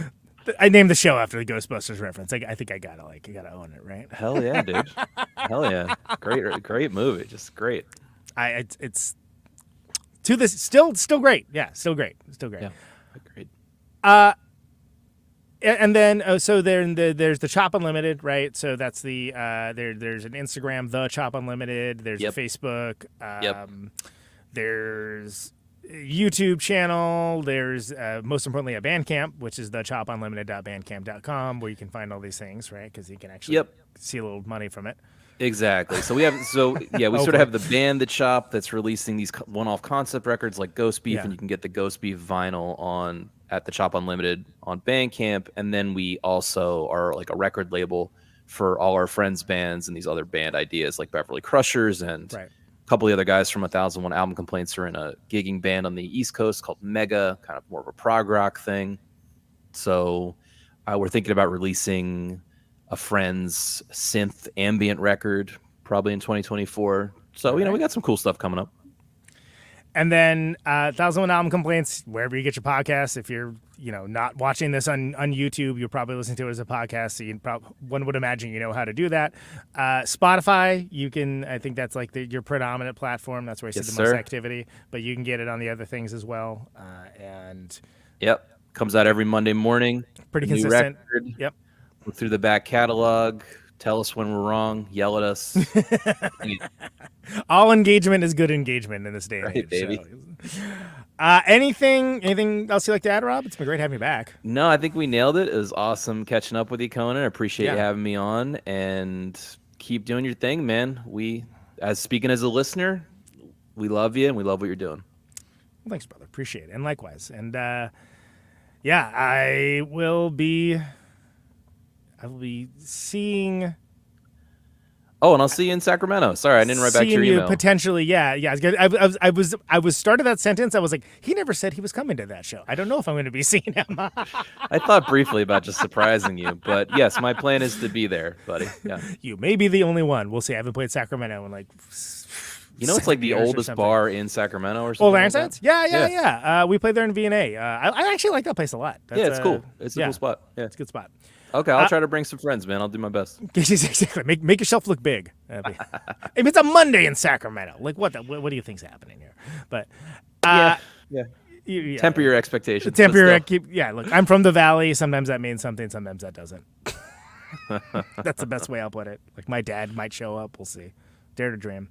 I named the show after the Ghostbusters reference. I think I gotta own it, right? Hell yeah, dude. Hell yeah. Great movie. Just great. It's to this still great. Yeah, still great. Yeah, great. And then so there's the Chop Unlimited, right? So that's the there's an Instagram, the Chop Unlimited. There's a Facebook. There's a YouTube channel. There's most importantly a Bandcamp, which is thechopunlimited.bandcamp.com, where you can find all these things, right? Because you can actually see a little money from it. Exactly. So we sort of have the band The Chop that's releasing these one-off concept records like Ghost Beef, and you can get the Ghost Beef vinyl at the Chop Unlimited on Bandcamp, and then we also are like a record label for all our friends' bands and these other band ideas like Beverly Crushers and a couple of the other guys from 1001 Album Complaints are in a gigging band on the East Coast called Mega, kind of more of a prog rock thing. So we're thinking about releasing a friend's synth ambient record probably in 2024. So, we got some cool stuff coming up. And then 1001 Album Complaints, wherever you get your podcasts. If you're, not watching this on YouTube, you're probably listening to it as a podcast. So one would imagine you know how to do that. Spotify, you can, I think that's like your predominant platform. That's where I see the most activity. But you can get it on the other things as well. Comes out every Monday morning. Pretty consistent. Record. Yep. Look through the back catalog. Tell us when we're wrong. Yell at us. All engagement is good engagement in this day and age. Baby. So. Anything else you'd like to add, Rob? It's been great having you back. No, I think we nailed it. It was awesome catching up with you, Conan. I appreciate you having me on, and keep doing your thing, man. Speaking as a listener, we love you and we love what you're doing. Well, thanks, brother. Appreciate it. And likewise. And I will be seeing. Oh, and I'll see you in Sacramento. Sorry, I didn't write back to your email. Potentially, yeah. I was started that sentence. I was like, he never said he was coming to that show. I don't know if I'm going to be seeing him. I thought briefly about just surprising you, but yes, my plan is to be there, buddy. Yeah. You may be the only one. We'll see. I haven't played Sacramento in like. It's like the oldest bar in Sacramento or something. Old Ironsides? Yeah. We played there in V&A. I actually like that place a lot. It's cool. It's a cool spot. Yeah, it's a good spot. Okay, I'll try to bring some friends, man. I'll do my best. Exactly. Make yourself look big. If it's a Monday in Sacramento, like what do you think's happening here? But temper your expectations. Look, I'm from the Valley. Sometimes that means something. Sometimes that doesn't. That's the best way I'll put it. Like my dad might show up. We'll see. Dare to dream.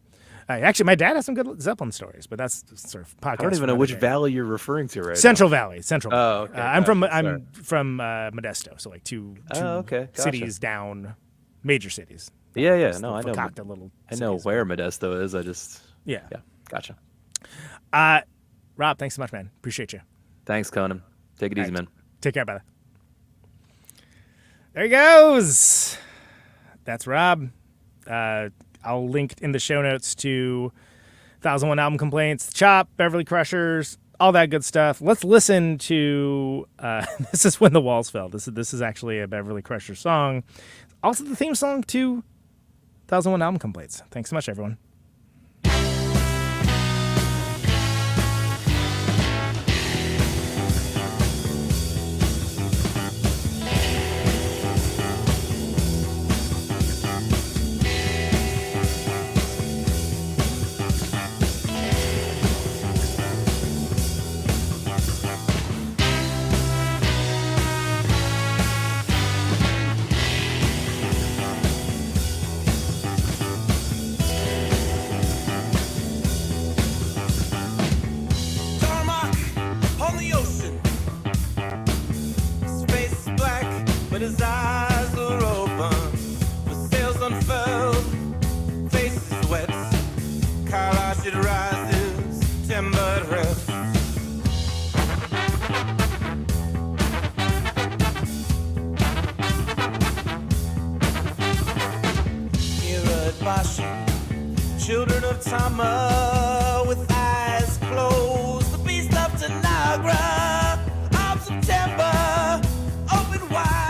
Actually, my dad has some good Zeppelin stories, but that's sort of podcast. I don't even know which valley you're referring to right Central now. Valley. Central. Oh, okay. I'm from Modesto, so like two Gotcha. cities down, major cities. Yeah. No, I know. Little I know where Modesto is. I just. Yeah. Gotcha. Rob, thanks so much, man. Appreciate you. Thanks, Conan. Take it easy, man. Take care, brother. There he goes. That's Rob. I'll link in the show notes to 1001 Album Complaints, Chop, Beverly Crushers, all that good stuff. Let's listen to this is When the Walls Fell. This is actually a Beverly Crusher song. Also the theme song to 1001 Album Complaints. Thanks so much, everyone. His eyes are open, the sails unfurled, faces wet, Kailash it rises, timbered rests. Mirrored Bashi, children of Tama, with eyes closed, the beast of Tanagra, of September, open wide.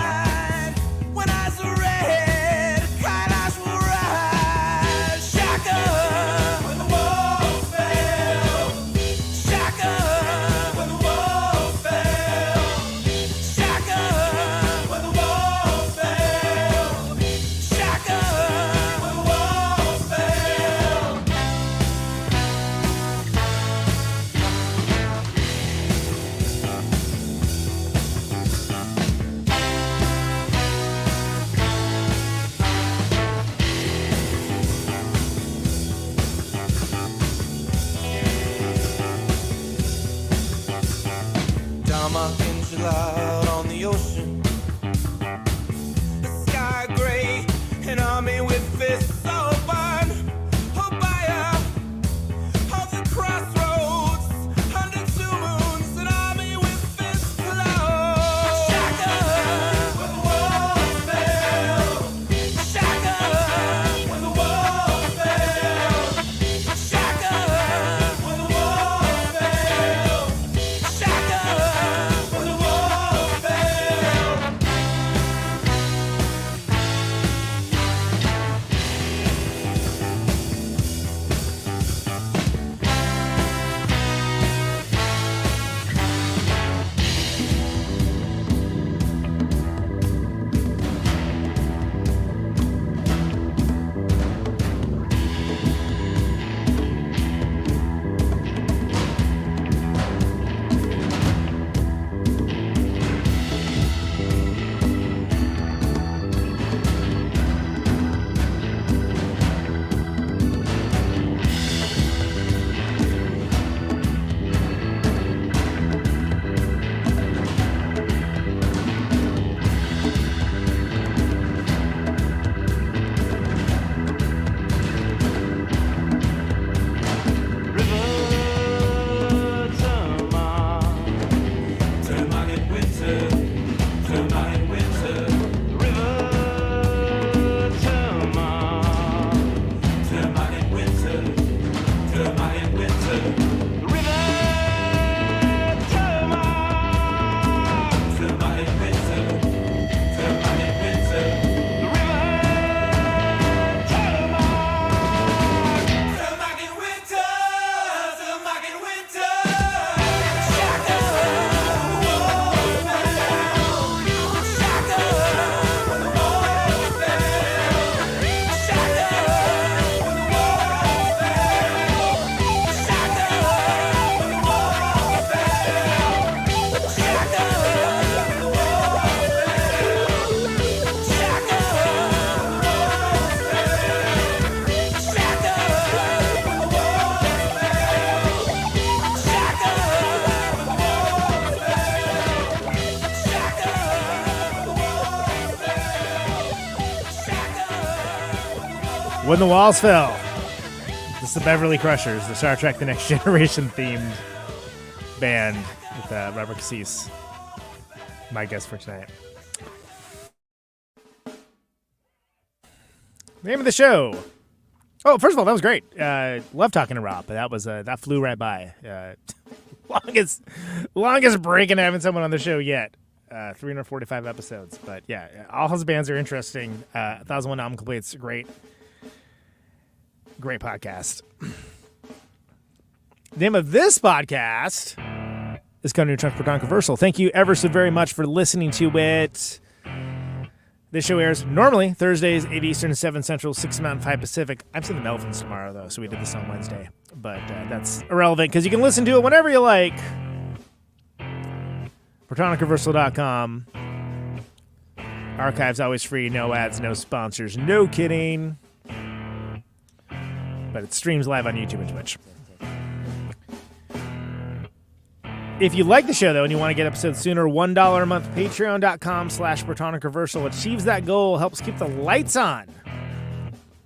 Out on the ocean, the sky gray, an army with fists open, Hobaya of the crossroads, under two moons, an army with fists closed. Shaka, when the walls fell. Shaka, when the walls fell. Shaka, when the walls fell. Shaka. When the Walls Fell. The It's the Beverly Crushers, the Star Trek The Next Generation themed band with Robert Kassees. My guest for tonight. Name of the show. Oh, first of all, that was great. Love talking to Rob, but that flew right by. Longest break in having someone on the show yet. 345 episodes, but yeah, all his bands are interesting. 1001 Album Complete's great podcast. The name of this podcast is Conan Neutron's Protonic Reversal. Thank you ever so very much for listening to it. This show airs normally Thursdays, 8 Eastern, 7 Central, 6 Mountain, 5 Pacific. I'm seeing the Melvins tomorrow, though, so we did this on Wednesday. But that's irrelevant because you can listen to it whenever you like. ProtonicReversal.com. Archives always free, no ads, no sponsors, no kidding. But it streams live on YouTube and Twitch. If you like the show, though, and you want to get episodes sooner, $1 a month, patreon.com/ProtonicReversal achieves that goal, helps keep the lights on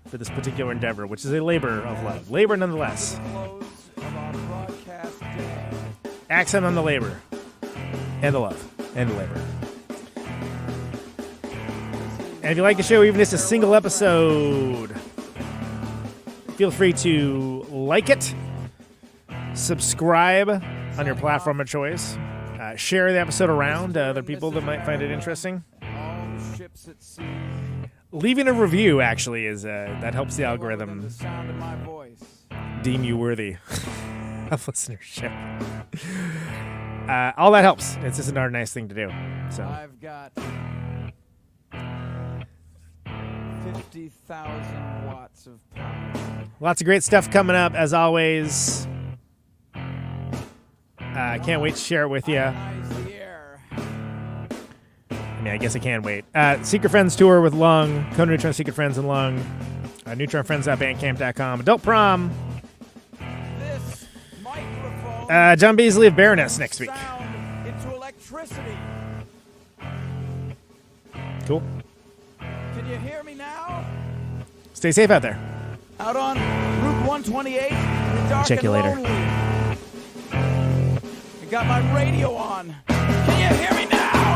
for this particular endeavor, which is a labor of love. Labor nonetheless. Accent on the labor. And the love. And the labor. And if you like the show, even just a single episode, feel free to like it, subscribe on your platform of choice, share the episode around to other people that might find it interesting. Leaving a review, actually, is that helps the algorithm deem you worthy of listenership. All that helps. It's just another nice thing to do. So I've got 50,000 watts of power. Lots of great stuff coming up, as always. Can't wait to share it with you. I mean, I guess I can wait. Secret Friends Tour with Lung, Conan Neutron Secret Friends and Lung, neutronfriends.bandcamp.com, Adult Prom, John Beasley of Baroness next week. Into electricity. Cool. Can you hear me now? Stay safe out there. Out on Route 128, the dark Check you and later. lonely. I got my radio on. Can you hear me now?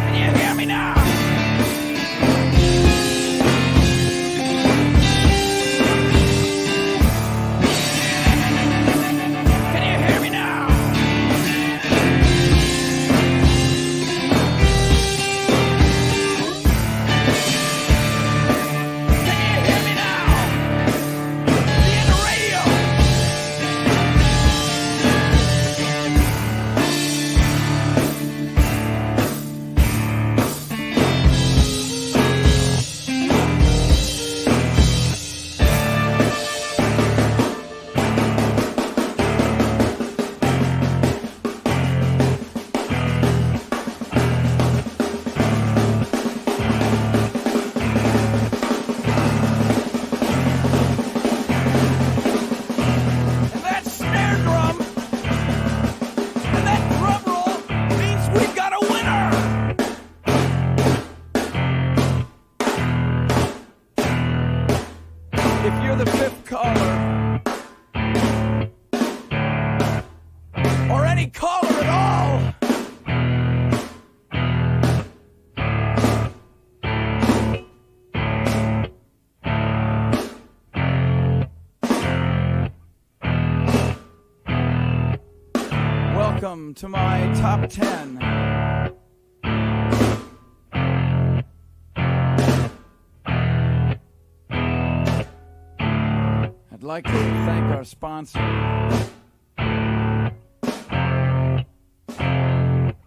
Can you hear me now? Can you hear me now? Can you hear me now? See you on the radio. And that snare drum and that drum roll means we've got a winner. If you're the fifth caller, or any caller at all, welcome to my top 10. I'd like to thank our sponsor.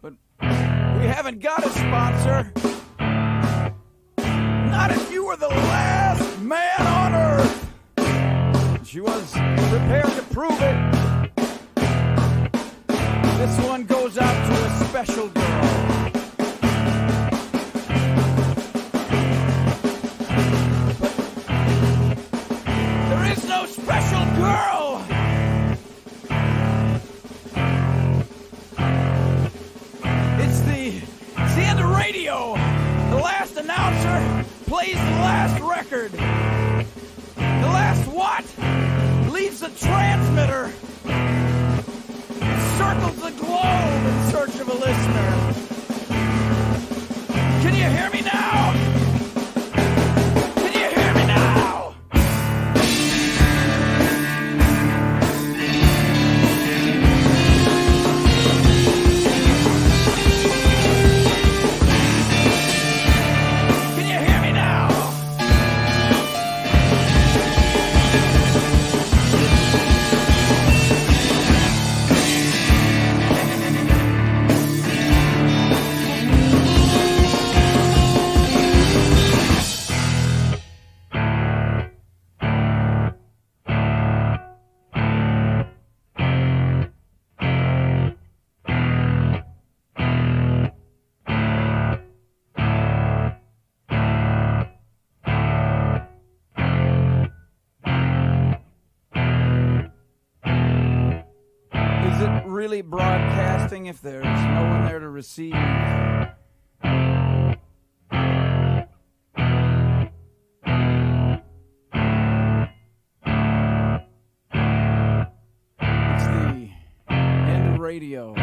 But we haven't got a sponsor. Not if you were the last man on earth. She was prepared to prove it. This one goes out to a special girl. But there is no special girl. It's the end of radio. The last announcer plays the last record. record. The last what? Leaves the transmitter. Circles the globe in search of a listener. Can you hear me now? Can you hear me now? Can you hear me now? Is it really broadcasting if there's no one there to receive? It's the end of radio.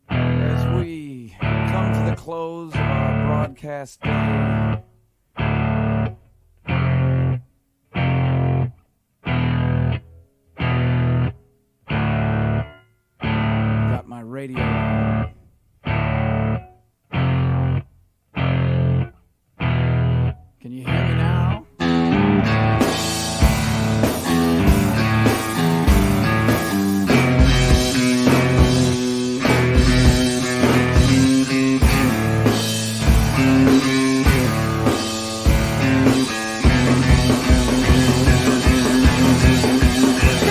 As we come to the close of our broadcast day, got my radio on. Can you hear me now? Can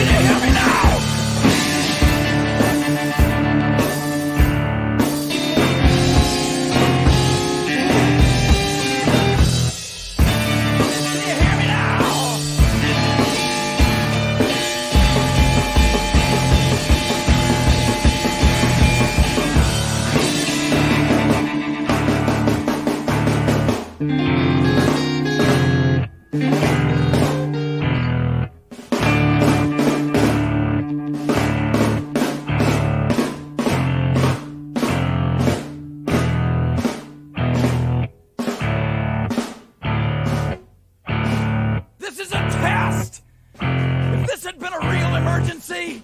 you hear me now? Can you hear me now? This is a test! If this had been a real emergency,